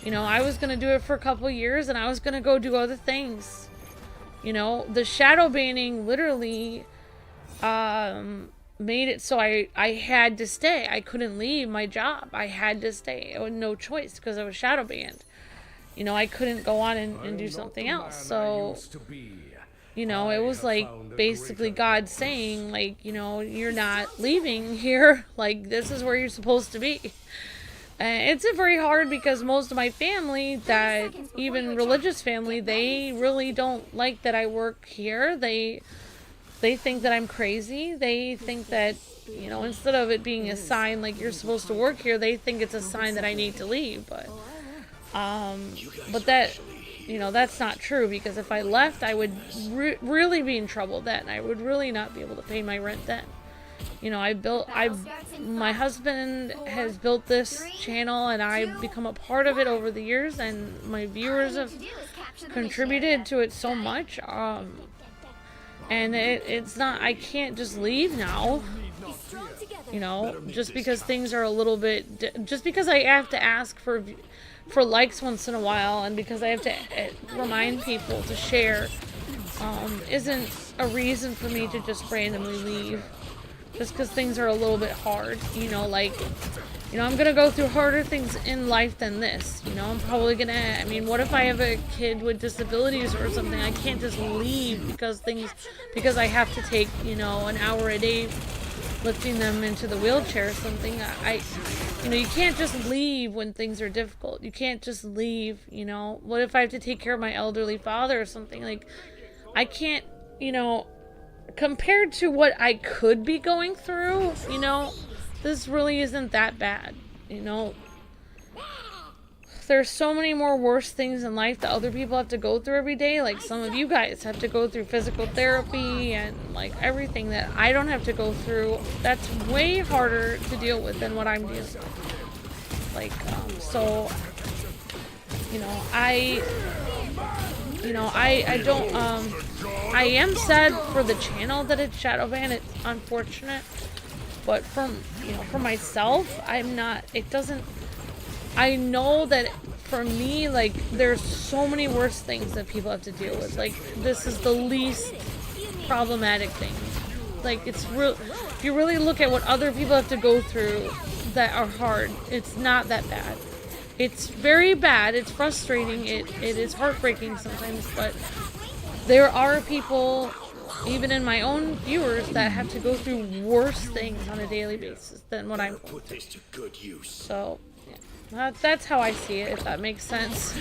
I was going to do it for a couple years, and I was going to go do other things. The shadow banning literally made it so I had to stay. I couldn't leave my job. I had to stay. I had no choice because I was shadow banned. you know, I couldn't go on and do something else. So, you know, it was like basically God saying, like, you know, you're not leaving here. Like, this is where you're supposed to be. And it's very hard because most of my family, that even religious family, they really don't like that I work here. They think that I'm crazy. They think that, you know, instead of it being a sign like you're supposed to work here, they think it's a sign that I need to leave. But that, you know, that's not true, because if I left, I would really be in trouble then. I would really not be able to pay my rent then. You know, my husband has built this channel, and I've become a part of it over the years, and my viewers have contributed to it so much. And it's not, I can't just leave now, you know, just because things are a little bit, just because I have to ask for likes once in a while, and because I have to remind people to share, isn't a reason for me to just randomly leave. Just because things are a little bit hard, you know, like, you know, I'm gonna go through harder things in life than this, you know. I'm probably gonna, I mean, what if I have a kid with disabilities or something? I can't just leave because I have to take, you know, an hour a day lifting them into the wheelchair or something. You know, you can't just leave when things are difficult. You can't just leave, you know. What if I have to take care of my elderly father or something? Like, I can't, you know, compared to what I could be going through, you know, this really isn't that bad, you know. There's so many more worse things in life that other people have to go through every day. Like, some of you guys have to go through physical therapy and, like, everything that I don't have to go through. That's way harder to deal with than what I'm dealing with. Like, so, you know, I don't, I am sad for the channel that it's shadow banned. It's unfortunate, but for myself, I'm not, it doesn't, I know that for me, like, there's so many worse things that people have to deal with. Like, this is the least problematic thing. Like, it's real, if you really look at what other people have to go through that are hard, it's not that bad. It's very bad, it's frustrating, it is heartbreaking sometimes, but there are people, even in my own viewers, that have to go through worse things on a daily basis than what I'm going through. So, yeah, that's how I see it, if that makes sense.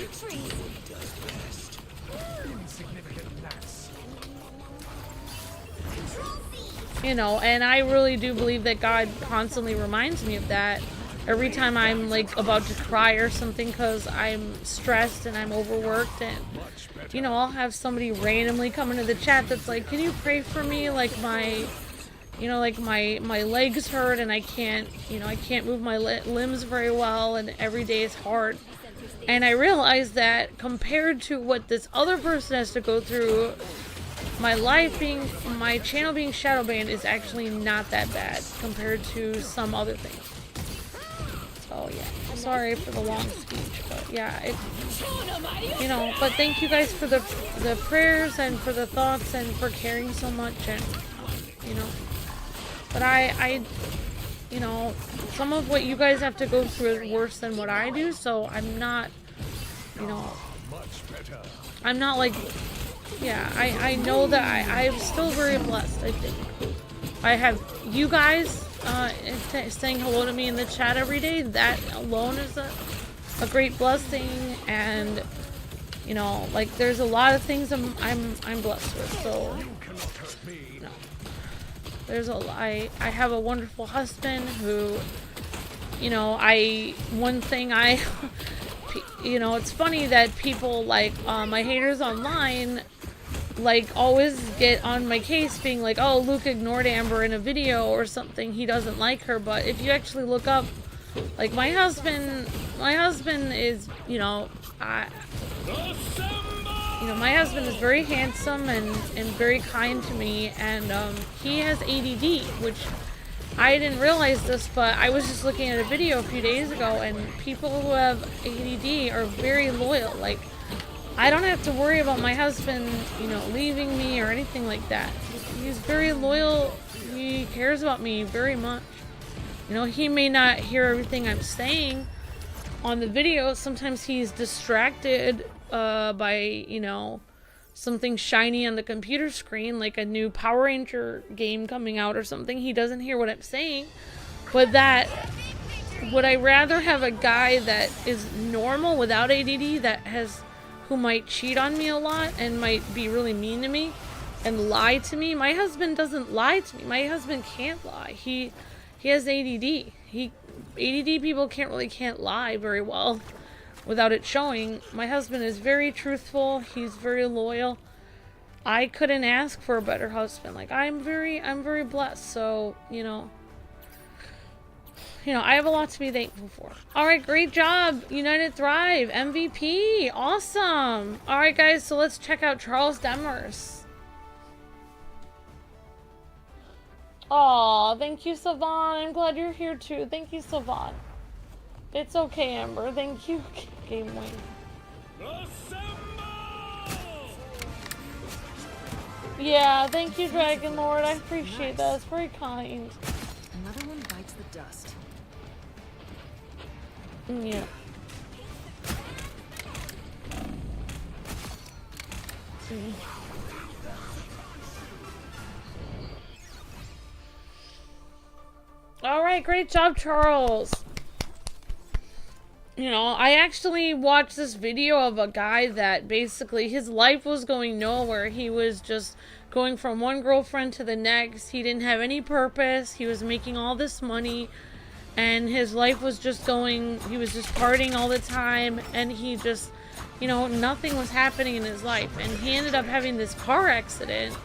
You know, and I really do believe that God constantly reminds me of that. Every time I'm, like, about to cry or something because I'm stressed and I'm overworked, and, you know, I'll have somebody randomly come into the chat that's like, can you pray for me? Like, my legs hurt and I can't move my limbs very well, and every day is hard. And I realize that compared to what this other person has to go through, my channel being shadow banned is actually not that bad compared to some other things. Oh yeah, sorry for the long speech, but yeah, you know, but thank you guys for the prayers and for the thoughts and for caring so much, and, you know, but I you know, some of what you guys have to go through is worse than what I do, so I'm not, you know, I'm not like, yeah, I know that I'm still very blessed, I think. I have you guys saying hello to me in the chat every day. That alone is a great blessing, and, you know, like, there's a lot of things I'm blessed with. So, you know, there's I have a wonderful husband who, you know, you know, it's funny that people, like, my haters online, like, always get on my case being like, oh, Luke ignored Amber in a video or something, he doesn't like her. But if you actually look up, like, my husband is, you know, my husband is very handsome and very kind to me, and he has ADD, which I didn't realize this, but I was just looking at a video a few days ago, and people who have ADD are very loyal. Like, I don't have to worry about my husband, you know, leaving me or anything like that. He's very loyal. He cares about me very much. You know, he may not hear everything I'm saying, on the video, sometimes he's distracted by, you know, something shiny on the computer screen, like a new Power Ranger game coming out or something. He doesn't hear what I'm saying. But that, would I rather have a guy that is normal without ADD who might cheat on me a lot and might be really mean to me and lie to me? My husband doesn't lie to me. My husband can't lie. He has ADD. ADD people can't lie very well without it showing. My husband is very truthful. He's very loyal. I couldn't ask for a better husband. Like, I'm very blessed. So, you know, I have a lot to be thankful for. Alright, great job. United Thrive. MVP. Awesome. Alright, guys, so let's check out Charles Demers. Aw, thank you, Savon. I'm glad you're here, too. Thank you, Savon. It's okay, Amber. Thank you, Game Wing. Yeah, thank you, Dragon Lord. I appreciate that. It's very kind. Another one bites the dust. Yeah. Alright, great job, Charles. You know, I actually watched this video of a guy that basically his life was going nowhere. He was just going from one girlfriend to the next. He didn't have any purpose. He was making all this money. And his life was just going, he was just partying all the time. And he just, you know, nothing was happening in his life. And he ended up having this car accident.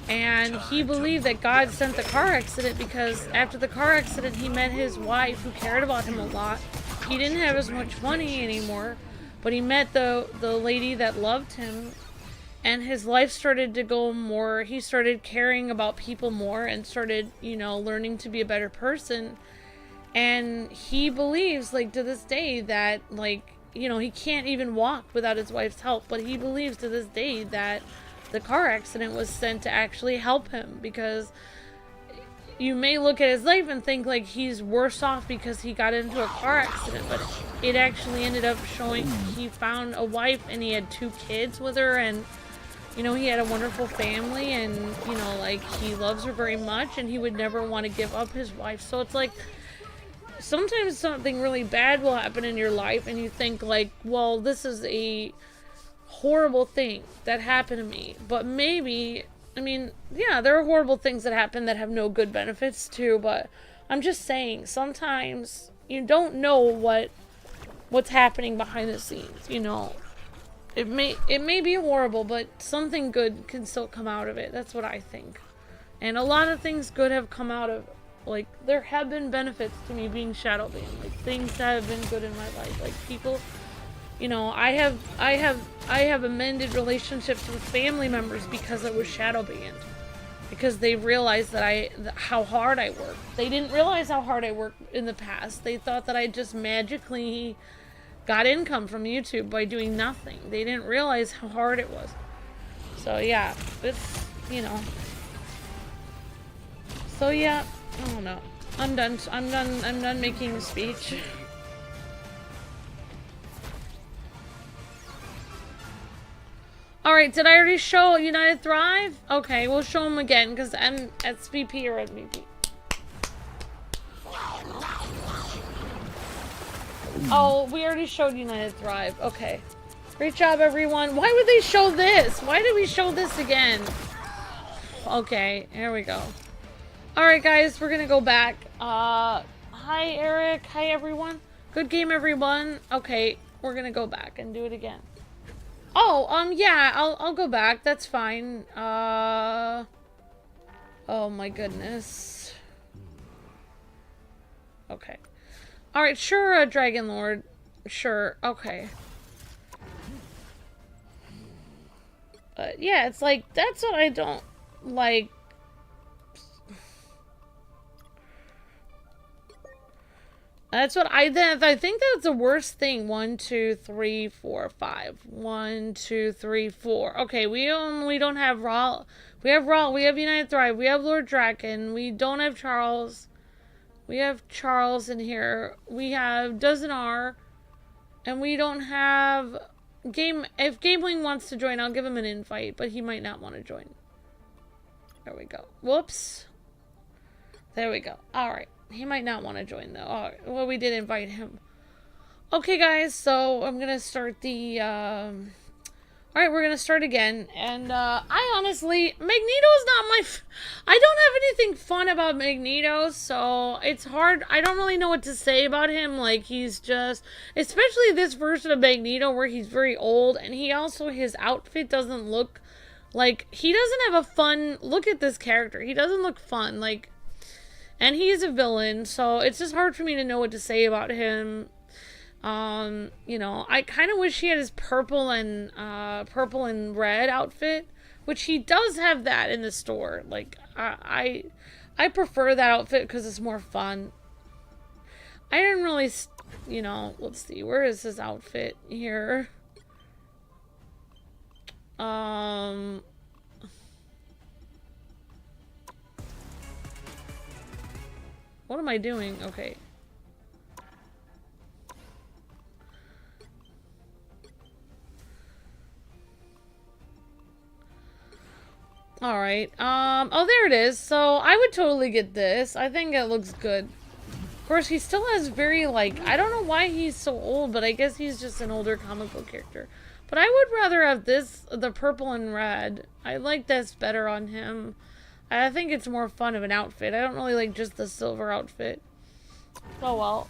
And he believed that God sent the car accident because after the car accident, he met his wife who cared about him a lot. He didn't have as much money anymore, but he met the lady that loved him. And his life started to go more, he started caring about people more and started, you know, learning to be a better person. And he believes, like, to this day that, like, you know, he can't even walk without his wife's help. But he believes to this day that the car accident was sent to actually help him, because you may look at his life and think like he's worse off because he got into a car accident, but it actually ended up showing he found a wife and he had 2 kids with her, and you know, he had a wonderful family, and you know, like, he loves her very much and he would never want to give up his wife. So it's like sometimes something really bad will happen in your life and you think like, well, this is a horrible thing that happened to me, but maybe, I mean, yeah, there are horrible things that happen that have no good benefits too, but I'm just saying, sometimes you don't know what's happening behind the scenes, you know. It may be horrible, but something good can still come out of it. That's what I think. And a lot of things good have come out of, like, there have been benefits to me being shadow banned. Like, things that have been good in my life. Like, people, you know, I have amended relationships with family members because I was shadow banned. Because they realized that how hard I worked. They didn't realize how hard I worked in the past. They thought that I just magically got income from YouTube by doing nothing. They didn't realize how hard it was. So yeah, it's, you know. So yeah, I don't know. I'm done making a speech. Alright, did I already show United Thrive? Okay, we'll show them again, because I'm SVP or MVP. Oh, we already showed United Thrive. Okay. Great job, everyone. Why would they show this? Why did we show this again? Okay, here we go. Alright, guys, we're gonna go back. Hi, Eric. Hi, everyone. Good game, everyone. Okay, we're gonna go back and do it again. Oh, yeah, I'll go back. That's fine. Oh my goodness. Okay. Alright, sure, Dragon Lord. Sure, okay. But yeah, it's like, that's what I don't like. That's what I think that's the worst thing. 1, 2, 3, 4, 5. 1, 2, 3, 4. Okay, we don't have Raw. We have Raw. We have United Thrive. We have Lord Draken. We don't have Charles. We have Charles in here. We have Dozenar. And we don't have if Gamewing wants to join, I'll give him an invite, but he might not want to join. There we go. Whoops. There we go. Alright. He might not want to join though. Alright. Well, we did invite him. Okay guys, so I'm gonna start the Alright, we're gonna start again, and I honestly, Magneto is not my I don't have anything fun about Magneto, so it's hard. I don't really know what to say about him. Like, he's just, especially this version of Magneto where he's very old, and he also, his outfit doesn't look like, he doesn't have a fun, look at this character, he doesn't look fun, like, and he's a villain, so it's just hard for me to know what to say about him. You know, I kind of wish he had his purple and red outfit, which he does have that in the store. Like, I prefer that outfit because it's more fun. I didn't really, you know, let's see, where is his outfit here? What am I doing? Okay. Alright, oh, there it is. So, I would totally get this. I think it looks good. Of course, he still has very, like, I don't know why he's so old, but I guess he's just an older comic book character. But I would rather have this, the purple and red. I like this better on him. I think it's more fun of an outfit. I don't really like just the silver outfit. Oh, well.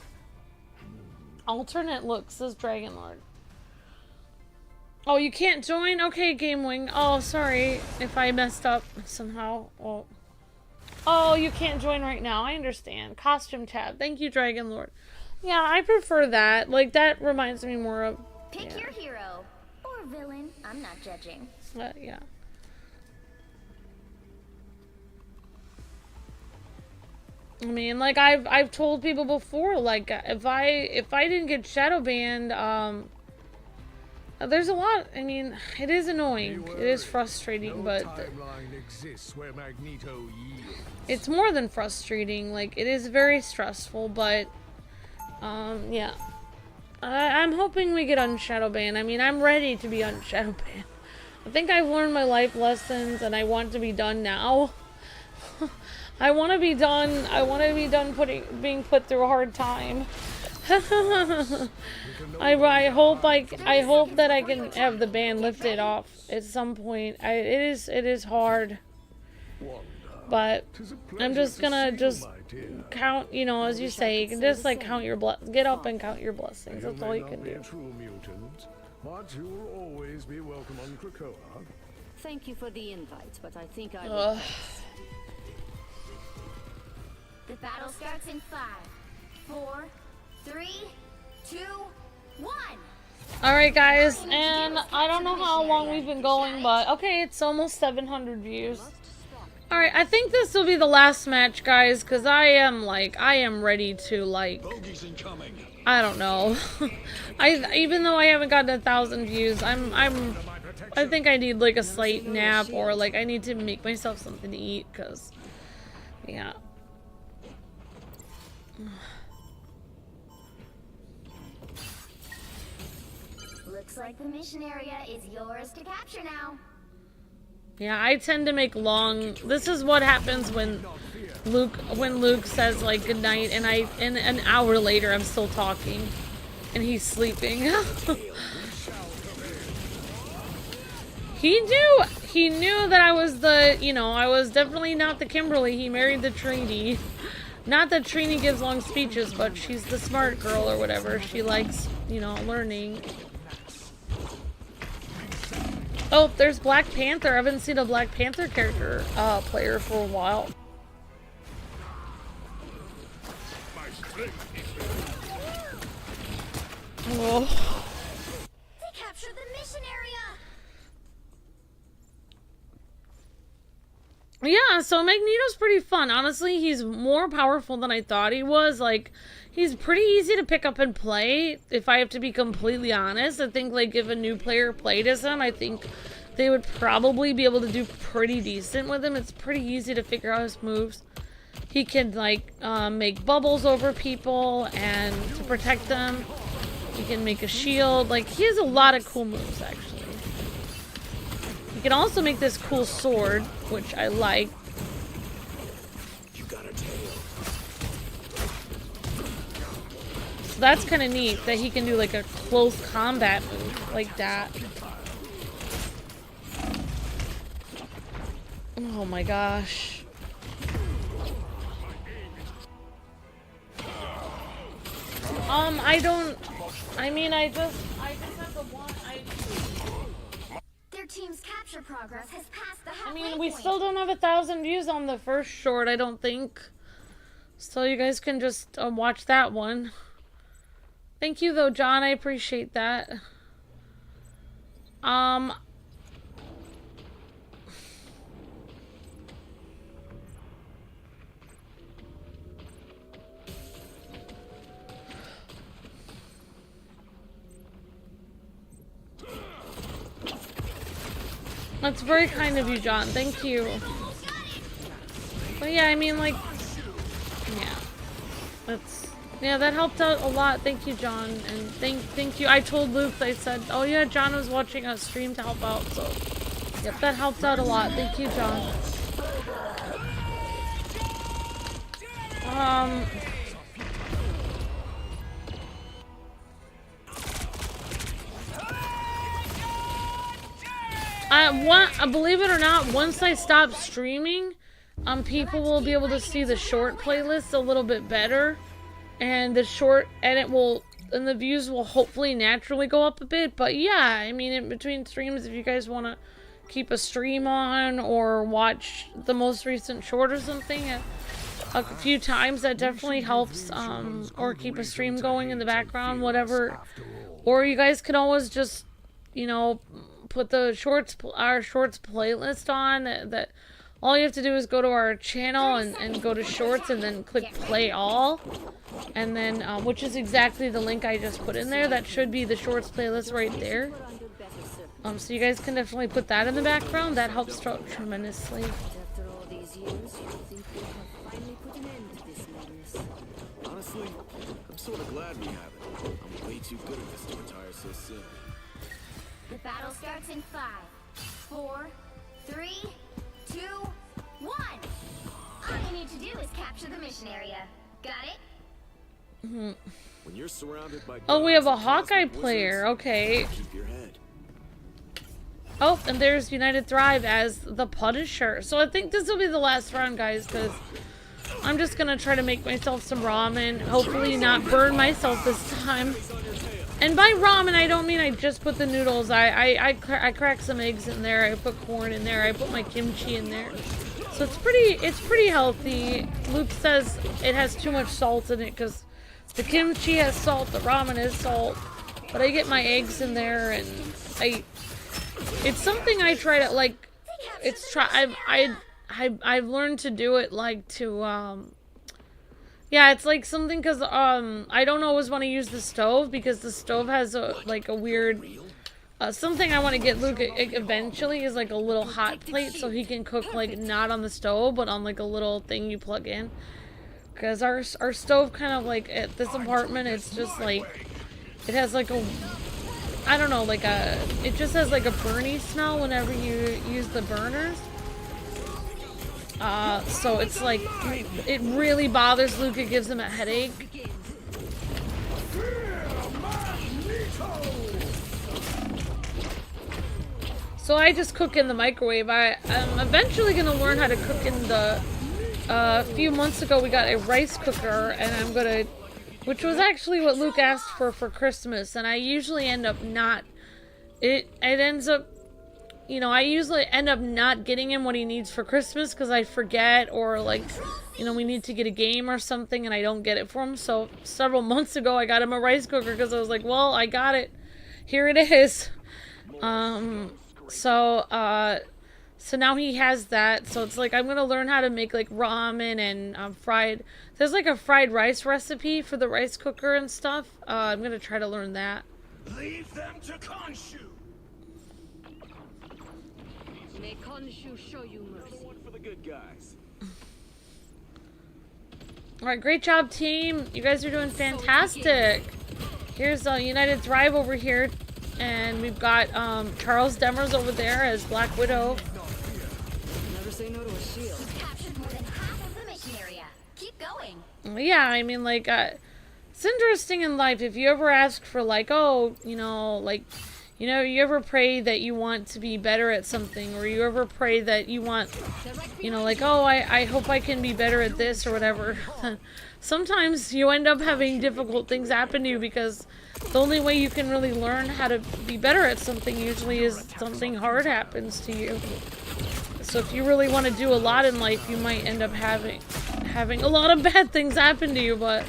Alternate looks, says Dragon Lord. Oh, you can't join? Okay, Gamewing. Oh, sorry if I messed up somehow. Oh, you can't join right now. I understand. Costume tab. Thank you, Dragon Lord. Yeah, I prefer that. Like, that reminds me more of... Pick yeah. your hero. Or villain. I'm not judging. Yeah. I mean, like, I've told people before, like, if I didn't get shadow banned, there's a lot. I mean, it is annoying. It is frustrating, but it's more than frustrating. Like, it is very stressful, but yeah. I'm hoping we get unshadow banned. I mean, I'm ready to be unshadow banned. I think I've learned my life lessons, and I want to be done now. I want to be done. I want to be done being put through a hard time. I hope that I can have the ban lifted off at some point. It is hard, but I'm just gonna count. You know, as you say, you can just like count your get up and count your blessings. That's all you can do. But you will always be welcome on Krakoa. Thank you for the invite, but I think I will. The battle starts in 5, 4, 3, 2, 1. Alright guys, and I don't know how long we've been going, but okay, it's almost 700 views. Alright, I think this will be the last match, guys, because I am ready to, like, I don't know. Even though I haven't gotten 1,000 views, I think I need, like, a slight nap, or, like, I need to make myself something to eat, because, yeah. Looks like the mission area is yours to capture now. Yeah, I tend to make long. This is what happens when Luke says like goodnight, and an hour later I'm still talking, and he's sleeping. He knew that I was I was definitely not the Kimberly. He married the Trini. Not that Trini gives long speeches, but she's the smart girl or whatever. She likes, learning. Oh, there's Black Panther. I haven't seen a Black Panther character player for a while. Oh. They captured the mission area. Yeah, so Magneto's pretty fun. Honestly, he's more powerful than I thought he was. Like, he's pretty easy to pick up and play, if I have to be completely honest. I think, like, if a new player played as him, I think they would probably be able to do pretty decent with him. It's pretty easy to figure out his moves. He can, like, make bubbles over people and to protect them. He can make a shield. Like, he has a lot of cool moves, actually. He can also make this cool sword, which I like. You got a tail. So that's kind of neat that he can do like a close combat move like that. Oh my gosh. I just have the one. Their team's capture progress has passed the I halfway mean, we point. still don't have 1,000 views on the first short, I don't think. So you guys can just watch that one. Thank you though, John. I appreciate that. That's very kind of you, John. Thank you. But yeah, I mean, like, yeah, that helped out a lot. Thank you, John, and thank you. I told Luke, I said, oh yeah, John was watching a stream to help out, so yep, that helped out a lot. Thank you, John. Believe it or not, once I stop streaming, people will be able to see the short playlist a little bit better, and the views will hopefully naturally go up a bit. But yeah, I mean, in between streams, if you guys want to keep a stream on or watch the most recent short or something a few times, that definitely helps, or keep a stream going in the background, whatever. Or you guys can always just, you know, put the our shorts playlist on. That all you have to do is go to our channel and go to shorts and then click play all, and then which is exactly the link I just put in there. That should be the shorts playlist right there. So you guys can definitely put that in the background. That helps tremendously. After all these years, you think we have finally put an end to this madness. Honestly, I'm sort of glad we have it. I'm way too good at this to retire so soon. The battle starts in 5, 4, 3, 2, 1. All you need to do is capture the mission area. Got it? When you're surrounded by Oh, we have a gods and Hawkeye cosmic player. wizards, Okay. keep your head. Oh, and there's United Thrive as the Punisher. So I think this will be the last round, guys, because I'm just going to try to make myself some ramen. Hopefully not burn myself this time. And by ramen, I don't mean I just put the noodles. I crack some eggs in there. I put corn in there. I put my kimchi in there. So it's pretty healthy. Luke says it has too much salt in it because the kimchi has salt, the ramen has salt. But I get my eggs in there, and it's something I try to, like, I've learned to do it, like, to, yeah, it's like something, because, I don't always want to use the stove, because the stove has, a weird, something I want to get Luke eventually is, like, a little hot plate, so he can cook, like, not on the stove, but on, like, a little thing you plug in. Because our stove kind of, like, at this apartment, it's just, like, it has, like, I don't know, like it just has like a burny smell whenever you use the burners. So it's like, it really bothers Luke. It gives him a headache. So I just cook in the microwave. I'm eventually gonna learn how to cook in the, a few months ago we got a rice cooker, and I'm gonna, which was actually what Luke asked for Christmas, and I usually end up not, it ends up, you know, I usually end up not getting him what he needs for Christmas because I forget, or like, you know, we need to get a game or something and I don't get it for him. So several months ago I got him a rice cooker because I was like, well, I got it. Here it is. So now he has that, so it's like I'm gonna learn how to make like ramen and fried. There's like a fried rice recipe for the rice cooker and stuff. I'm gonna try to learn that. Leave them to Khonshu. May Khonshu show you mercy. One for the good guys. All right, great job, team. You guys are doing fantastic. Here's United Thrive over here. And we've got Charles Demers over there as Black Widow. Never say no to a shield. You've captured more than half of the mission area. Keep going. Yeah, I mean, like, it's interesting in life. If you ever ask for, like, oh, you know, like, you know, you ever pray that you want to be better at something, or you ever pray that you want, you know, like, oh, I hope I can be better at this or whatever. Sometimes you end up having difficult things happen to you because the only way you can really learn how to be better at something usually is something hard happens to you. So if you really want to do a lot in life, you might end up having a lot of bad things happen to you, but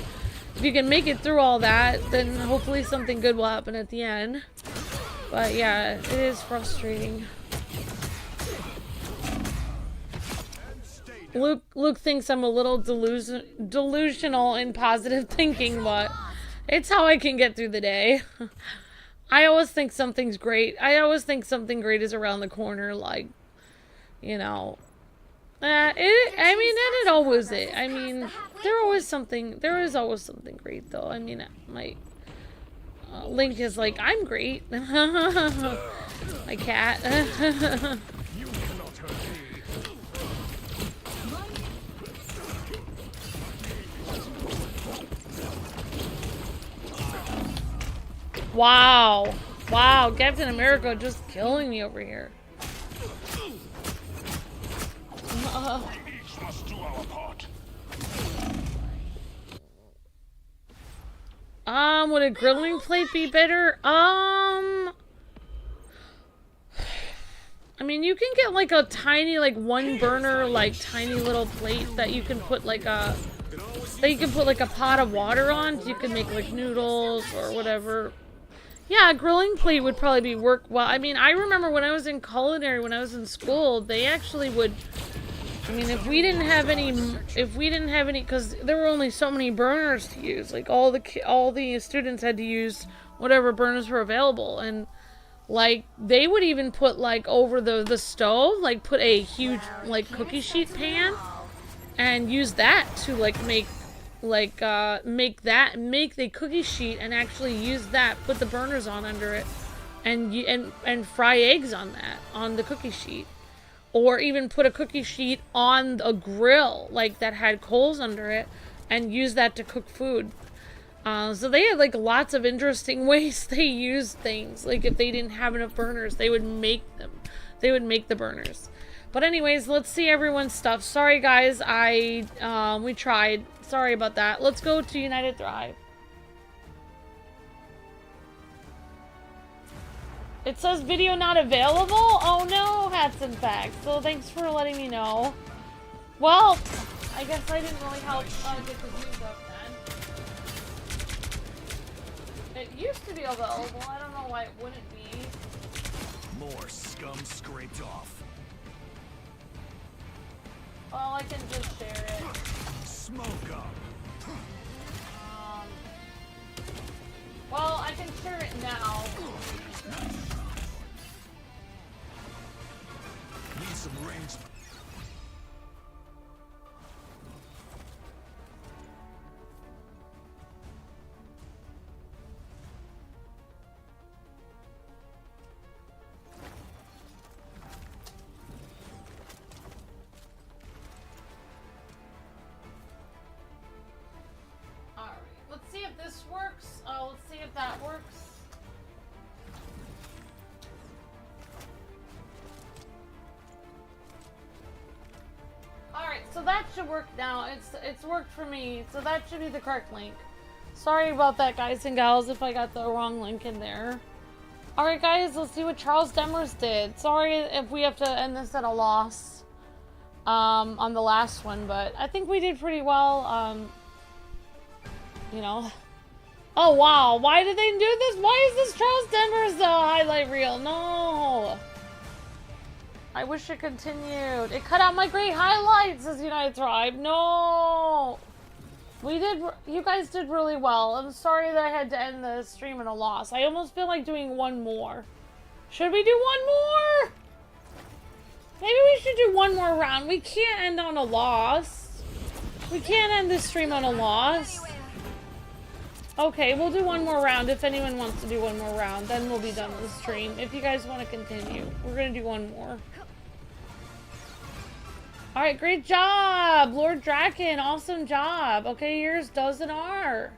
if you can make it through all that, then hopefully something good will happen at the end. But yeah, it is frustrating. Luke thinks I'm a little delusional in positive thinking, but it's how I can get through the day. I always think something's great. I always think something great is around the corner, like, you know. I mean, and it always is. I mean, there is always something great, though. I mean, my Link is like, I'm great. My cat. Wow. Wow, Captain America just killing me over here. Each must do our part. Would a grilling plate be better? I mean, you can get like a tiny, like one burner, like tiny little plate that you can put like a pot of water on. You can make like noodles or whatever. Yeah, a grilling plate would probably work well. I mean, I remember when I was in culinary, when I was in school, they actually would. I mean, if we didn't have any, because there were only so many burners to use. Like all the students had to use whatever burners were available, and like they would even put like over the stove, like put a huge like cookie sheet pan, and use that to like make the cookie sheet and actually use that, put the burners on under it, and fry eggs on the cookie sheet. Or even put a cookie sheet on a grill, like, that had coals under it, and use that to cook food. So they had, like, lots of interesting ways they used things. Like, if they didn't have enough burners, they would make them. They would make the burners. But anyways, let's see everyone's stuff. Sorry, guys, we tried. Sorry about that. Let's go to United Thrive. It says video not available? Oh no, Hats and Facts. So thanks for letting me know. Well, I guess I didn't really help get the views up then. It used to be available. I don't know why it wouldn't be. More scum scraped off. Well, I can just share it. Smoke up. Well, I can share it now. Need some range. Alright, let's see if this works. Let's see if that works. Alright, so that should work now. It's worked for me, so that should be the correct link. Sorry about that, guys and gals, if I got the wrong link in there. Alright, guys, let's see what Charles Demers did. Sorry if we have to end this at a loss on the last one, but I think we did pretty well. You know. Oh, wow. Why did they do this? Why is this Charles Demers highlight reel? No. I wish it continued. It cut out my great highlights, says United Thrive. No. You guys did really well. I'm sorry that I had to end the stream in a loss. I almost feel like doing one more. Should we do one more? Maybe we should do one more round. We can't end on a loss. We can't end this stream on a loss. Okay, we'll do one more round if anyone wants to do one more round. Then we'll be done with the stream. If you guys want to continue, we're going to do one more. Alright, great job! Lord Draken, awesome job. Okay, yours does an R.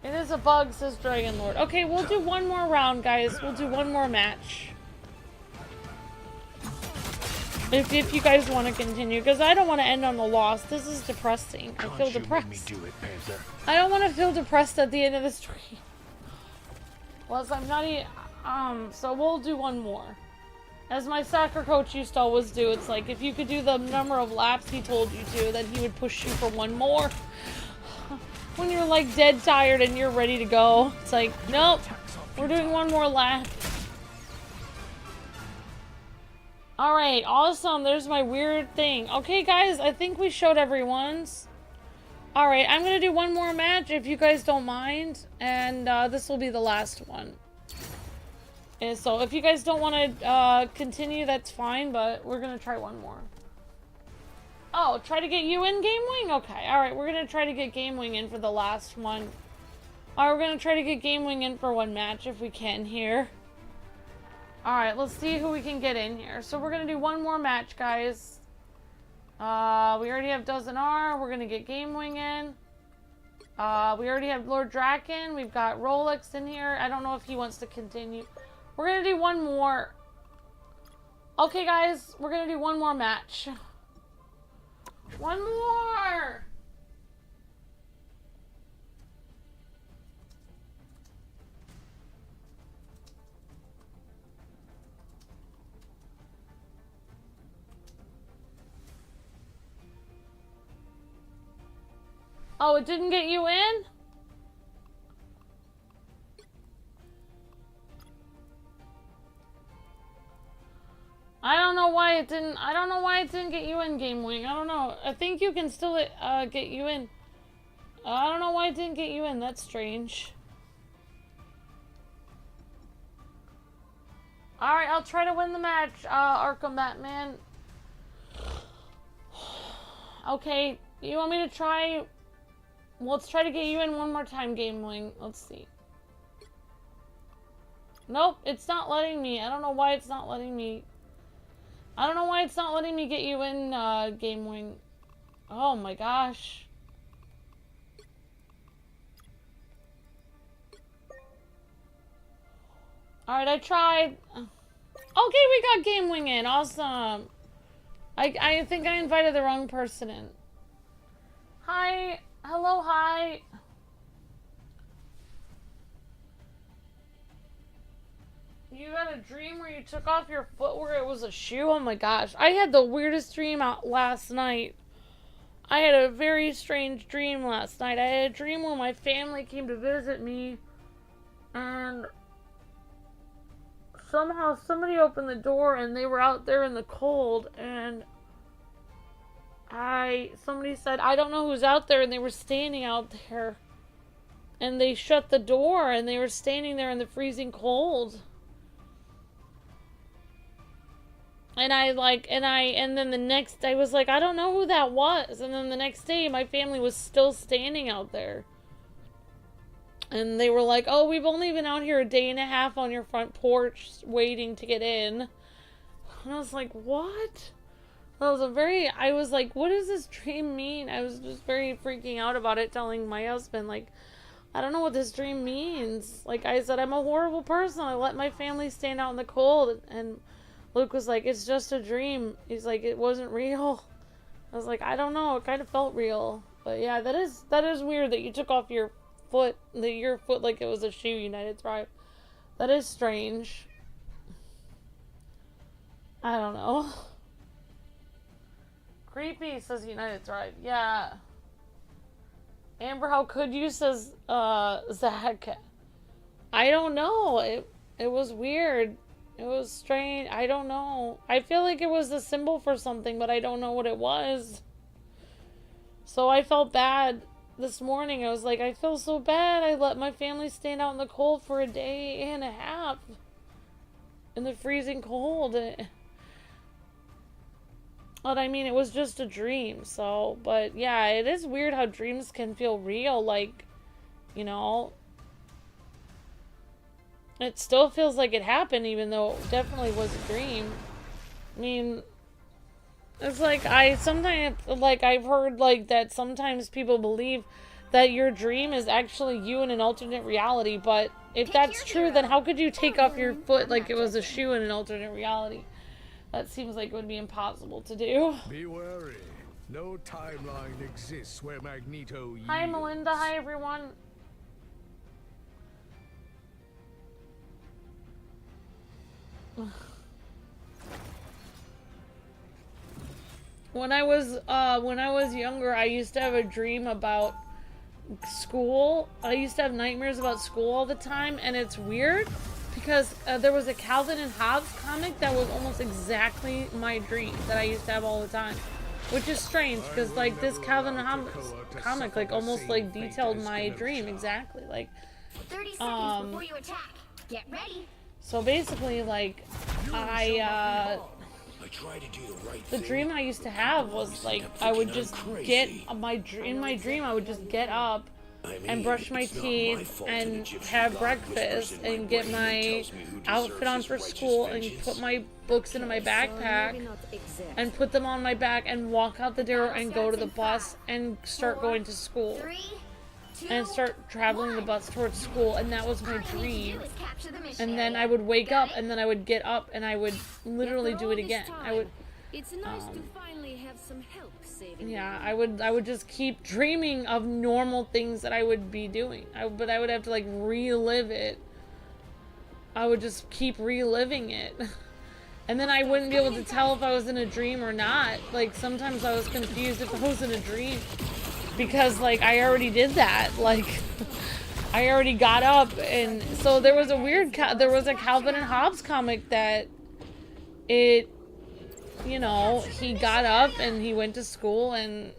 It is a bug, says Dragon Lord. Okay, we'll do one more round, guys. We'll do one more match. If you guys want to continue, because I don't want to end on a loss. This is depressing. I feel depressed. I don't want to feel depressed at the end of the stream. Plus, I'm not so we'll do one more. As my soccer coach used to always do, it's like, if you could do the number of laps he told you to, then he would push you for one more. When you're like dead tired and you're ready to go, it's like, nope, we're doing one more lap. Alright, awesome. There's my weird thing. Okay, guys, I think we showed everyone's. Alright, I'm gonna do one more match if you guys don't mind. And this will be the last one. And so if you guys don't want to continue, that's fine, but we're gonna try one more. Oh, try to get you in, Game Wing? Okay, alright, we're gonna try to get Game Wing in for the last one. Alright, we're gonna try to get Game Wing in for one match if we can here. Alright, let's see who we can get in here. So we're gonna do one more match, guys. We already have Dozen R. We're gonna get Game Wing in. We already have Lord Draken. We've got Rolex in here. I don't know if he wants to continue. We're gonna do one more. Okay, guys, we're gonna do one more match. One more! Oh, it didn't get you in? I don't know why it didn't. I don't know why it didn't get you in, Game Wing. I don't know. I think you can still get you in. I don't know why it didn't get you in. That's strange. Alright, I'll try to win the match, Arkham Batman. Okay, you want me to try? Let's try to get you in one more time, Game Wing. Let's see. Nope, it's not letting me. I don't know why it's not letting me. I don't know why it's not letting me get you in, Game Wing. Oh my gosh. Alright, I tried. Okay, we got Game Wing in. Awesome. I think I invited the wrong person in. Hi. Hello, hi. You had a dream where you took off your foot where it was a shoe? Oh my gosh. I had the weirdest dream out last night. I had a very strange dream last night. I had a dream where my family came to visit me. And somehow somebody opened the door and they were out there in the cold. And somebody said, I don't know who's out there. And they were standing out there. And they shut the door and they were standing there in the freezing cold. And then the next day I was like, I don't know who that was. And then the next day my family was still standing out there. And they were like, oh, we've only been out here a day and a half on your front porch waiting to get in. And I was like, what? I was like, what does this dream mean? I was just very freaking out about it, telling my husband, like, I don't know what this dream means. Like I said, I'm a horrible person. I let my family stand out in the cold. And Luke was like, it's just a dream. He's like, it wasn't real. I was like, I don't know. It kind of felt real. But yeah, that is weird that you took off your foot like it was a shoe, United Thrive. That is strange. I don't know. Creepy, says United Thrive. Yeah. Amber, how could you, says Zach. I don't know. It was weird. It was strange. I don't know. I feel like it was a symbol for something, but I don't know what it was. So I felt bad this morning. I was like, I feel so bad. I let my family stand out in the cold for a day and a half. In the freezing cold. But I mean, it was just a dream. So, but yeah, it is weird how dreams can feel real. Like, you know? It still feels like it happened, even though it definitely was a dream. I mean, it's like, sometimes, like, I've heard, like, that sometimes people believe that your dream is actually you in an alternate reality, but if that's true, then how could you take off your foot like it was a shoe in an alternate reality? That seems like it would be impossible to do. Be wary. No timeline exists where Magneto yields. Hi, Melinda. Hi, everyone. When I was younger, I used to have a dream about school. I used to have nightmares about school all the time, and it's weird because there was a Calvin and Hobbes comic that was almost exactly my dream that I used to have all the time, which is strange because like this Calvin and Hobbes comic like almost like detailed my dream exactly. Like 30 seconds before you attack. Get ready. So basically, like try to do the right the dream I used to have was like I would just get in my dream I would just get up and brush my teeth and have breakfast and get my outfit on for school and put my books into my backpack and put them on my back and walk out the door and go to the bus and start going to school and start traveling the bus towards school, and that was my dream. And then I would wake up and then I would get up and I would literally do it again. I would It's nice to finally have some help saving. yeah, I would just keep dreaming of normal things that I would be doing. But I would have to like relive it. I would just keep reliving it. And then I wouldn't be able to tell if I was in a dream or not. Like sometimes I was confused if I was in a dream because like I already did that. Like I already got up, and so there was a weird there was a Calvin and Hobbes comic that it, you know, he got up and he went to school and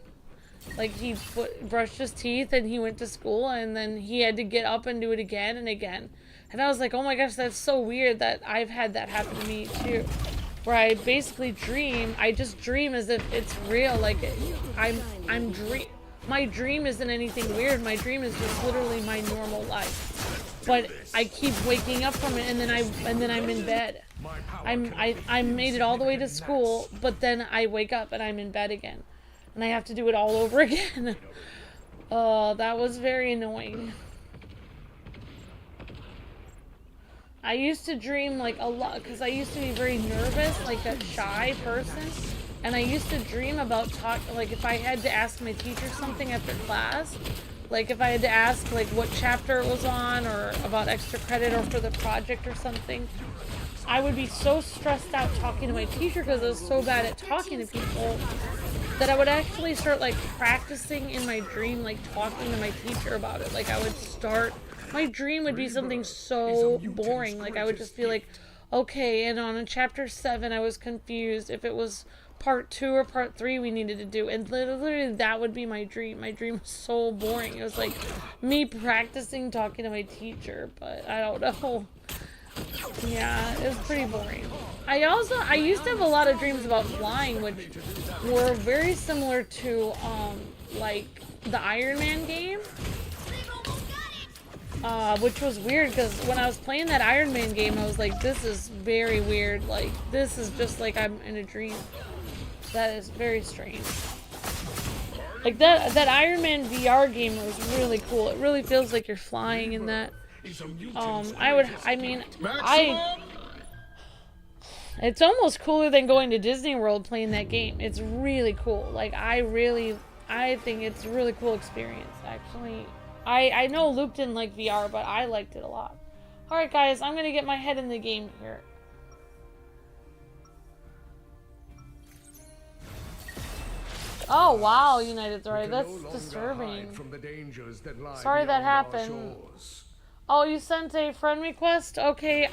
like he brushed his teeth and he went to school and then he had to get up and do it again and again. And I was like, oh my gosh, that's so weird that I've had that happen to me too. Where I basically dream, I just dream as if it's real. Like my dream isn't anything weird. My dream is just literally my normal life. But I keep waking up from it and then I'm in bed. I made it all the way to school, but then I wake up and I'm in bed again. And I have to do it all over again. Oh, that was very annoying. I used to dream like a lot because I used to be very nervous, like a shy person. And I used to dream about like if I had to ask my teacher something after class, like if I had to ask like what chapter it was on or about extra credit or for the project or something, I would be so stressed out talking to my teacher because I was so bad at talking to people that I would actually start like practicing in my dream, like talking to my teacher about it. Like I would start, my dream would be something so boring. Like I would just be like, okay, and on chapter 7 I was confused if it was part 2 or part 3 we needed to do, and literally that would be my dream. My dream was so boring. It was like me practicing talking to my teacher, but I don't know. Yeah, it was pretty boring. I used to have a lot of dreams about flying, which were very similar to like the Iron Man game, which was weird because when I was playing that Iron Man game I was like, this is very weird, like this is just like I'm in a dream. That is very strange. Like that Iron Man VR game was really cool. It really feels like you're flying in that. It's almost cooler than going to Disney World playing that game. It's really cool. Like I think it's a really cool experience actually. I know Luke didn't like VR, but I liked it a lot. Alright guys, I'm gonna get my head in the game here. Oh wow, United Thread, that's disturbing. Sorry that happened. Oh, you sent a friend request? Okay,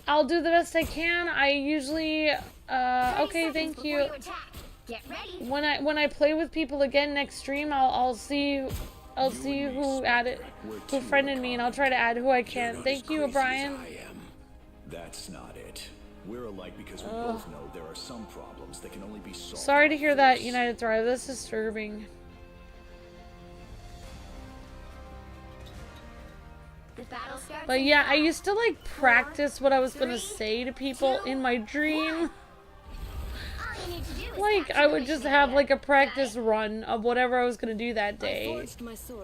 I'll do the best I can. I usually okay, thank you. When I play with people again next stream, I'll see who friended me, and I'll try to add who I can. Thank you, O'Brien. That's not it. We're alike because we both know there are some problems that can only be solved. Sorry to hear that, United Thrive. That's disturbing. But yeah, I used to like practice what I was gonna say to people in my dream. Like, I would just have like a practice run of whatever I was gonna do that day.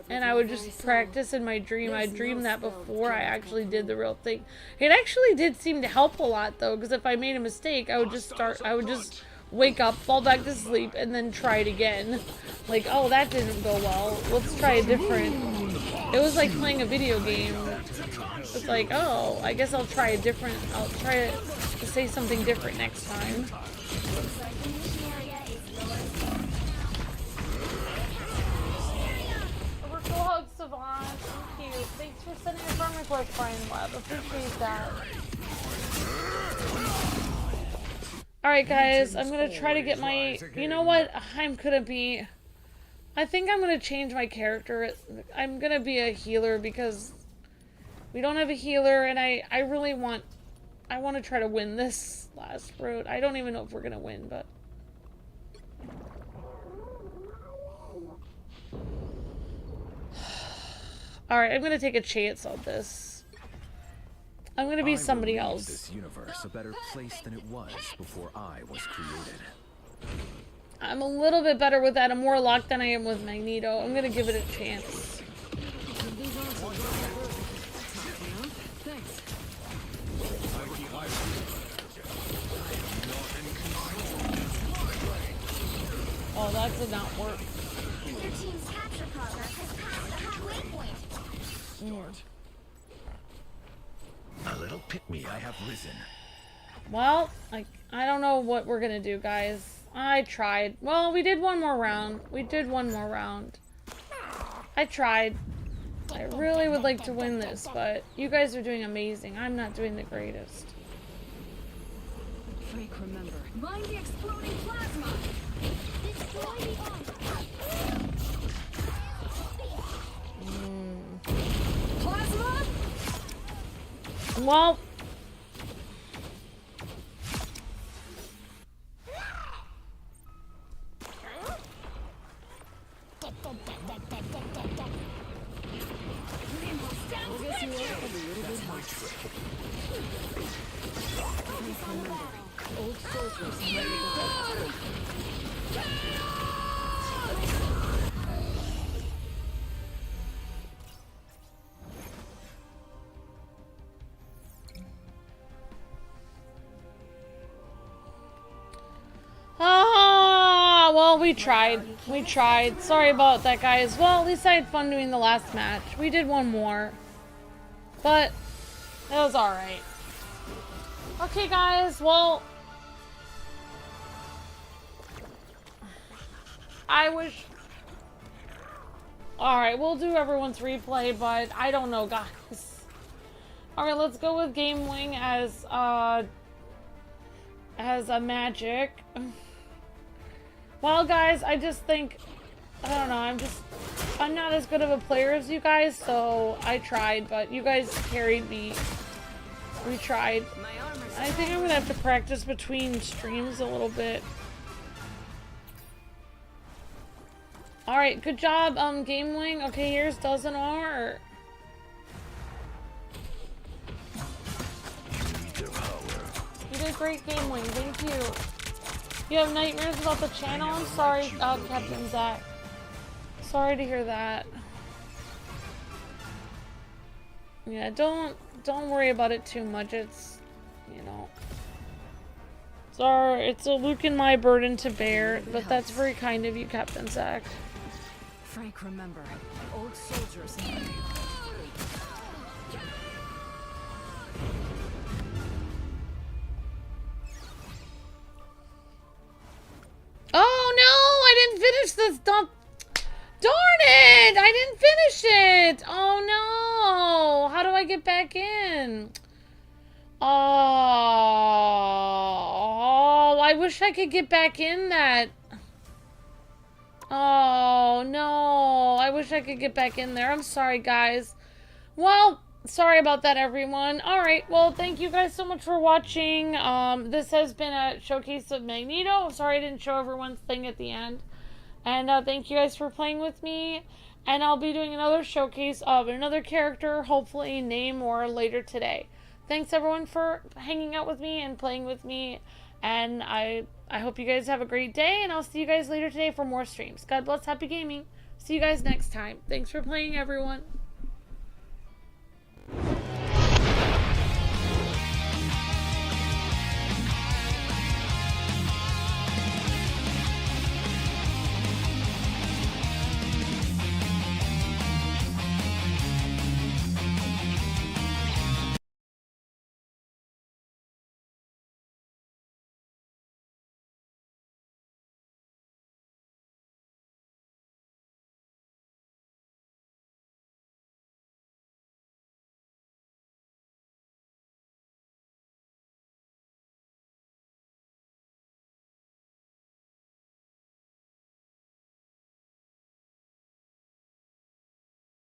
And I would just practice in my dream. I dreamed that before I actually did the real thing. It actually did seem to help a lot though, because if I made a mistake, I would just wake up, fall back to sleep, and then try it again. Like, oh, that didn't go well. Let's try a different. It was like playing a video game. It's like, oh, I guess I'll try to say something different next time. Cool hug, Savon. Thank you. Thanks for sending a friend request, Brian Webb. Appreciate that. Alright, guys. I'm gonna try to get my... You know what? I think I'm gonna change my character. I'm gonna be a healer because we don't have a healer, and I really want... I want to try to win this last road. I don't even know if we're gonna win, but... Alright, I'm gonna take a chance on this. I'm gonna be somebody else. This universe a better place than it was before I was created. I'm a little bit better with that. I'm more locked than I am with Magneto. I'm gonna give it a chance. Oh, that did not work. Your team's capture progress has passed the halfway point. A little pick-me. I have risen. Well, I don't know what we're gonna do, guys. I tried. Well, we did one more round. I tried. I really would like to win this, but you guys are doing amazing. I'm not doing the greatest. Frank, remember. Mind the exploding plasma! Destroy the plasma! Well... Old soldiers never die. Ah, well, we tried. We tried. Sorry about that, guys. Well, at least I had fun doing the last match. We did one more. But, it was alright. Okay, guys, well... I wish... Alright, we'll do everyone's replay, but I don't know, guys. Alright, let's go with Game Wing as a magic. Well, guys, I just think... I don't know, I'm not as good of a player as you guys, so I tried, but you guys carried me. We tried. I think I'm gonna have to practice between streams a little bit. Alright, good job, Game Wing. Okay, here's Dozen R. You did great, Game Wing. Thank you. You have nightmares about the channel? I'm sorry, Captain Zach. Sorry to hear that. Yeah, don't worry about it too much. It's, you know, it's a Luke and my burden to bear, but that's very kind of you, Captain Zach. Frank, remember, old soldiers. Oh no! I didn't finish this dump. Darn it! I didn't finish it! Oh no! How do I get back in? Oh, I wish I could get back in that. Oh no, I wish I could get back in there. I'm sorry, guys. Well, sorry about that, everyone. Alright, well, thank you guys so much for watching. This has been a showcase of Magneto. Sorry I didn't show everyone's thing at the end. And thank you guys for playing with me. And I'll be doing another showcase of another character, hopefully name or later today. Thanks everyone for hanging out with me and playing with me. And I hope you guys have a great day, and I'll see you guys later today for more streams. God bless, happy gaming. See you guys next time. Thanks for playing, everyone.